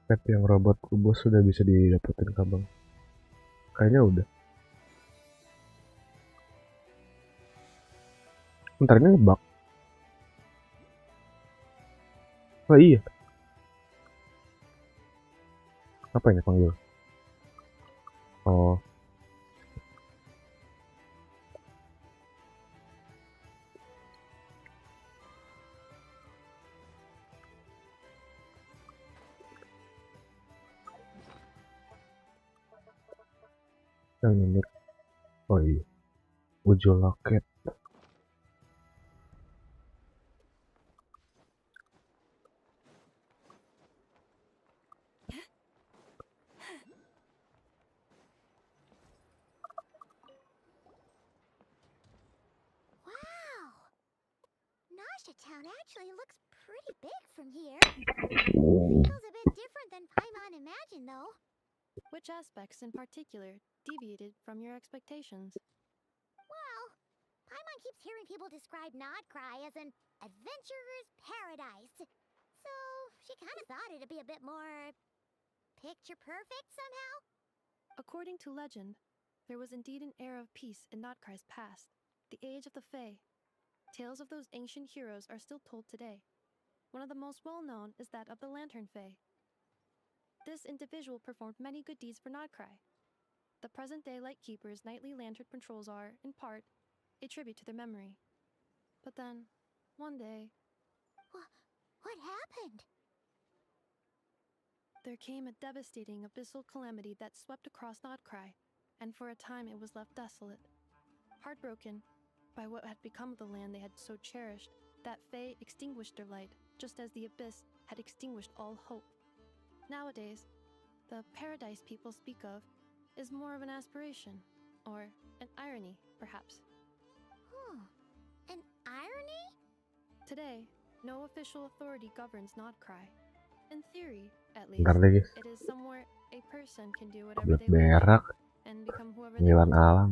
Pet yang robot kubus sudah bisa didapetin kabel. Kayaknya udah. Ntar ini ngebug. Oh iya. Apa ini panggil? Oh. Yang ini. Oh iya. Ujul loket. Town actually looks pretty big from here. Feels a bit different than Paimon imagined, though. Which aspects in particular deviated from your expectations? Well, Paimon keeps hearing people describe Nodcry as an adventurer's paradise. So she kind of thought it'd be a bit more picture perfect somehow. According to legend, there was indeed an era of peace in Nodcry's past, the age of the Fae. Tales of those ancient heroes are still told today. One of the most well-known is that of the Lantern Fae. This individual performed many good deeds for Nodcry. The present-day Lightkeeper's nightly lantern patrols are, in part, a tribute to their memory. But then, one day... What happened? There came a devastating abyssal calamity that swept across Nodcry, and for a time it was left desolate. Heartbroken by what had become of the land they had so cherished, that Fae extinguished their light, just as the abyss had extinguished all hope. Nowadays, the paradise people speak of is more of an aspiration, or an irony, perhaps. An irony? Today, no official authority governs Nodcry. In theory, at least, Bentar deh guys. it is somewhere a person can do whatever Kebelet they wish berak. and become whoever they Penghilang want. alam.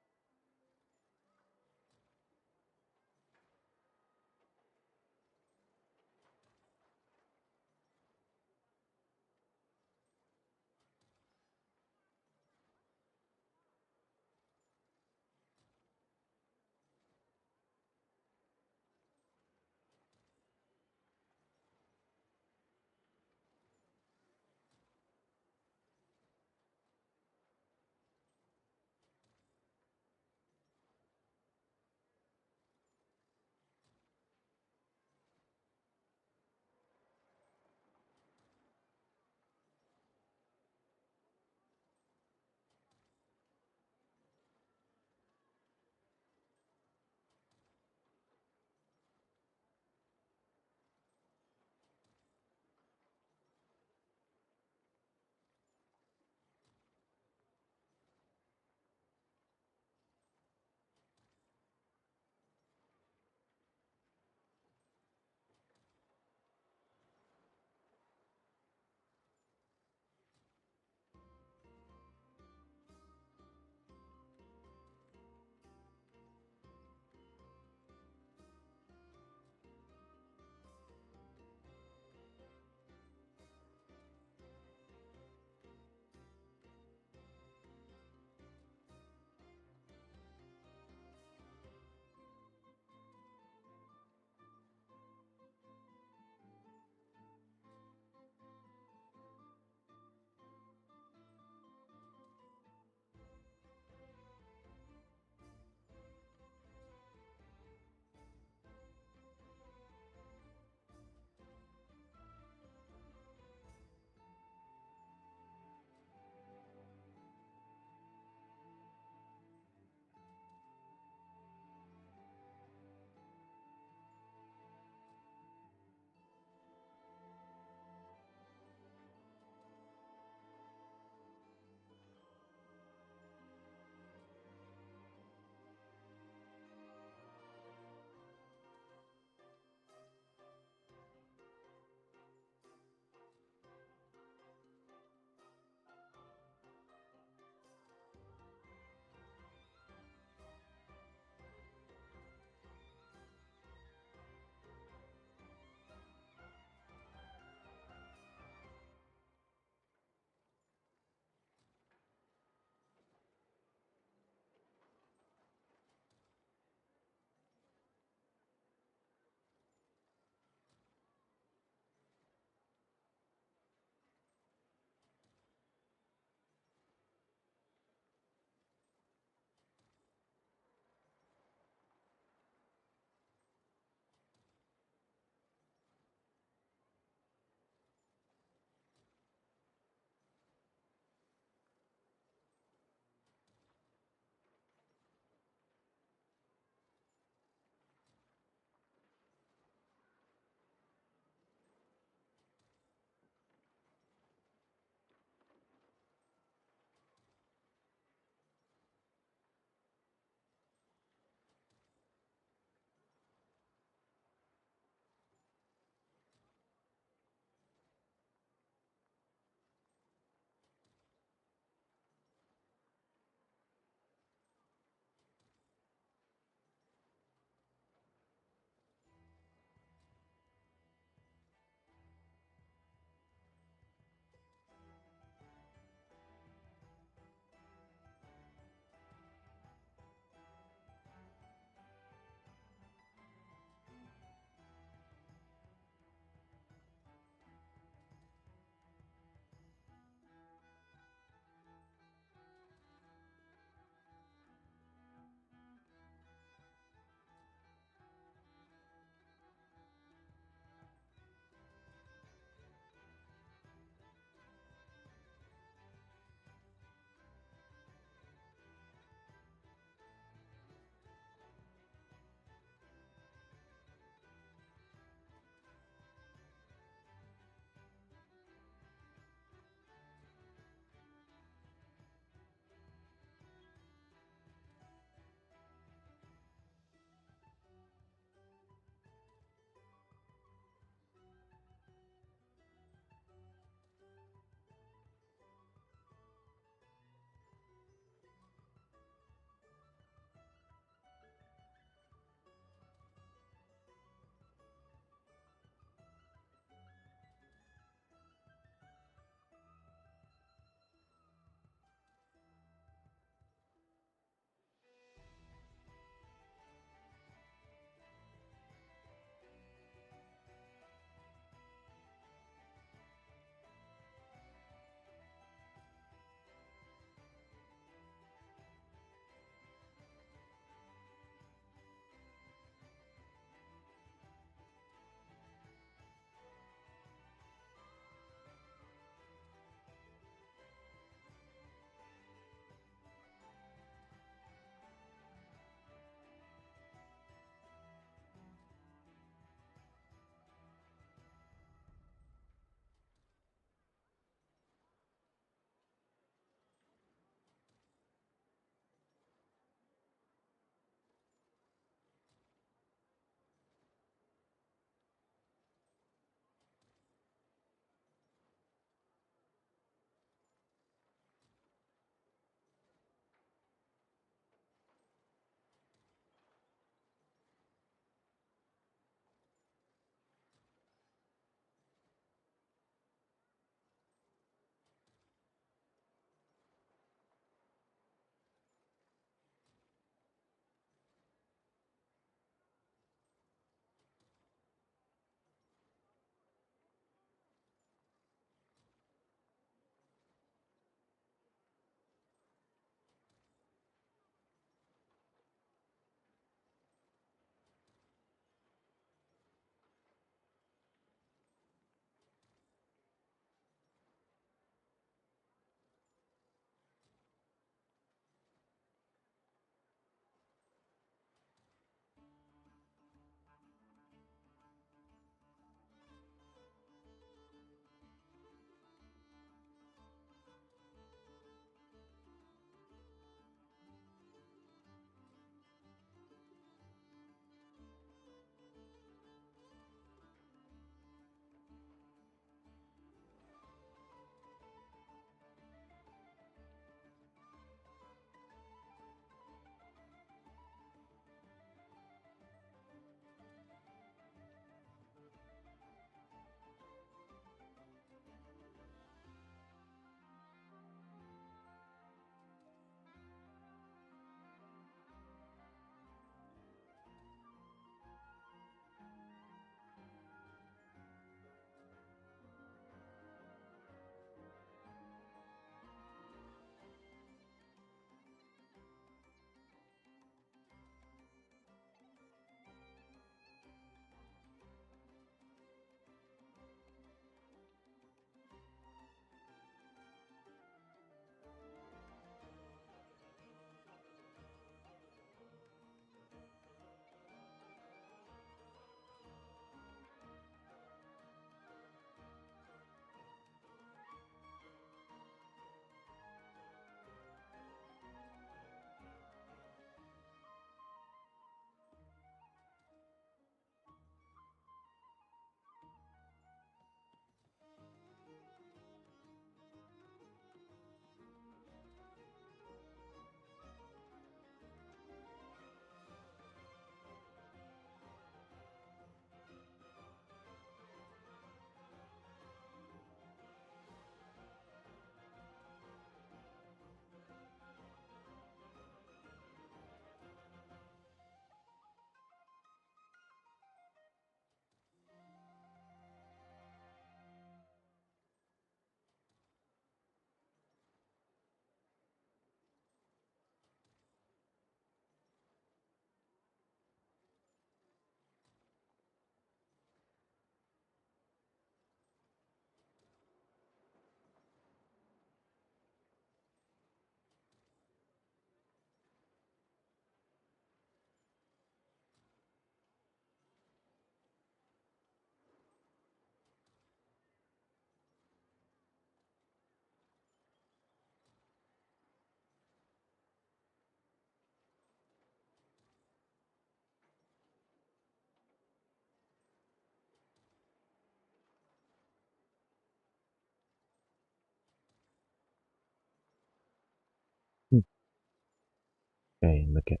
Oke, back ya.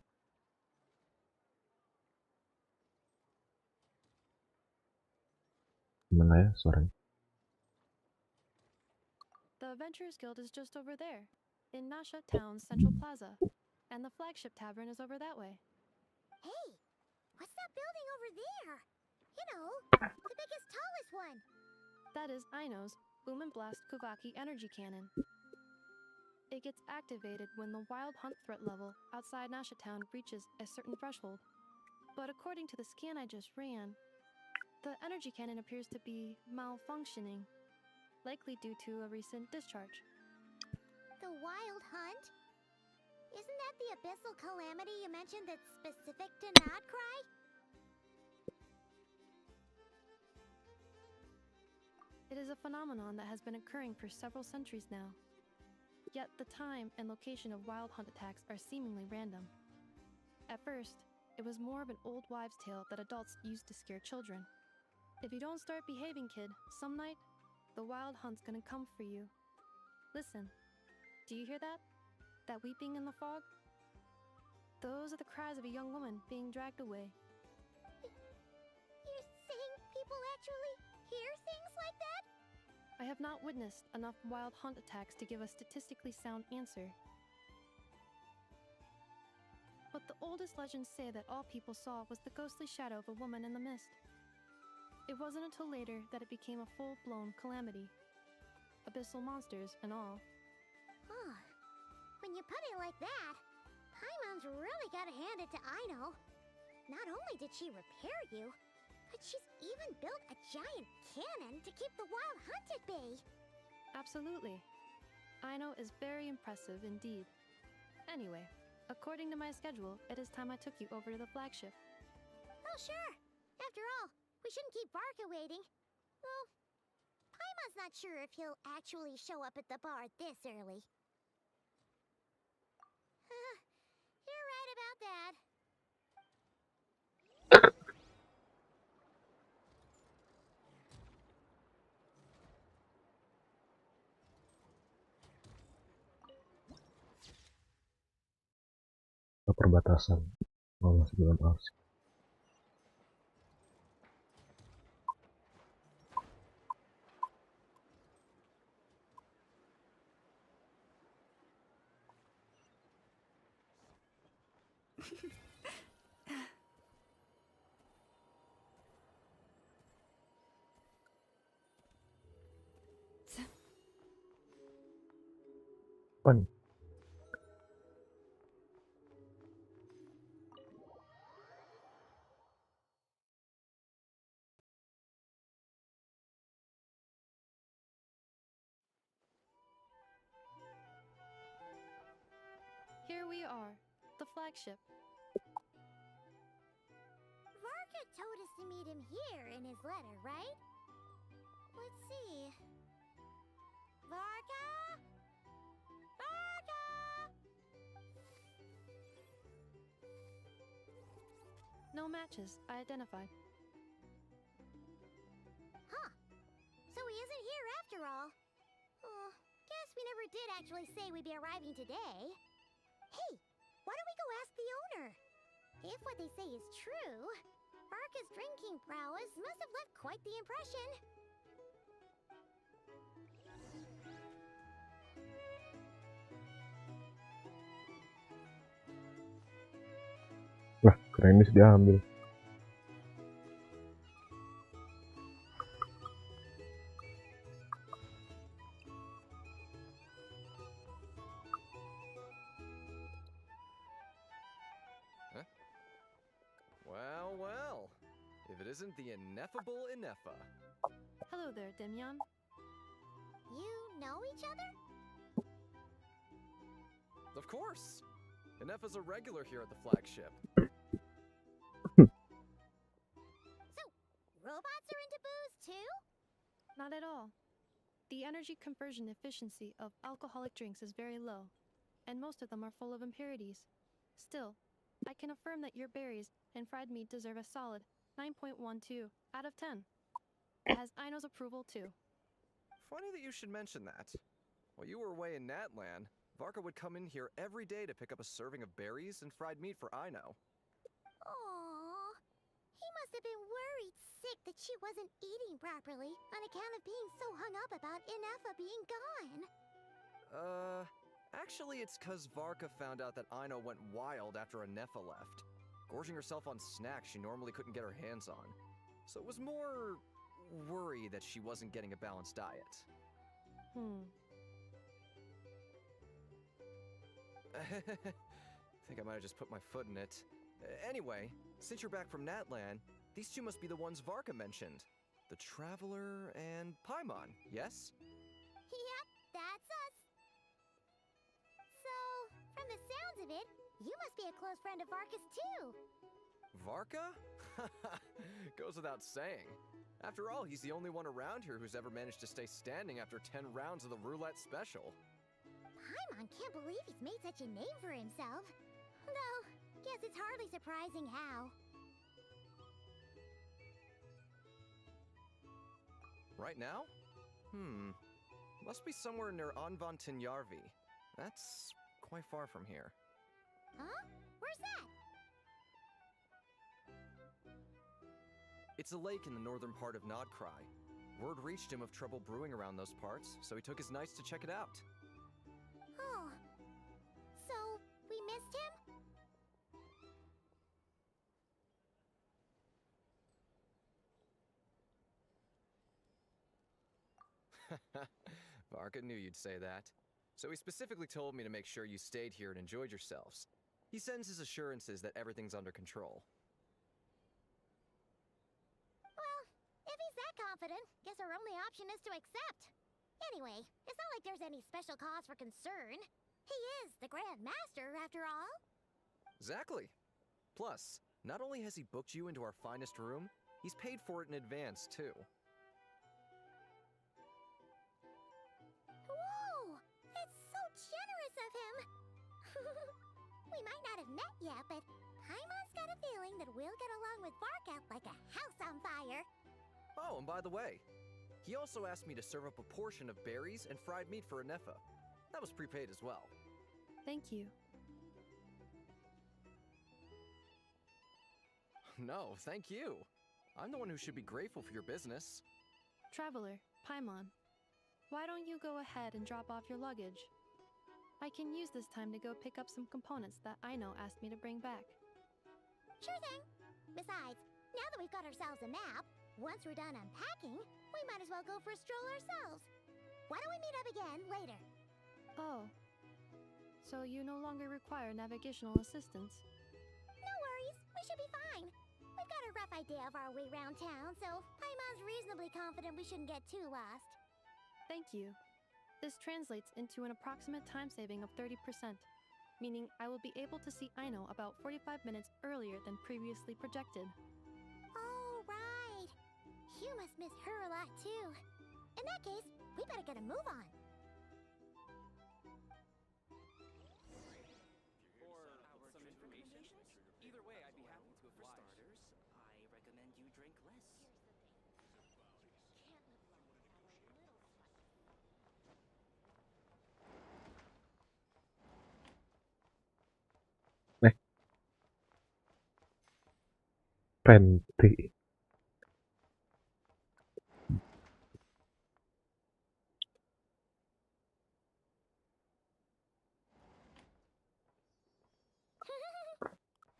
Gimana ya suaranya? The Adventurers Guild is just over there, in Nasha Town's Central Plaza, and the flagship tavern is over that way. Hey, what's that building over there? You know, the biggest, tallest one. That is Aino's Boom and Blast Kuvaki energy cannon. It gets activated when the wild hunt threat level outside Nasha Town reaches a certain threshold. But according to the scan I just ran, the energy cannon appears to be malfunctioning, likely due to a recent discharge. The wild hunt? Isn't that the abyssal calamity you mentioned that's specific to Nodcry? It is a phenomenon that has been occurring for several centuries now. Yet the time and location of wild hunt attacks are seemingly random. At first, it was more of an old wives' tale that adults used to scare children. If you don't start behaving, kid, some night, the wild hunt's gonna come for you. Listen, do you hear that? That weeping in the fog? Those are the cries of a young woman being dragged away. You're saying people actually hear things like that? I have not witnessed enough wild hunt attacks to give a statistically sound answer. But the oldest legends say that all people saw was the ghostly shadow of a woman in the mist. It wasn't until later that it became a full-blown calamity. Abyssal monsters and all. Huh. When you put it like that, Paimon's really gotta hand it to Aino. Not only did she repair you, but she's even built a giant cannon to keep the wild hunt at bay. Absolutely. Aino is very impressive indeed. Anyway, according to my schedule, it is time I took you over to the flagship. Oh, sure. After all, we shouldn't keep Barca waiting. Well, Paimon's not sure if he'll actually show up at the bar this early. You're right about that. Perbatasan lolos dalam arsip. Apa nih? Here we are, the flagship. Varka told us to meet him here in his letter, right? Let's see. Varka? Varka! No matches, I identified. Huh. So he isn't here after all. Oh, guess we never did actually say we'd be arriving today. Hey, why don't we go ask the owner? If what they say is true, Varka's drinking prowess must have left quite the impression. Lah, keren ini diambil. Well, well. If it isn't the ineffable Ineffa. Hello there, Demyon. You know each other? Of course. Ineffa's a regular here at the flagship. So, robots are into booze too? Not at all. The energy conversion efficiency of alcoholic drinks is very low, and most of them are full of impurities. Still, I can affirm that your berries and fried meat deserve a solid 9.12 out of 10. It has Aino's approval too. Funny that you should mention that. While you were away in Natlan, Varka would come in here every day to pick up a serving of berries and fried meat for Aino. Aww. He must have been worried sick that she wasn't eating properly on account of being so hung up about Ineffa being gone. Actually it's 'cause Varka found out that Aino went wild after Ineffa left, gorging herself on snacks she normally couldn't get her hands on. So it was more worry that she wasn't getting a balanced diet. Think I might have just put my foot in it. Anyway, since you're back from Natlan, these two must be the ones Varka mentioned. The Traveler and Paimon, yes? Yep, that's us. So, from the sounds of it, you must be a close friend of Varka's too. Varka? Goes without saying. After all, he's the only one around here who's ever managed to stay standing after 10 rounds of the roulette special. Paimon can't believe he's made such a name for himself. Though, guess it's hardly surprising how. Right now? Must be somewhere near Anvantinyarvi. That's quite far from here. Huh? Where's that? It's a lake in the northern part of Nodcry. Word reached him of trouble brewing around those parts, so he took his knights to check it out. Oh. So, we missed him? Varka knew you'd say that. So he specifically told me to make sure you stayed here and enjoyed yourselves. He sends his assurances that everything's under control. Well, if he's that confident, guess our only option is to accept. Anyway, it's not like there's any special cause for concern. He is the Grand Master, after all. Exactly. Plus, not only has he booked you into our finest room, he's paid for it in advance, too. Whoa! It's so generous of him! We might not have met yet, but Paimon's got a feeling that we'll get along with Varka like a house on fire. Oh, and by the way, he also asked me to serve up a portion of berries and fried meat for Ineffa. That was prepaid as well. Thank you. No, thank you. I'm the one who should be grateful for your business. Traveler, Paimon, why don't you go ahead and drop off your luggage? I can use this time to go pick up some components that Aino asked me to bring back. Sure thing. Besides, now that we've got ourselves a map, once we're done unpacking, we might as well go for a stroll ourselves. Why don't we meet up again later? Oh. So you no longer require navigational assistance? No worries, we should be fine. We've got a rough idea of our way around town, so Paimon's reasonably confident we shouldn't get too lost. Thank you. This translates into an approximate time saving of 30%, meaning I will be able to see Aino about 45 minutes earlier than previously projected. Oh, right. You must miss her a lot, too. In that case, we better get a move on. Some information? Either way, I'd be happy to oblige. For starters, I recommend you drink less. Penti.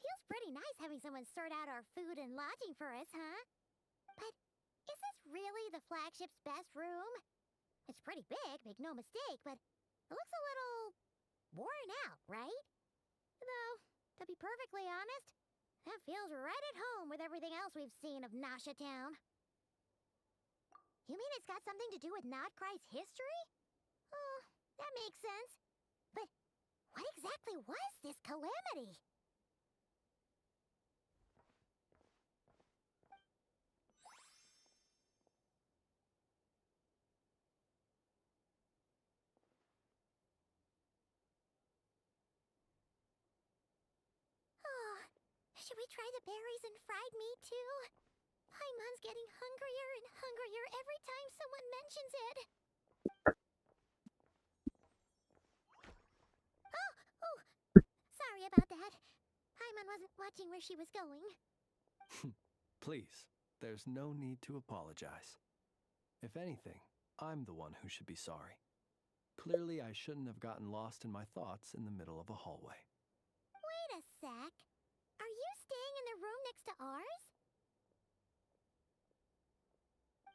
Feels pretty nice having someone sort out our food and lodging for us, huh? But is this really the flagship's best room? It's pretty big, make no mistake, but it looks a little worn out, right? Though, to be perfectly honest, that feels right at home with everything else we've seen of Nasha Town. You mean it's got something to do with Nodcry's history? Oh, that makes sense. But what exactly was this calamity? Should we try the berries and fried meat too? Paimon's getting hungrier and hungrier every time someone mentions it. sorry about that. Paimon wasn't watching where she was going. Please, there's no need to apologize. If anything, I'm the one who should be sorry. Clearly, I shouldn't have gotten lost in my thoughts in the middle of a hallway. Wait a sec. Are you staying in the room next to ours?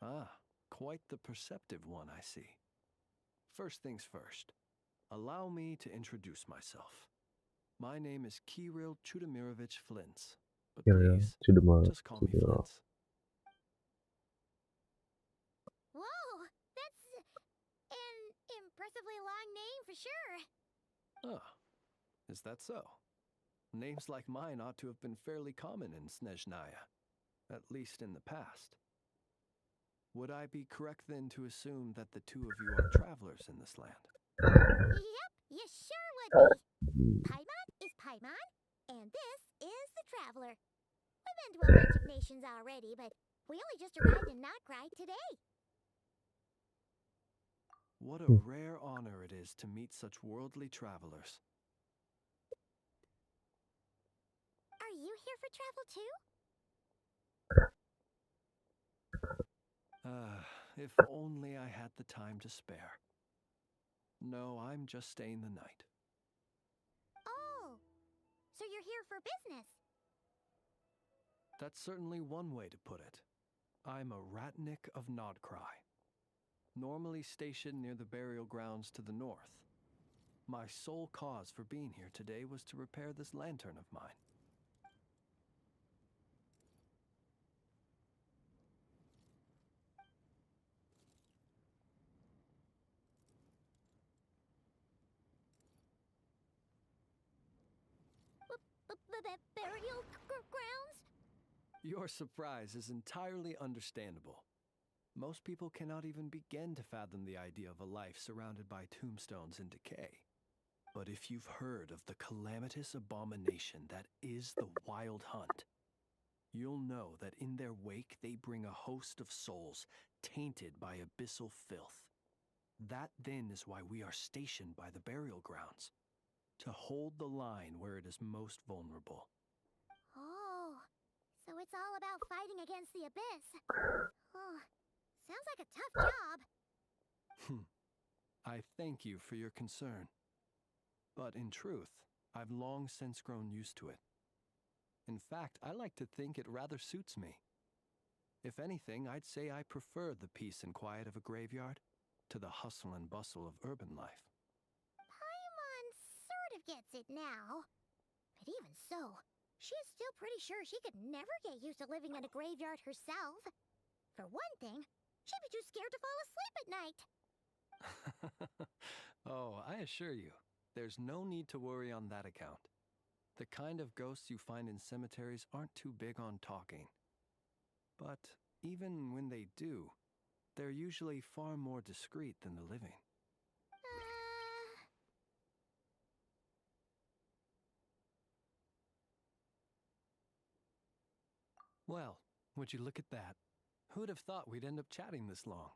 Ah, quite the perceptive one, I see. First things first, allow me to introduce myself. My name is Kirill Chudamirovich Flintz, but please, just call me Flintz. Whoa, that's an impressively long name for sure. Ah, is that so? Names like mine ought to have been fairly common in Snezhnaya, at least in the past. Would I be correct then to assume that the two of you are travelers in this land? Yep, you sure would be. Paimon is Paimon, and this is the Traveler. We've been to a bunch of nations already, but we only just arrived in Notcry today. What a rare honor it is to meet such worldly travelers. Are you here for travel too? If only I had the time to spare. No, I'm just staying the night. Oh, so you're here for business? That's certainly one way to put it. I'm a Ratnik of Nodcry, normally stationed near the burial grounds to the north. My sole cause for being here today was to repair this lantern of mine. Burial grounds? Your surprise is entirely understandable. Most people cannot even begin to fathom the idea of a life surrounded by tombstones and decay. But if you've heard of the calamitous abomination that is the Wild Hunt, you'll know that in their wake they bring a host of souls tainted by abyssal filth. That then is why we are stationed by the burial grounds, to hold the line where it is most vulnerable. Oh, so it's all about fighting against the abyss. Oh, sounds like a tough job. I thank you for your concern. But in truth, I've long since grown used to it. In fact, I like to think it rather suits me. If anything, I'd say I prefer the peace and quiet of a graveyard to the hustle and bustle of urban life. Paimon sort of gets it now. But even so, she is still pretty sure she could never get used to living in a graveyard herself. For one thing, she'd be too scared to fall asleep at night. Oh, I assure you, there's no need to worry on that account. The kind of ghosts you find in cemeteries aren't too big on talking. But even when they do, they're usually far more discreet than the living. Well, would you look at that? Who'd have thought we'd end up chatting this long?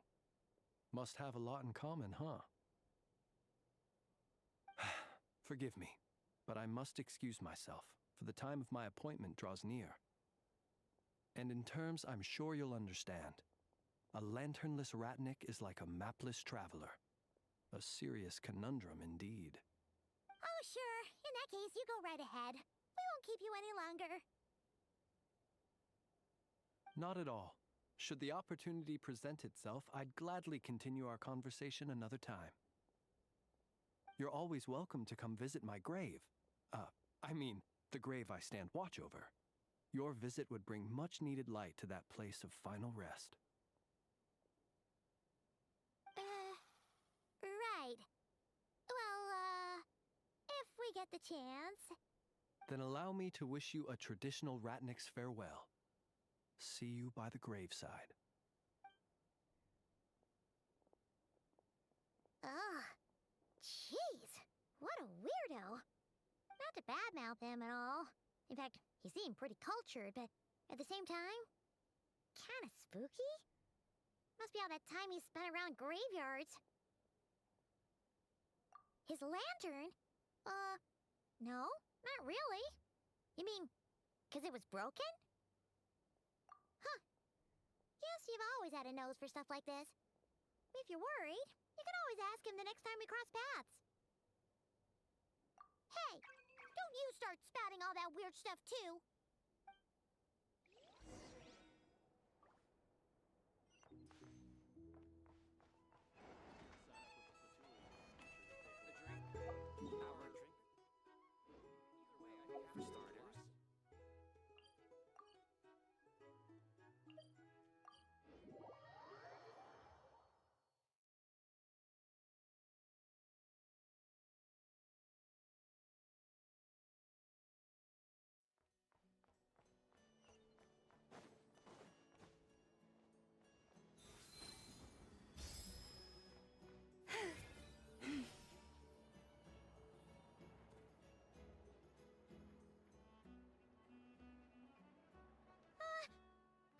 Must have a lot in common, huh? Forgive me, but I must excuse myself, for the time of my appointment draws near. And in terms I'm sure you'll understand, a lanternless Ratnik is like a mapless traveler. A serious conundrum indeed. Oh, sure. In that case, you go right ahead. We won't keep you any longer. Not at all. Should the opportunity present itself, I'd gladly continue our conversation another time. You're always welcome to come visit my grave. I mean, the grave I stand watch over. Your visit would bring much needed light to that place of final rest. Right. Well, if we get the chance. Then allow me to wish you a traditional Ratnik's farewell. See you by the graveside. Ugh. Jeez. What a weirdo. Not to badmouth him at all. In fact, he seemed pretty cultured, but at the same time, kinda spooky? Must be all that time he spent around graveyards. His lantern? No, Not really. You mean, 'cause it was broken? Huh. Guess you've always had a nose for stuff like this. If you're worried, you can always ask him the next time we cross paths. Hey, don't you start spouting all that weird stuff too.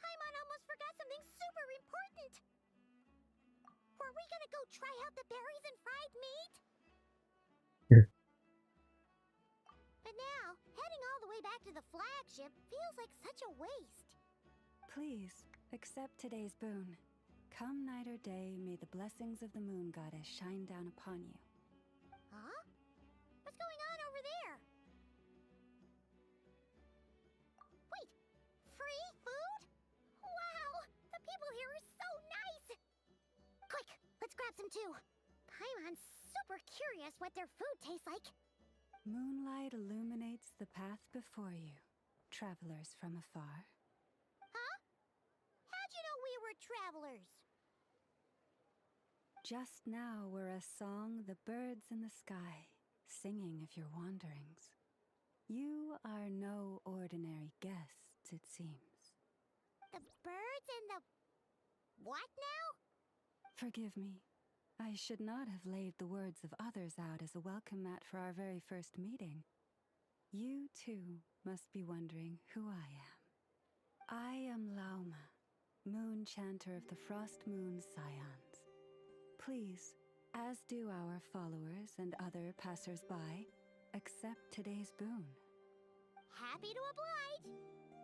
Paimon almost forgot something super important. Were we gonna go try out the berries and fried meat? But now, heading all the way back to the flagship feels like such a waste. Please, accept today's boon. Come night or day, may the blessings of the moon goddess shine down upon you. Huh? What's going on over there? Wait, free food? Wow, the people here are so nice! Quick, let's grab some too. Paimon's super curious what their food tastes like. Moonlight illuminates the path before you, travelers from afar. Huh? How'd you know we were travelers? Just now were a song the birds in the sky, singing of your wanderings. You are no ordinary guests, it seems. The birds and the... what now? Forgive me. I should not have laid the words of others out as a welcome mat for our very first meeting. You, too, must be wondering who I am. I am Lauma, moon chanter of the Frost Moon Scions. Please, as do our followers and other passers-by, accept today's boon. Happy to oblige.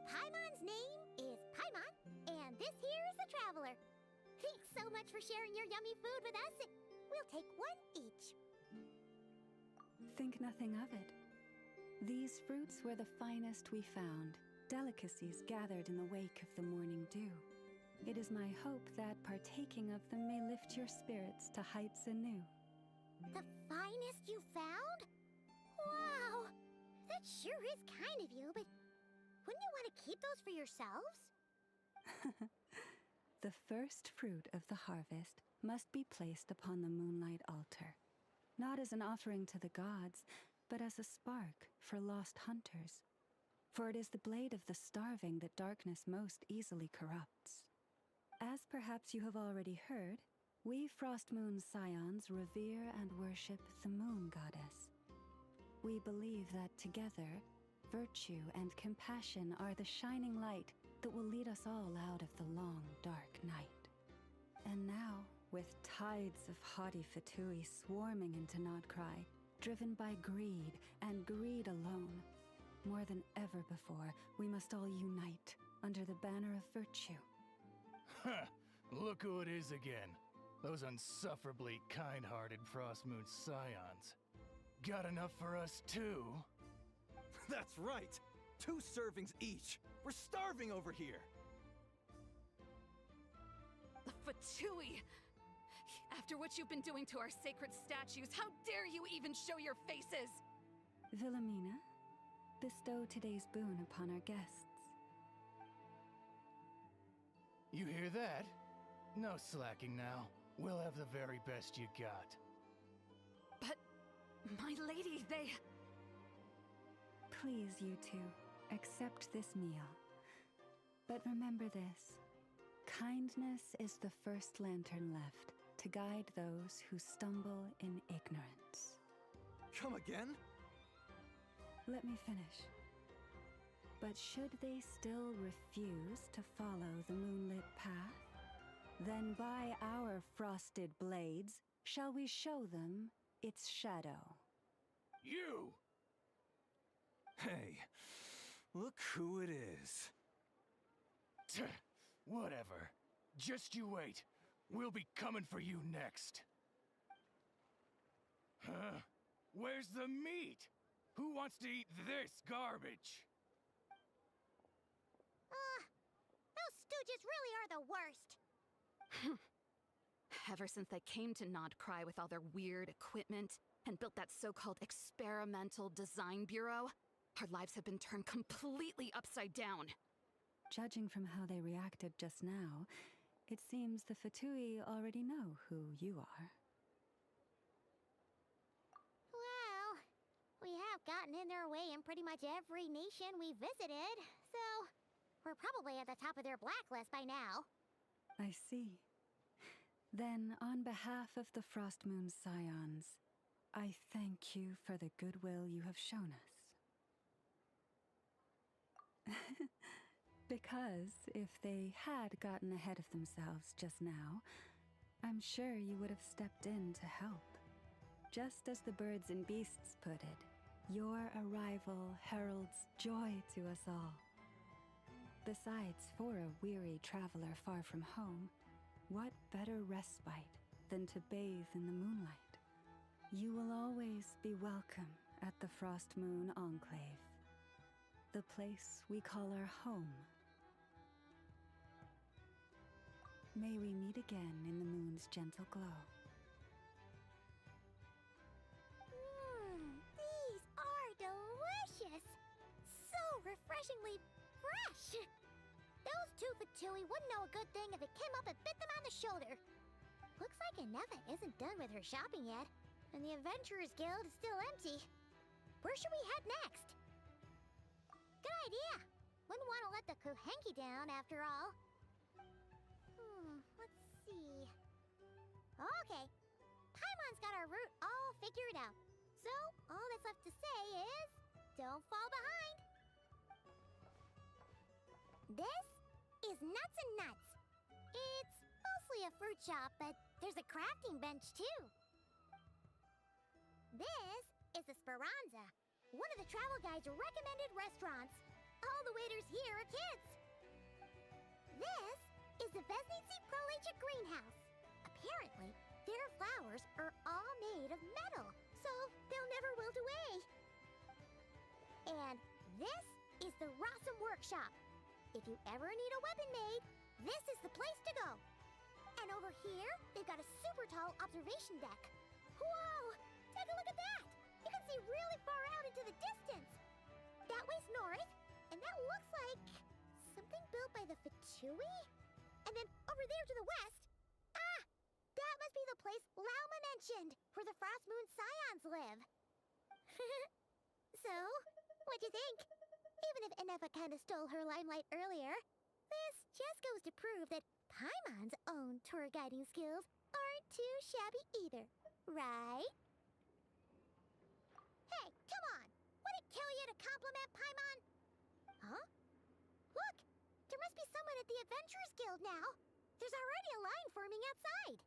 Paimon's name is Paimon, and this here is the traveler. Thanks so much for sharing your yummy food with us. We'll take one each. Think nothing of it. These fruits were the finest we found, delicacies gathered in the wake of the morning dew. It is my hope that partaking of them may lift your spirits to heights anew. The finest you found? Wow! That sure is kind of you, but wouldn't you want to keep those for yourselves? The first fruit of the harvest must be placed upon the moonlight altar, not as an offering to the gods, but as a spark for lost hunters. For it is the blade of the starving that darkness most easily corrupts. As perhaps you have already heard, we Frost Moon Scions revere and worship the moon goddess. We believe that together, virtue and compassion are the shining light that will lead us all out of the long, dark night. And now, with tides of haughty Fatui swarming into Nodcry, driven by greed and greed alone, more than ever before, we must all unite under the banner of virtue. Huh, look who it is again. Those unsufferably kind-hearted Frost Moon Scions. Got enough for us too? That's right! 2 servings each! We're starving over here! Fatui! After what you've been doing to our sacred statues, how dare you even show your faces? Wilhelmina, bestow today's boon upon our guests. You hear that? No slacking now. We'll have the very best you got. But, my lady, they... Please, you two, accept this meal. But remember this. Kindness is the first lantern left to guide those who stumble in ignorance. Come again? Let me finish. But should they still refuse to follow the moonlit path, then by our frosted blades shall we show them its shadow. You! Hey, look who it is. Whatever. Just you wait. We'll be coming for you next. Huh? Where's the meat? Who wants to eat this garbage? Those stooges really are the worst. Ever since they came to Nodcry with all their weird equipment and built that so-called experimental design bureau, our lives have been turned completely upside down. Judging from how they reacted just now, it seems the Fatui already know who you are. Well, we have gotten in their way in pretty much every nation we visited, so we're probably at the top of their blacklist by now. I see. Then, on behalf of the Frost Moon Scions, I thank you for the goodwill you have shown us. Because if they had gotten ahead of themselves just now, I'm sure you would have stepped in to help. Just as the birds and beasts put it, your arrival heralds joy to us all. Besides, for a weary traveler far from home, what better respite than to bathe in the moonlight? You will always be welcome at the Frost Moon Enclave, the place we call our home. May we meet again in the moon's gentle glow. These are delicious! So refreshingly fresh! Those two Fatui wouldn't know a good thing if it came up and bit them on the shoulder. Looks like Inefa isn't done with her shopping yet, and the Adventurers Guild is still empty. Where should we head next? Good idea! Wouldn't want to let the Kuhenki down, after all. Let's see... Okay, Paimon's got our route all figured out. So, all that's left to say is... don't fall behind! This is Nuts and Nuts. It's mostly a fruit shop, but there's a crafting bench, too. This is the Speranza, one of the travel guide's recommended restaurants. All the waiters here are kids. This is the Vesnici Prolecha greenhouse. Apparently, their flowers are all made of metal, so they'll never wilt away. And this is the Rossum Workshop. If you ever need a weapon made, this is the place to go. And over here, they've got a super tall observation deck. Whoa! Take a look at that! You can see really far out into the distance. That way's north, and that looks like something built by the Fatui? And then over there to the west, that must be the place Lauma mentioned, where the Frost Moon Scions live. So, what'd you think? Even if Inefa kinda stole her limelight earlier, this just goes to prove that Paimon's own tour guiding skills aren't too shabby either, right? Hey, come on! Would it kill you to compliment Paimon? Huh? Look! There must be someone at the Adventurers Guild now! There's already a line forming outside!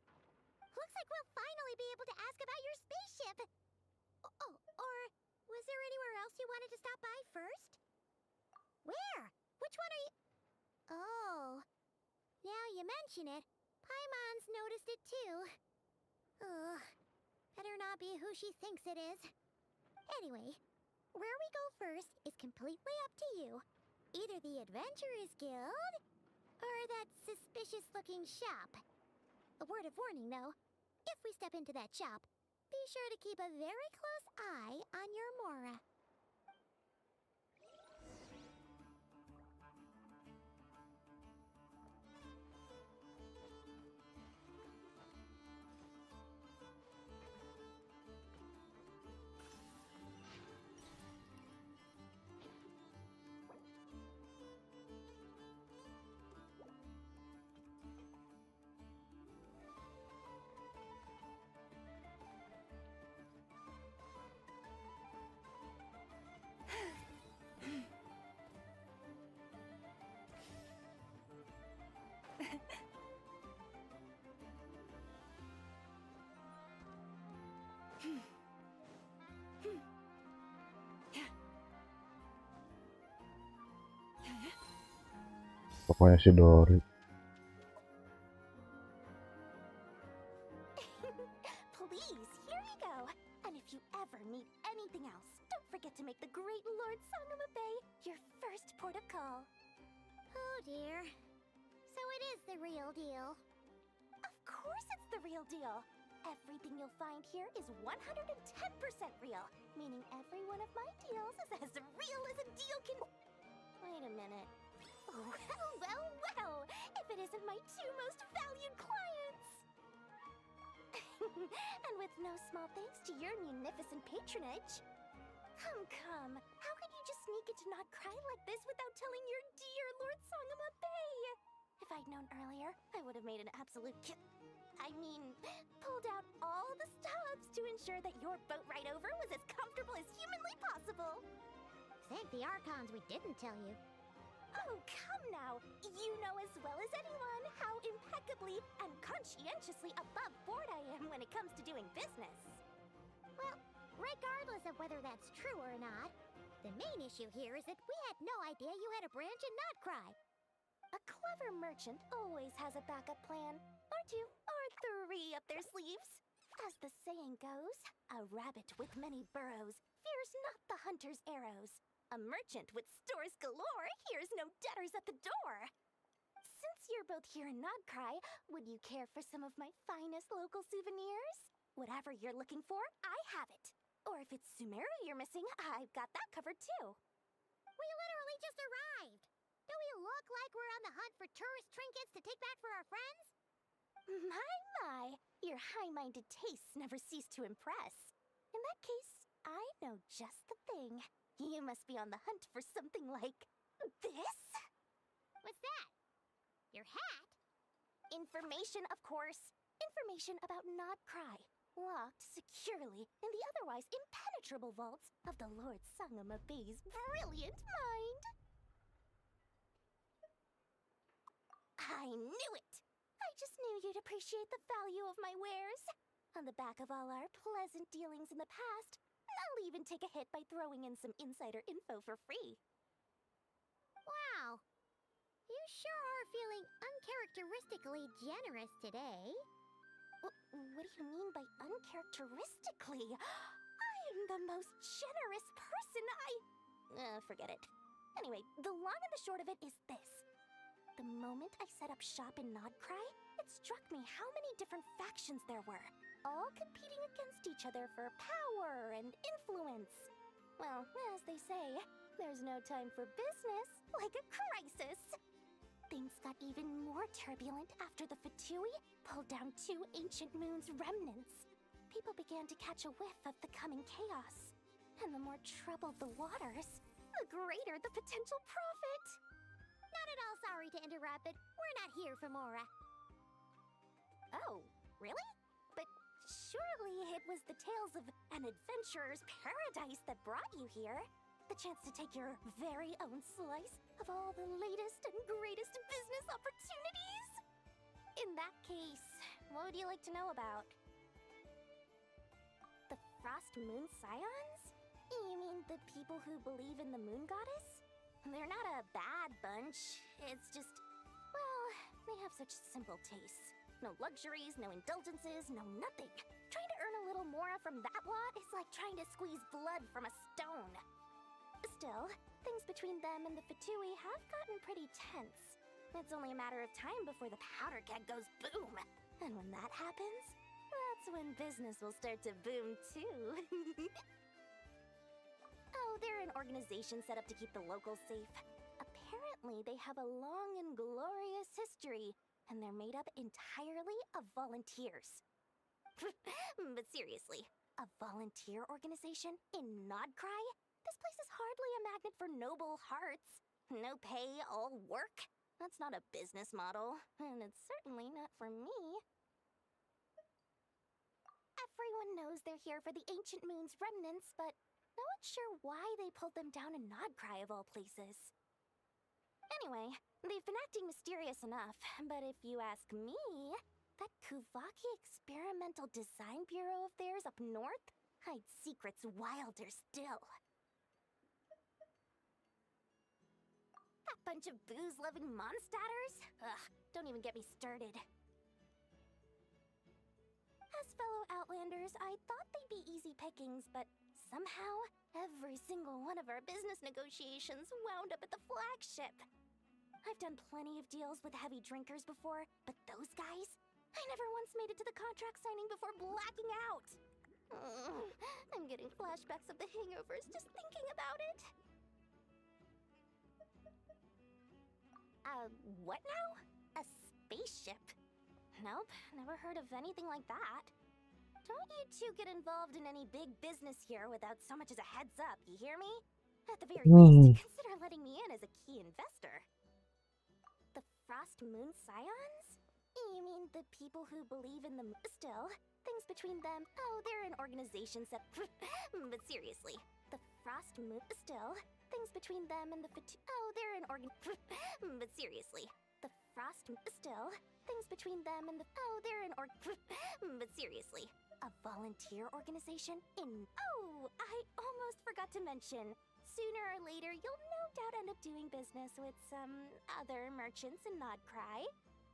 Looks like we'll finally be able to ask about your spaceship! Oh, or was there anywhere else you wanted to stop by first? Where? Which one are you... Oh... Now you mention it, Paimon's noticed it too. Ugh. Better not be who she thinks it is. Anyway, where we go first is completely up to you. Either the Adventurers Guild, or that suspicious-looking shop. A word of warning, though. If we step into that shop, be sure to keep a very close eye on your Mora. Pokoknya si Dory. Please, here you go. And if you ever need anything else, don't forget to make the great Lord Sangama Bay your first port of call. Oh dear. So it is the real deal. Of course it's the real deal. Everything you'll find here is 110% real, meaning every one of my deals is as real as a deal can... Wait a minute. Well, if it isn't my two most valued clients! And with no small thanks to your munificent patronage. Come, how could you just sneak into Not Cry like this without telling your dear Lord Sangama Bay? If I'd known earlier, I would have made an absolute pulled out all the stops to ensure that your boat ride over was as comfortable as humanly possible. Thank the Archons we didn't tell you. Oh, come now. You know as well as anyone how impeccably and conscientiously above board I am when it comes to doing business. Well, regardless of whether that's true or not, the main issue here is that we had no idea you had a branch in Not Cry. A clever merchant always has a backup plan, or two, or three up their sleeves. As the saying goes, a rabbit with many burrows fears not the hunter's arrows. A merchant with stores galore hears no debtors at the door. Since you're both here in Not Cry, would you care for some of my finest local souvenirs? Whatever you're looking for, I have it. Or if it's Sumeru you're missing, I've got that covered too. We literally just arrived. Do we look like we're on the hunt for tourist trinkets to take back for our friends? My, your high-minded tastes never cease to impress. In that case, I know just the thing. You must be on the hunt for something like this? What's that? Your hat? Information, of course. Information about Not Cry, locked securely in the otherwise impenetrable vaults of the Lord Sangama Bay's brilliant mind. I knew it! I just knew you'd appreciate the value of my wares. On the back of all our pleasant dealings in the past, I'll even take a hit by throwing in some insider info for free. Wow. You sure are feeling uncharacteristically generous today. What do you mean by uncharacteristically? I am the most generous person forget it. Anyway, the long and the short of it is this. The moment I set up shop in Not Cry, it struck me how many different factions there were, all competing against each other for power and influence. Well, as they say, there's no time for business like a crisis. Things got even more turbulent after the Fatui pulled down 2 ancient moon's remnants. People began to catch a whiff of the coming chaos. And the more troubled the waters, the greater the potential profit. Not at all sorry to interrupt, but we're not here for Mora. Oh, really? But surely it was the tales of an adventurer's paradise that brought you here. The chance to take your very own slice of all the latest and greatest business opportunities? In that case, what would you like to know about? The Frost Moon Scions? You mean the people who believe in the Moon Goddess? They're not a bad bunch. It's just, well, they have such simple tastes. No luxuries, no indulgences, no nothing. Trying to earn a little more from that lot is like trying to squeeze blood from a stone. Still, things between them and the Fatui have gotten pretty tense. It's only a matter of time before the powder keg goes boom. And when that happens, that's when business will start to boom too. Oh, they're an organization set up to keep the locals safe. Apparently, they have a long and glorious history, and they're made up entirely of volunteers. But seriously, a volunteer organization in Not Cry? This place is hardly a magnet for noble hearts. No pay, all work. That's not a business model, and it's certainly not for me. Everyone knows they're here for the Ancient Moon's remnants, but no one's sure why they pulled them down in Not Cry of all places. Anyway, they've been acting mysterious enough, but if you ask me, that Kuvaki Experimental Design Bureau of theirs up north hides secrets wilder still. That Bunch of booze-loving monstaters? Ugh, don't even get me started. As fellow Outlanders, I thought they'd be easy pickings, but somehow, every single one of our business negotiations wound up at the flagship. I've done plenty of deals with heavy drinkers before, but those guys? I never once made it to the contract signing before blacking out. I'm getting flashbacks of the hangovers just thinking about it. What now? A spaceship? Nope, never heard of anything like that. Don't you two get involved in any big business here without so much as a heads up, you hear me? At the very least, consider letting me in as a key investor. The Frost Moon Scions? You mean the people who believe in the still? Things between them? Oh, they're an organization set. But seriously, the Frost Moon still? Things between them and the oh, they're an But seriously, the Frost still? Things between them and the oh, they're an But seriously, a volunteer organization in oh, I almost forgot to mention. Sooner or later, you'll no doubt end up doing business with some other merchants in Nodcry.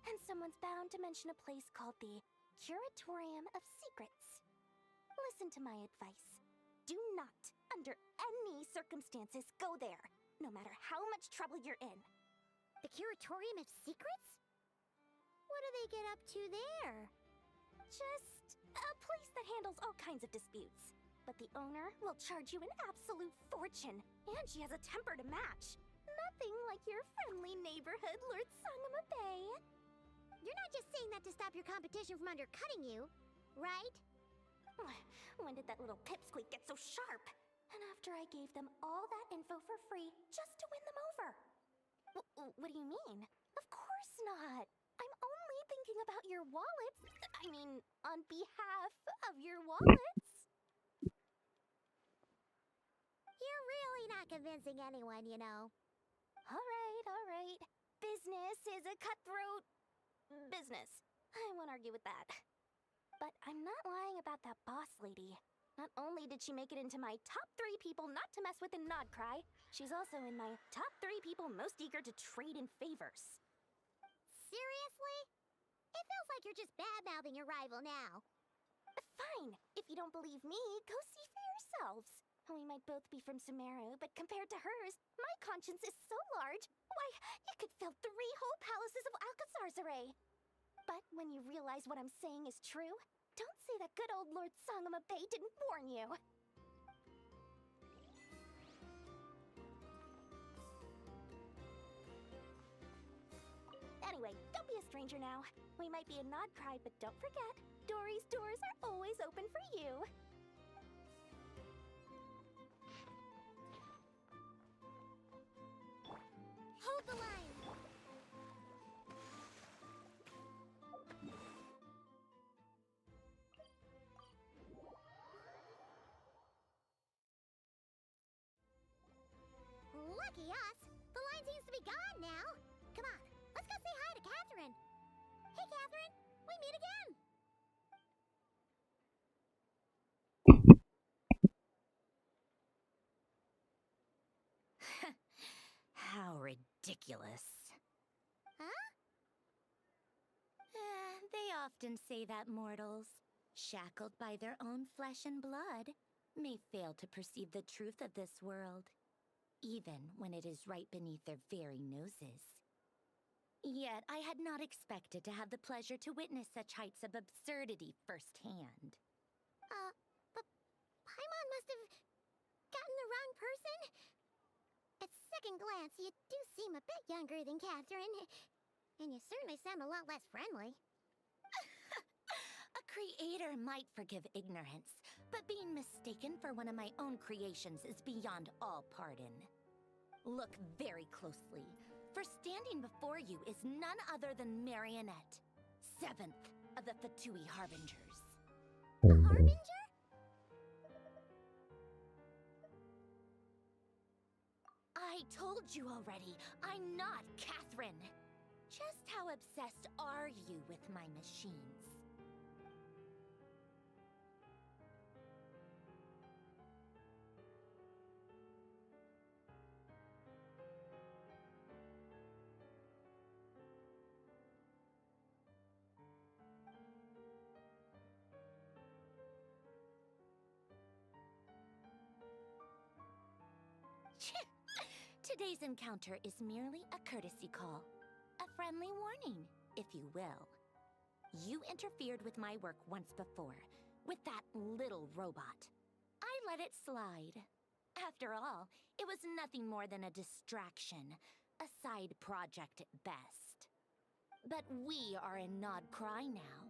And someone's bound to mention a place called the Curatorium of Secrets. Listen to my advice. Do not, under any circumstances, go there, no matter how much trouble you're in. The Curatorium of Secrets? What do they get up to there? Just a place that handles all kinds of disputes. But the owner will charge you an absolute fortune, and she has a temper to match. Nothing like your friendly neighborhood Lord Sangama Bay. You're not just saying that to stop your competition from undercutting you, right? When did that little pipsqueak get so sharp? And after I gave them all that info for free just to win them over. What do you mean? Of course not. I'm only thinking about your wallets. I mean, on behalf of your wallets. You're really not convincing anyone, you know. All right. Business is a cutthroat business. I won't argue with that. But I'm not lying about that boss lady. Not only did she make it into my top 3 people not to mess with in Nodcry, she's also in my top 3 people most eager to trade in favors. Seriously? It feels like you're just bad-mouthing your rival now. Fine. If you don't believe me, go see for yourselves. We might both be from Sumeru, but compared to hers, my conscience is so large, why, it could fill 3 whole palaces of Alcazar's. But when you realize what I'm saying is true, don't say that good old Lord Sangama Bay didn't warn you. Anyway, don't be a stranger now. We might be a Nodcry, but don't forget, Dory's doors are always open for you. Hold the line! Lucky us! The line seems to be gone now! Come on, let's go say hi to Catherine! Hey Catherine, we meet again! How ridiculous. Huh? They often say that mortals, shackled by their own flesh and blood, may fail to perceive the truth of this world, even when it is right beneath their very noses. Yet I had not expected to have the pleasure to witness such heights of absurdity firsthand. But Paimon must have gotten the wrong person? At second glance, you do seem a bit younger than Catherine, and you certainly sound a lot less friendly. A creator might forgive ignorance, but being mistaken for one of my own creations is beyond all pardon. Look very closely, for standing before you is none other than Marionette, 7th of the Fatui Harbingers. Harbinger? I told you already, I'm not Catherine. Just how obsessed are you with my machines? Today's encounter is merely a courtesy call. A friendly warning, if you will. You interfered with my work once before, with that little robot. I let it slide. After all, it was nothing more than a distraction, a side project at best. But we are in Nod Cry now,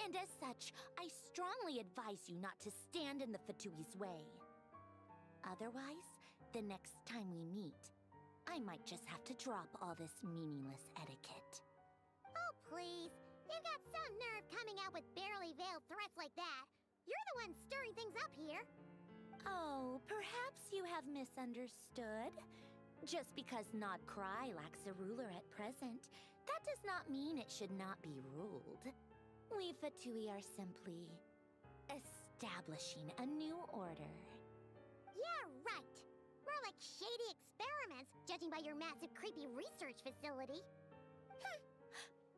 and as such, I strongly advise you not to stand in the Fatui's way. Otherwise, the next time we meet, I might just have to drop all this meaningless etiquette. Oh, please. You've got some nerve coming out with barely veiled threats like that. You're the one stirring things up here. Oh, perhaps you have misunderstood. Just because Nod Cry lacks a ruler at present, that does not mean it should not be ruled. We Fatui are simply establishing a new order. Yeah, right. More like shady experiments, judging by your massive creepy research facility.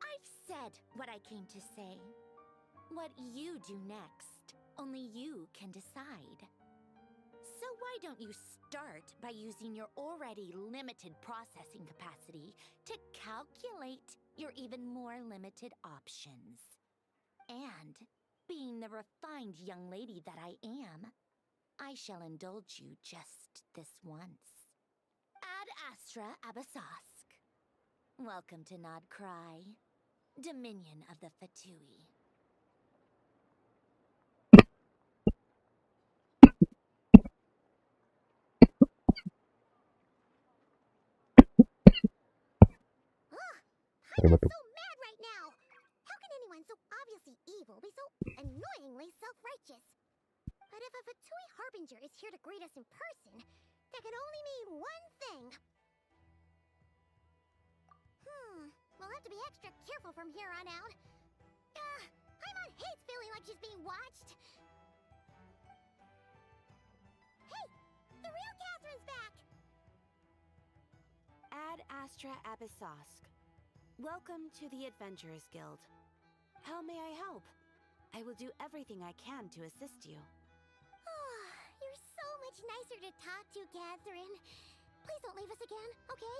I've said what I came to say. What you do next, only you can decide. So why don't you start by using your already limited processing capacity to calculate your even more limited options? And, being the refined young lady that I am, I shall indulge you just this once. Ad Astra Abasask. Welcome to Nod Cry, Dominion of the Fatui. I'm so mad right now! How can anyone so obviously evil be so annoyingly self-righteous? But if a Fatui Harbinger is here to greet us in person, that can only mean one thing. We'll have to be extra careful from here on out. Paimon hates feeling like she's being watched. Hey! The real Catherine's back! Ad Astra Abyssosque. Welcome to the Adventurers Guild. How may I help? I will do everything I can to assist you. You're so much nicer to talk to, Catherine. Please don't leave us again, okay?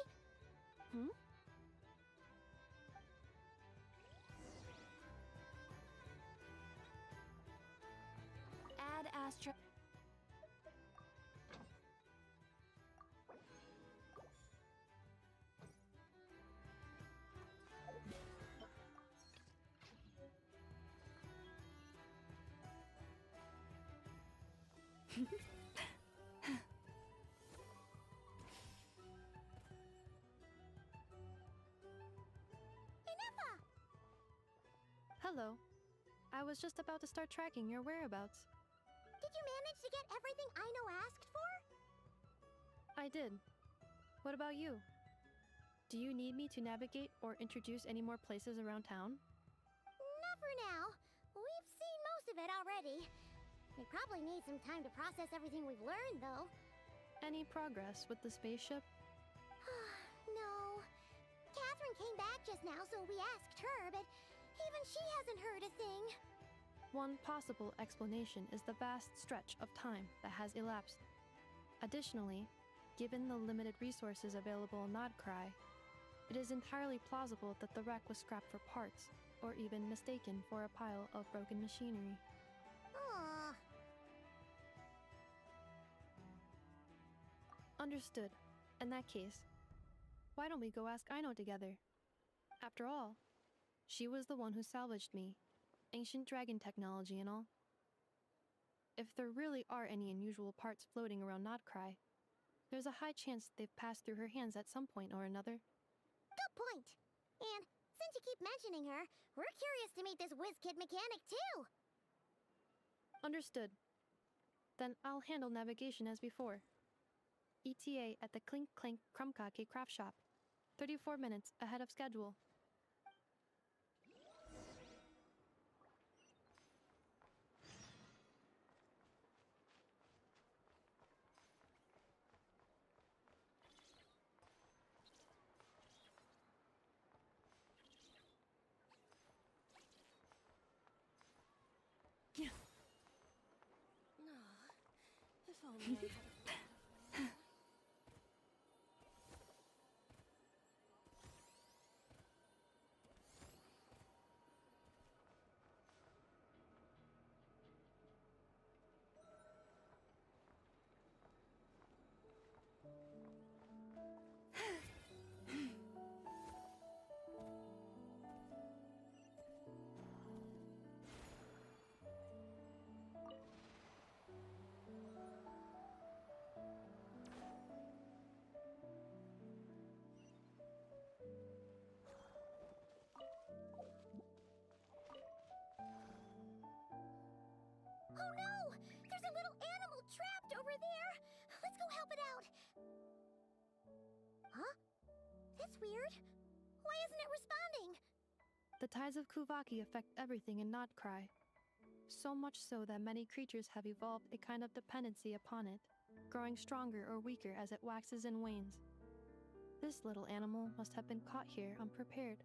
Ad Astra... Hello. I was just about to start tracking your whereabouts. Did you manage to get everything Aino asked for? I did. What about you? Do you need me to navigate or introduce any more places around town? Not for now. We've seen most of it already. We probably need some time to process everything we've learned, though. Any progress with the spaceship? No. Catherine came back just now, so we asked her, but even she hasn't heard a thing. One possible explanation is the vast stretch of time that has elapsed. Additionally, given the limited resources available in Nod Cry, it is entirely plausible that the wreck was scrapped for parts, or even mistaken for a pile of broken machinery. Understood. In that case, why don't we go ask Aino together? After all, she was the one who salvaged me, ancient dragon technology and all. If there really are any unusual parts floating around Nod Cry, there's a high chance they've passed through her hands at some point or another. Good point. And since you keep mentioning her, we're curious to meet this whiz-kid mechanic too. Understood. Then I'll handle navigation as before. ETA at the Clink Clank Krumkake craft shop. 34 minutes ahead of schedule. If only I had That's weird. Why isn't it responding? The ties of Kuvaki affect everything in Nodcry. So much so that many creatures have evolved a kind of dependency upon it, growing stronger or weaker as it waxes and wanes. This little animal must have been caught here unprepared.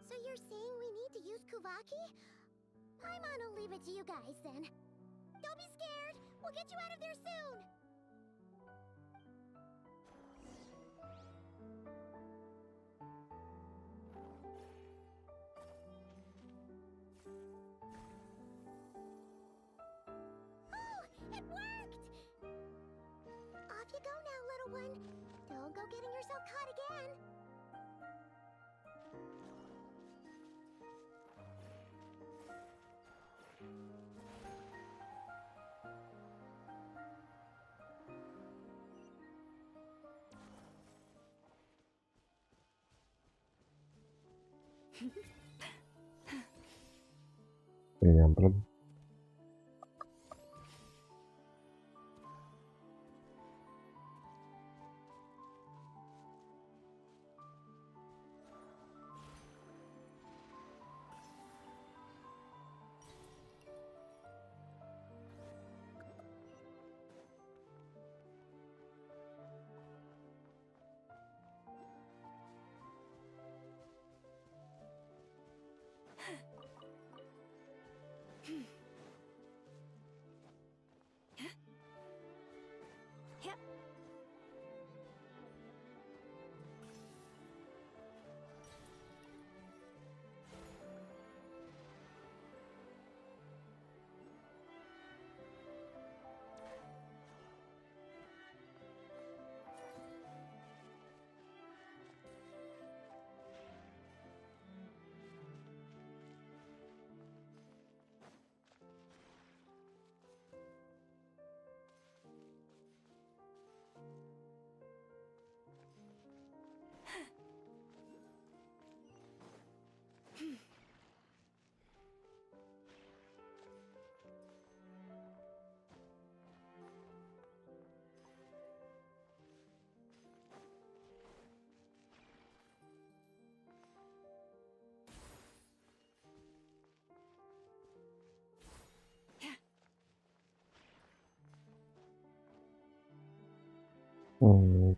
So you're saying we need to use Kuvaki? Paimon will leave it to you guys then. Don't be scared! We'll get you out of there soon! Oh! It worked! Off you go now, little one. Don't go getting yourself caught again. Ini nyamperin.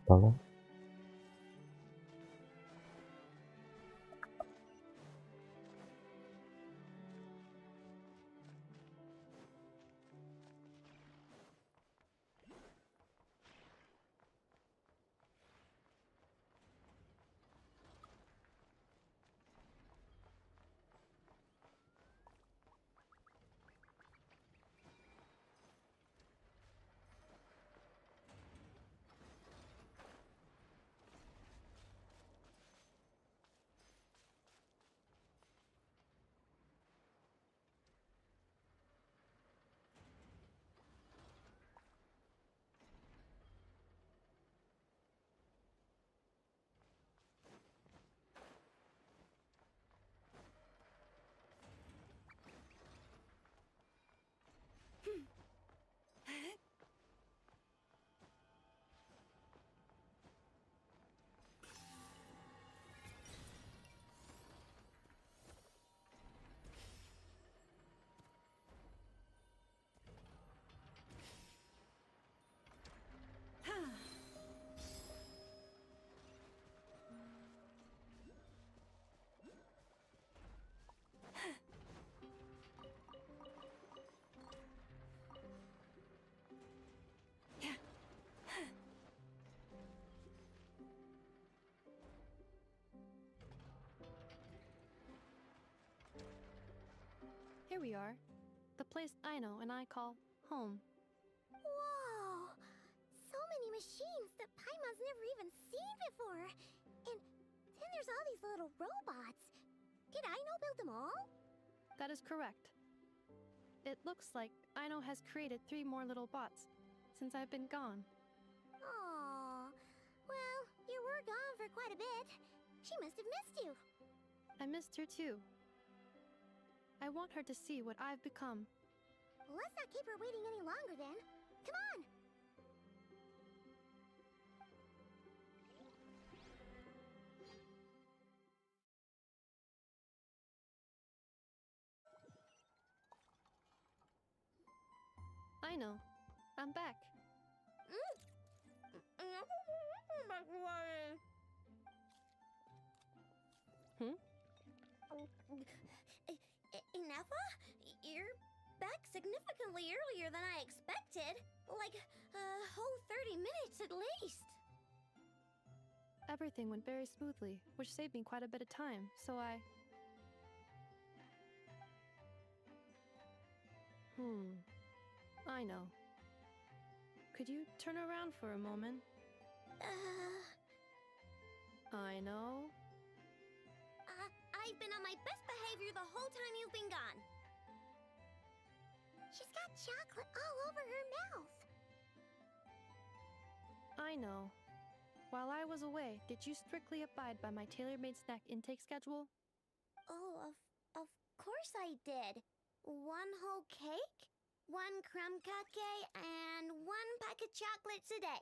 Kalau Here we are, the place Aino and I call home. Whoa! So many machines that Paimon's never even seen before. And then there's all these little robots. Did Aino build them all? That is correct. It looks like Aino has created 3 more little bots since I've been gone. Aww. Well, you were gone for quite a bit. She must have missed you. I missed her too. I want her to see what I've become. Well, let's not keep her waiting any longer then. Come on! I know. I'm back. Hmm? Ineffa? You're back significantly earlier than I expected. Like a whole 30 minutes at least. Everything went very smoothly, which saved me quite a bit of time, so I... I know. Could you turn around for a moment? I know. I've been on my best behavior the whole time you've been gone. She's got chocolate all over her mouth. I know. While I was away, did you strictly abide by my tailor-made snack intake schedule? Oh, of course I did. 1 whole cake, 1 crumb cake, and 1 pack of chocolates a day,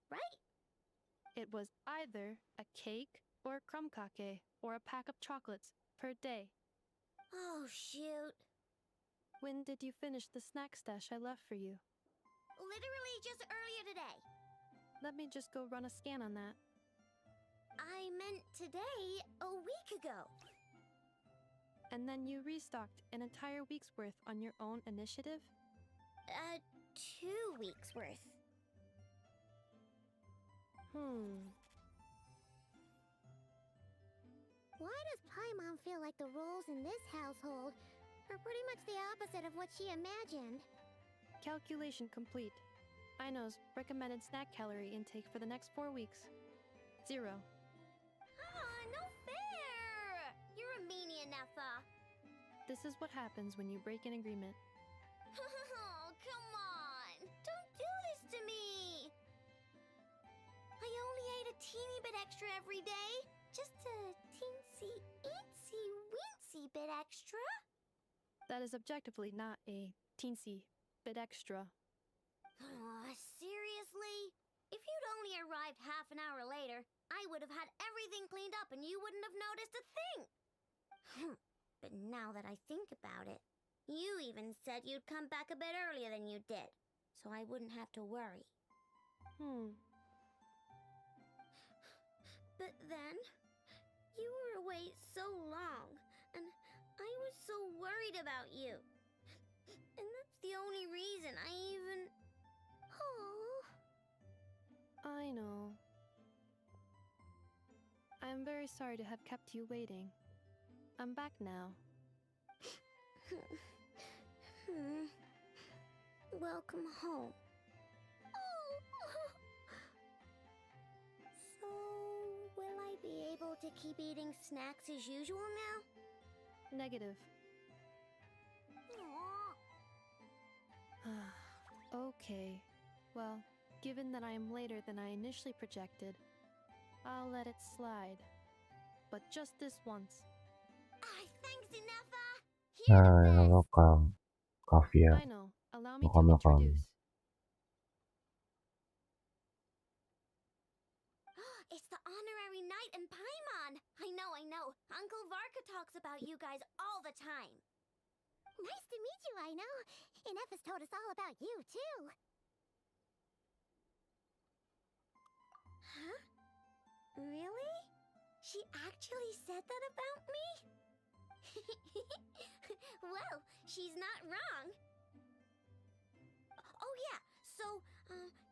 right? It was either a cake or a crumb cake or a pack of chocolates per day. Oh, shoot. When did you finish the snack stash I left for you? Literally just earlier today. Let me just go run a scan on that. I meant today, a week ago. And then you restocked an entire week's worth on your own initiative? 2 weeks worth. Why does Paimon feel like the roles in this household are pretty much the opposite of what she imagined? Calculation complete. Aino's recommended snack calorie intake for the next 4 weeks. 0. No fair! You're a meanie, Ineffa. This is what happens when you break an agreement. Oh, come on! Don't do this to me! I only ate a teeny bit extra every day. Just a teensy-eensy-weensy bit extra. That is objectively not a teensy bit extra. Seriously? If you'd only arrived half an hour later, I would have had everything cleaned up and you wouldn't have noticed a thing. But now that I think about it, you even said you'd come back a bit earlier than you did, so I wouldn't have to worry. But then, you were away so long, and I was so worried about you. And that's the only reason I even... I know. I am very sorry to have kept you waiting. I'm back now. Welcome home. So, will I be able to keep eating snacks as usual now? Negative. Okay. Well, given that I am later than I initially projected, I'll let it slide. But just this once. Thanks, Ineffa! You're welcome, Kavia. I know. Allow me to Welcome. introduce. It's the honorary knight and Paimon! I know. Uncle Varka talks about you guys all the time. Nice to meet you, Aino. Ineffa's told us all about you, too. Huh? Really? She actually said that about me? Well, she's not wrong. Oh yeah, so,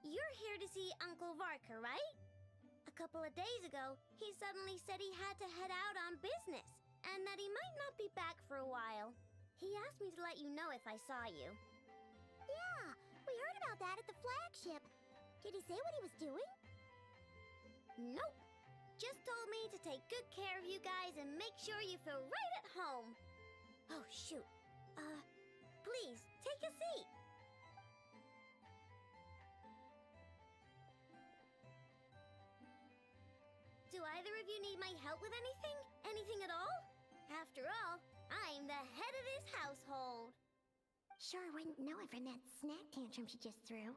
you're here to see Uncle Varka, right? A couple of days ago, he suddenly said he had to head out on business, and that he might not be back for a while. He asked me to let you know if I saw you. Yeah, we heard about that at the flagship. Did he say what he was doing? Nope. Just told me to take good care of you guys and make sure you feel right at home. Oh, shoot. Please, take a seat. Do either of you need my help with anything? Anything at all? After all, I'm the head of this household. Sure wouldn't know it from that snack tantrum she just threw.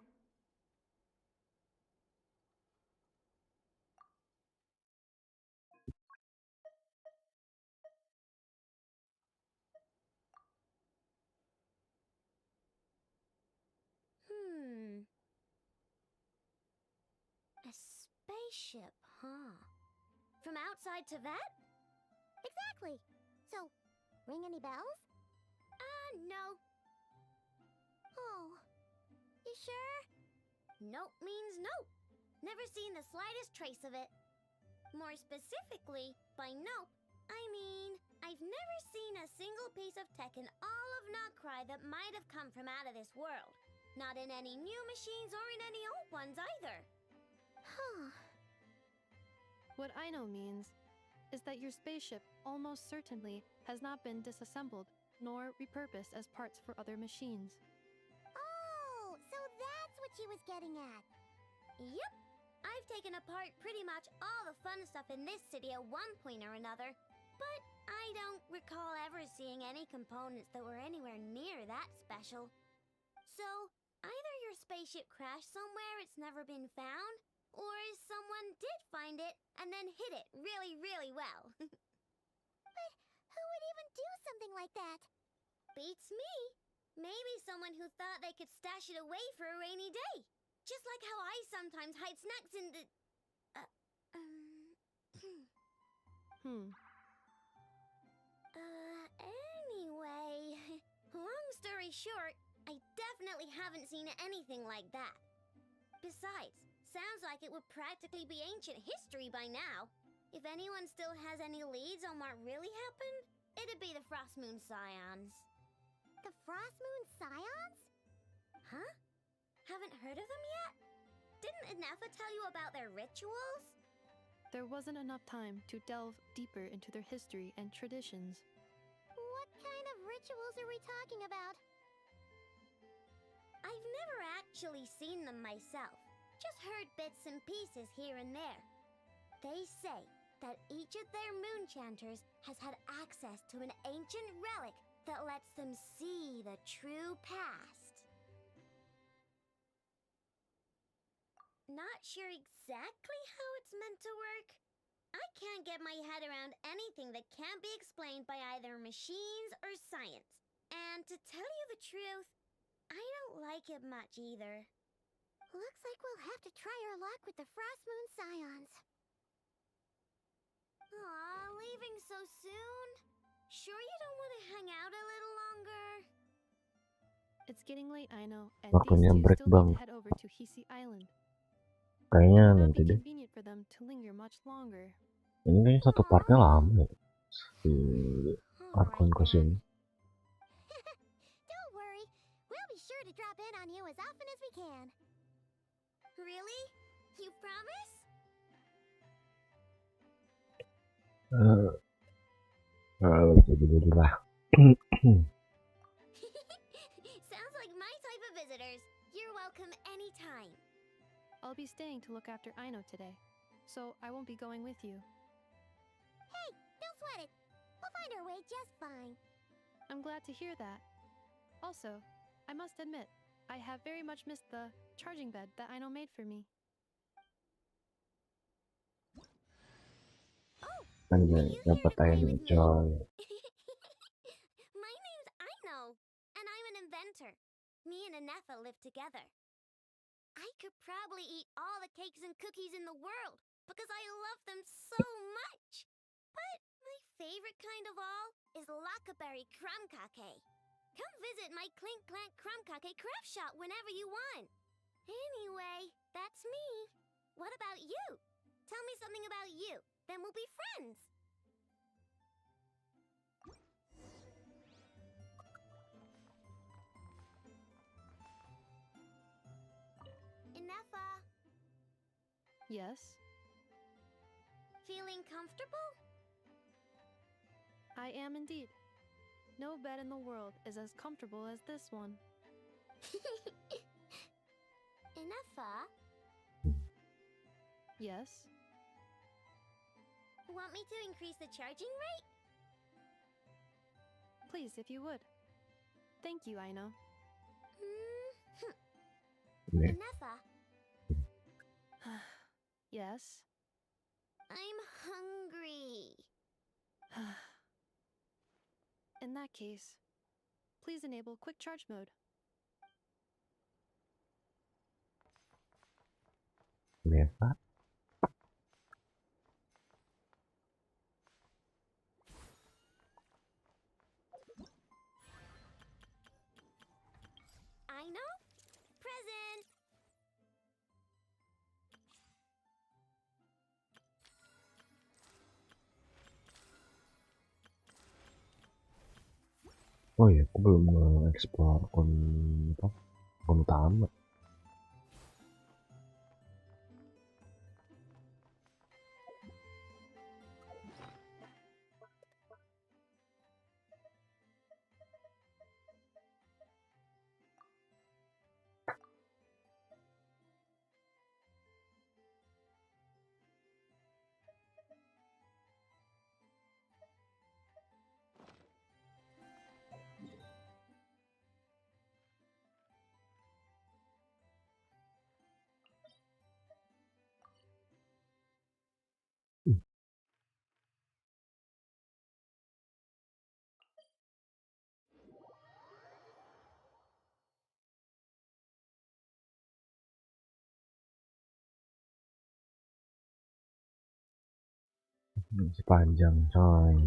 spaceship, huh? From outside to vet? Exactly. So, ring any bells? No. Oh, you sure? Nope means nope. Never seen the slightest trace of it. More specifically, by nope, I mean, I've never seen a single piece of tech in all of Notcry that might have come from out of this world. Not in any new machines or in any old ones either. Huh. What I know means is that your spaceship almost certainly has not been disassembled nor repurposed as parts for other machines. Oh, so that's what she was getting at. Yep. I've taken apart pretty much all the fun stuff in this city at one point or another, but I don't recall ever seeing any components that were anywhere near that special. So, either your spaceship crashed somewhere it's never been found, or someone did find it and then hid it really, really well. But who would even do something like that? Beats me. Maybe someone who thought they could stash it away for a rainy day. Just like how I sometimes hide snacks in the... Anyway, long story short, I definitely haven't seen anything like that. Besides, sounds like it would practically be ancient history by now. If anyone still has any leads on what really happened, it'd be the Frost Moon Scions. The Frost Moon Scions? Huh? Haven't heard of them yet? Didn't Inefa tell you about their rituals? There wasn't enough time to delve deeper into their history and traditions. What kind of rituals are we talking about? I've never actually seen them myself, just heard bits and pieces here and there. They say that each of their moon chanters has had access to an ancient relic that lets them see the true past. Not sure exactly how it's meant to work. I can't get my head around anything that can't be explained by either machines or science. And to tell you the truth, I don't like it much either. Looks like we'll have to try our luck with the Frost Moon Scions. Aw, leaving so soon? Sure you don't want to hang out a little longer? It's getting late, I know, and Waktunya these two break still need bang. to head over to Hisi Island. Kayaknya It would not nanti be deh. convenient for them to linger much longer. Ini kayaknya satu partnya lama ya. Si Arkon Kosin. Don't worry, we'll be sure to drop in on you as often as we can. Really? You promise? Lah. Sounds like my type of visitors. You're welcome anytime. I'll be staying to look after Aino today, so I won't be going with you. Hey, don't sweat it. We'll find our way just fine. I'm glad to hear that. Also, I must admit, I have very much missed the charging bed that Aino made for me. Anjay, dapat ayamnya coy. My name's Aino, and I'm an inventor. Me and Inefa live together. I could probably eat all the cakes and cookies in the world because I love them so much. But my favorite kind of all is Lockaberry Crumb Cake. Come visit my Clink Clank Crumb Cake craft shop whenever you want. Anyway, that's me. What about you? Tell me something about you, then we'll be friends. Inefa, Yes? feeling comfortable? I am indeed. No bed in the world is as comfortable as this one. Inefa, Yes? want me to increase the charging rate? Please, if you would. Thank you, Aino. Inefa, Yes? I'm hungry. In that case, please enable quick charge mode. Inefa. Oh iya, aku belum nge-explore akun utama. Masih panjang coy.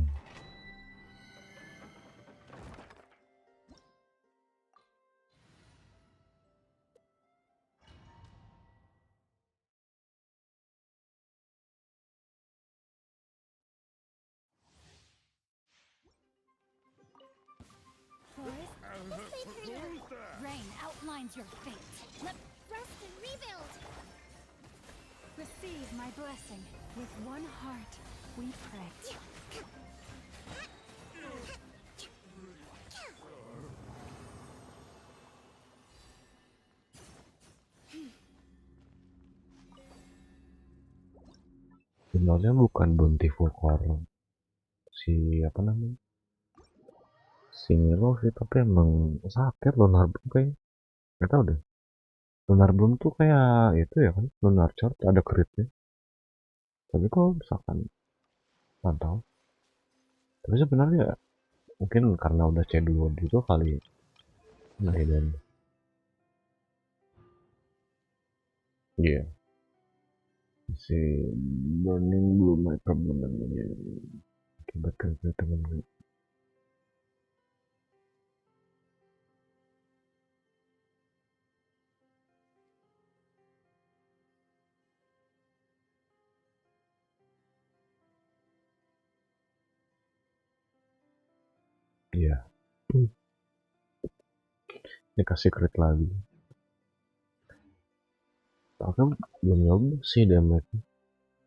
Rain outlines your fate. Let rest and rebuild. Receive my blessing. With one heart, we pray. Sebenarnya bukan bounty for core si apa namanya si Milo sih, tapi emang sakit Lunar Bloom kayaknya. Nggak tahu deh. Lunar Bloom tuh kayak itu ya kan, Lunar Chart ada critnya. Tapi kalau misalkan pantau, tapi sebenarnya mungkin karena udah C2 gitu kali. Nah dan iya, si Burning Blue my problem ini akibat kegiatan gue. Iya. Dikasih crit lagi. Aku belum nyoba sih damage.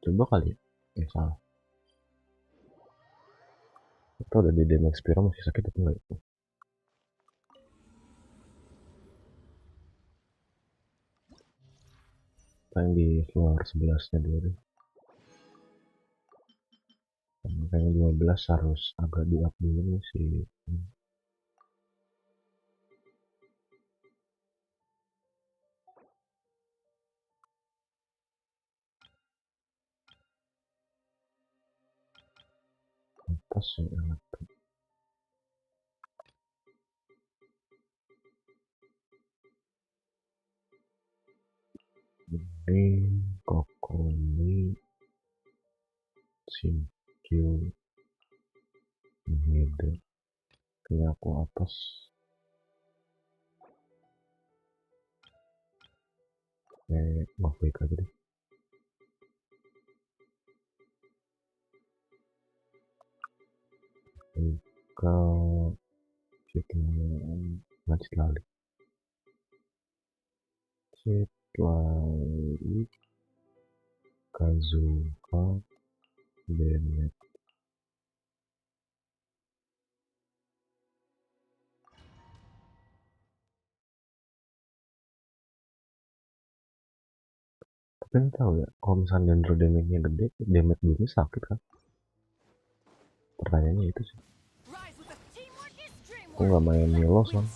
Coba kali ya. Salah. Atau udah di damage Spiro masih sakit atau enggak itu? Yang di floor 11-nya dulu deh. Makanya 15 harus agak di up dulu nih sih. Atas ya enak. Ini kokoni sinkyu ini deh. Kayaknya aku atas. Baik aja deh. Ke situ lanjut lagi. Lagi Kazuka Bennett. Tapi nggak tahu ya, kalau misalnya dendro damage-nya gede, damage dulu sakit kan? Pertanyaannya itu sih. Aku nggak main Milo soalnya.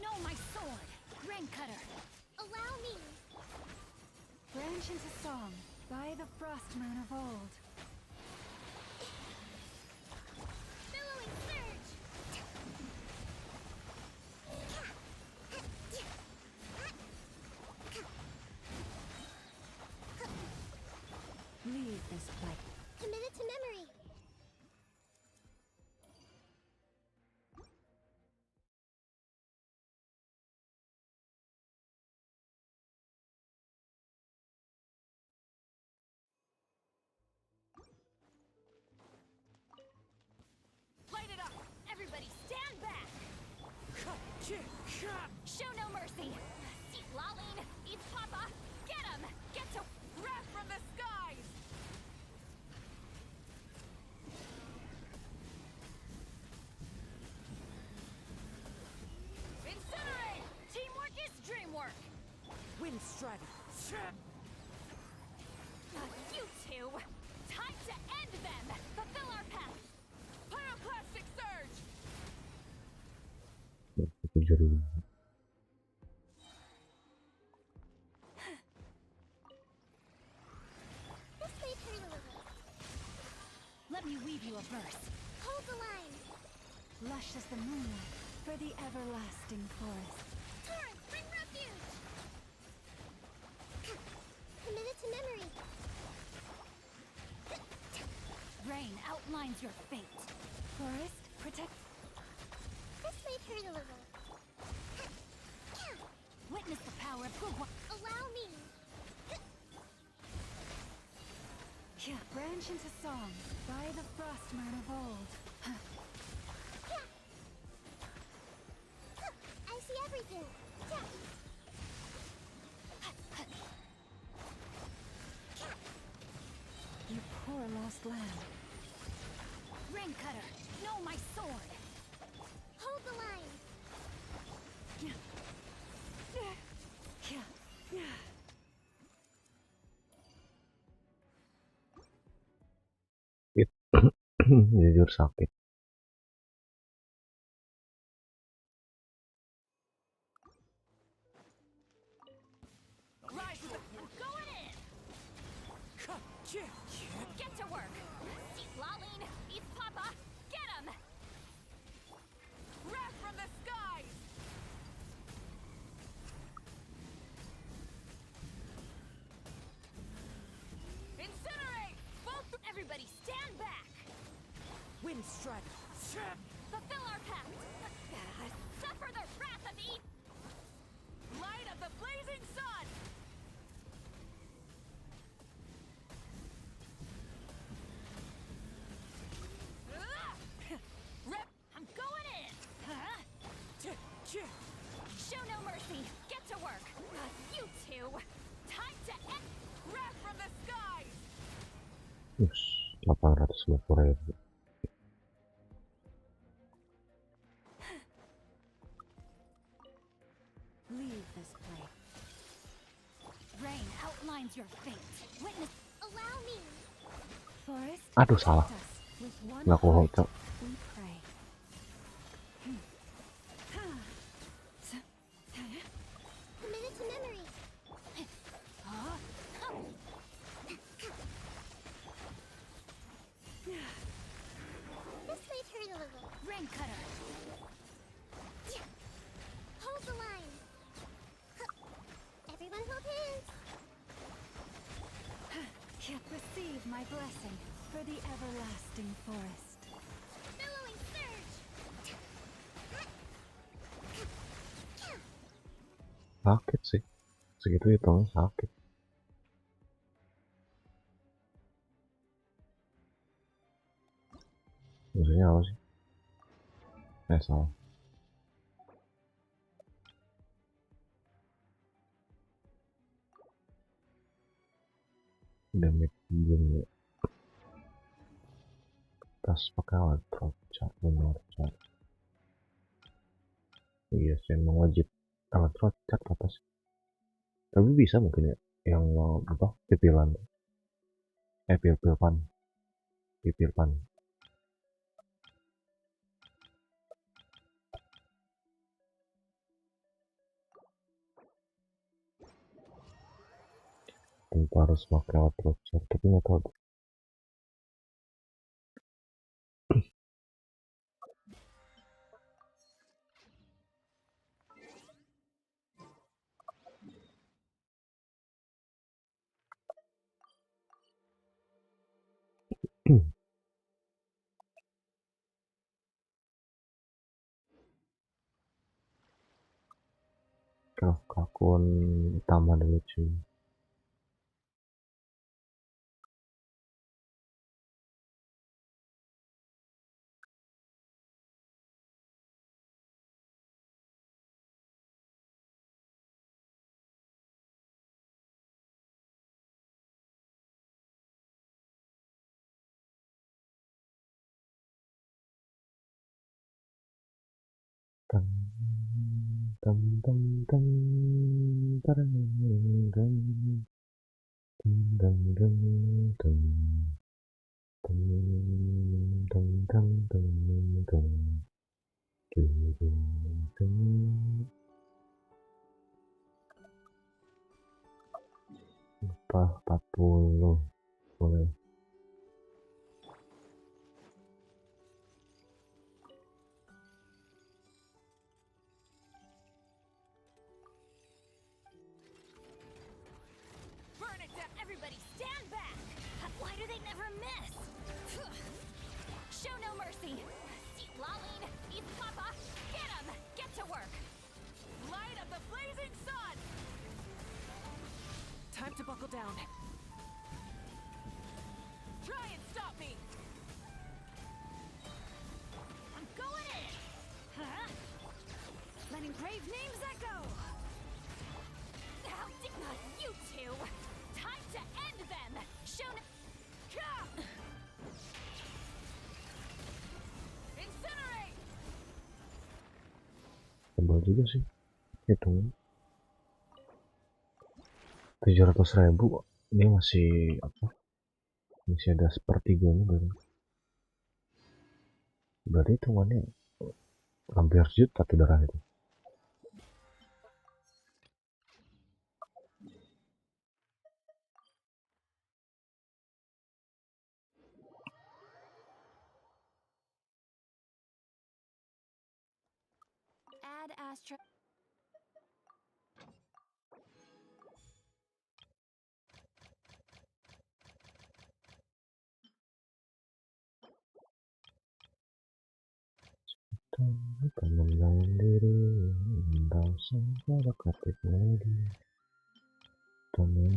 No, my sword! Rain cutter! Allow me! Branch into song by the frost moon of old. Billowing surge! Show no mercy. See Laline, eats Papa. Get him. Get to wrath from the skies. Incinerate. Teamwork is dreamwork. Windstrider. You two. Time to end them. Fulfill our path. Pyroclastic surge. This may hurt a little. Let me weave you a verse. Hold the line. Lush as the moonlight for the everlasting forest. Torrent, bring refuge. Committed to memory. Rain outlines your fate. Forest, protect. This may hurt a little. Witness the power of Gugwa. Allow me. Branch into song by the Frostmourne of old. I see everything. You poor lost lamb. Ring cutter, know my sword. Hold the line. Jujur sakit. Rise with the going in. Get to work. See Laline, eats Papa. Get him. Wrath from the skies. Incinerate. Both. Everybody stand back. Windstrider. Fulfill our pact. Suffer the wrath of the light of the blazing sun. Rip, I'm going in. Show no mercy. Get to work. You two. Time to end. Wrath from the skies. 850.000. Leave this place. Rain outlines your fate. Witness. Allow me. Forest, Aduh, salah. protect us. With one Nggak aku heart, hocok. we pray. Committed to memory. This may hurt a little. Ring cutter. Hold the line. Everyone hold hands. Receive my blessing for the everlasting forest. Billowing surge. Sakit sih. Segitu hitungnya sakit. Maksudnya apa sih? Salah. Damage bunyi. Tas pakai alat roca, benar roca. Iya sih, emang wajib alat roca atas. Tapi bisa mungkin ya, yang apa? Pipilan. Pipilpan. Pipilpan. Tanpa harus pakai alat roca, tapi nggak tahu. Akun utama dulu cuy. Tam tam tam tam tarang tam tam tam tam tam tam tam tam tam tam. Apa 40 boleh. Burn it down! Everybody stand back! Why do they never miss? Show no mercy! See, Laleen, eat Papa! Get him! Get to work! Light up the blazing sun! Time to buckle down. Try and stop me! I'm going in! Huh? Letting brave names echo. How did not you two? Time to end them! Show no... Incinerate! Tebal juga sih hitung 700.000. Ini masih apa, masih ada sepertiganya berarti hitungannya hampir juta tuh darah itu. Add astra. Mengenal diri, merasa pada teknologi, teman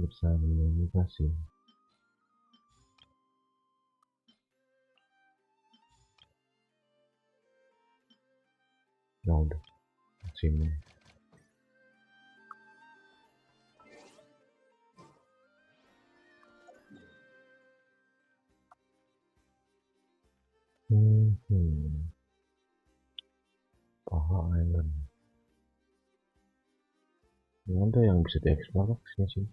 bersama kasih. Ya udah, maksimal. Island. Ada yang bisa diekspor ke sini.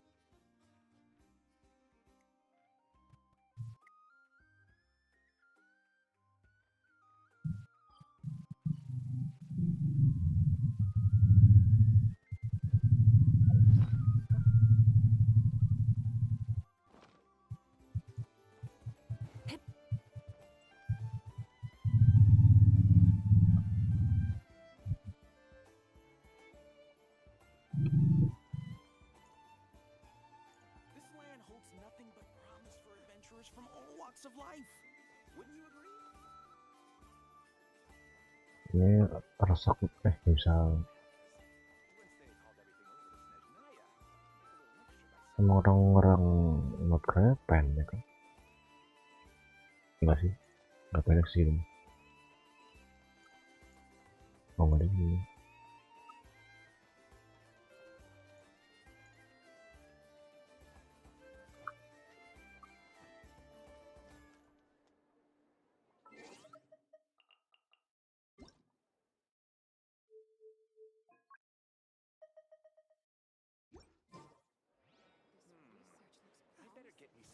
From all walks of life. Wouldn't you agree? Ini rasa bisa sama orang-orang not keren pendek kan? Enggak sih, nggak pendek sih ini. Oh nggak ada gini.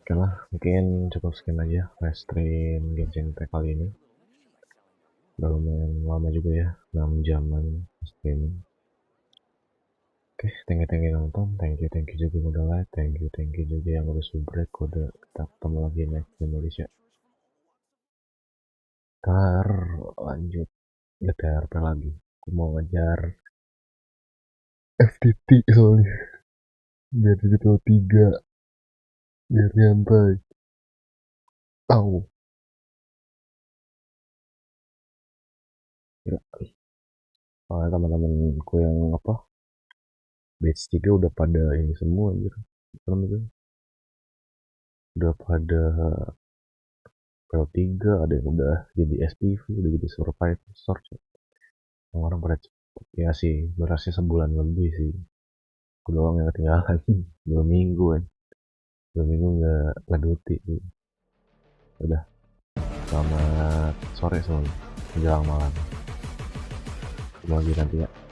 Oke lah, mungkin cukup sekian aja live stream GENSHIN kali ini. Udah lumayan lama juga ya, 6 jaman streaming. Oke, thank you nonton, thank you juga yang udah like, thank you juga yang udah subrek. Kita ketemu lagi next di Indonesia. Ntar lanjut GTRP lagi. Aku mau ngejar FTT soalnya, biar jadi level 3 biar nyantai. Tahu ya, soalnya teman-temanku yang apa batch 3 udah pada ini semua gitu, udah pada L3, ada yang udah jadi SPV, udah jadi survivor. Orang pada cepet ya sih, berasnya sebulan lebih sih. Aku doang yang ketinggalan 2 minggu kan, 2 minggu nggak duty. Udah, selamat sore semuanya. menjelang malam. Ketemu lagi nanti ya.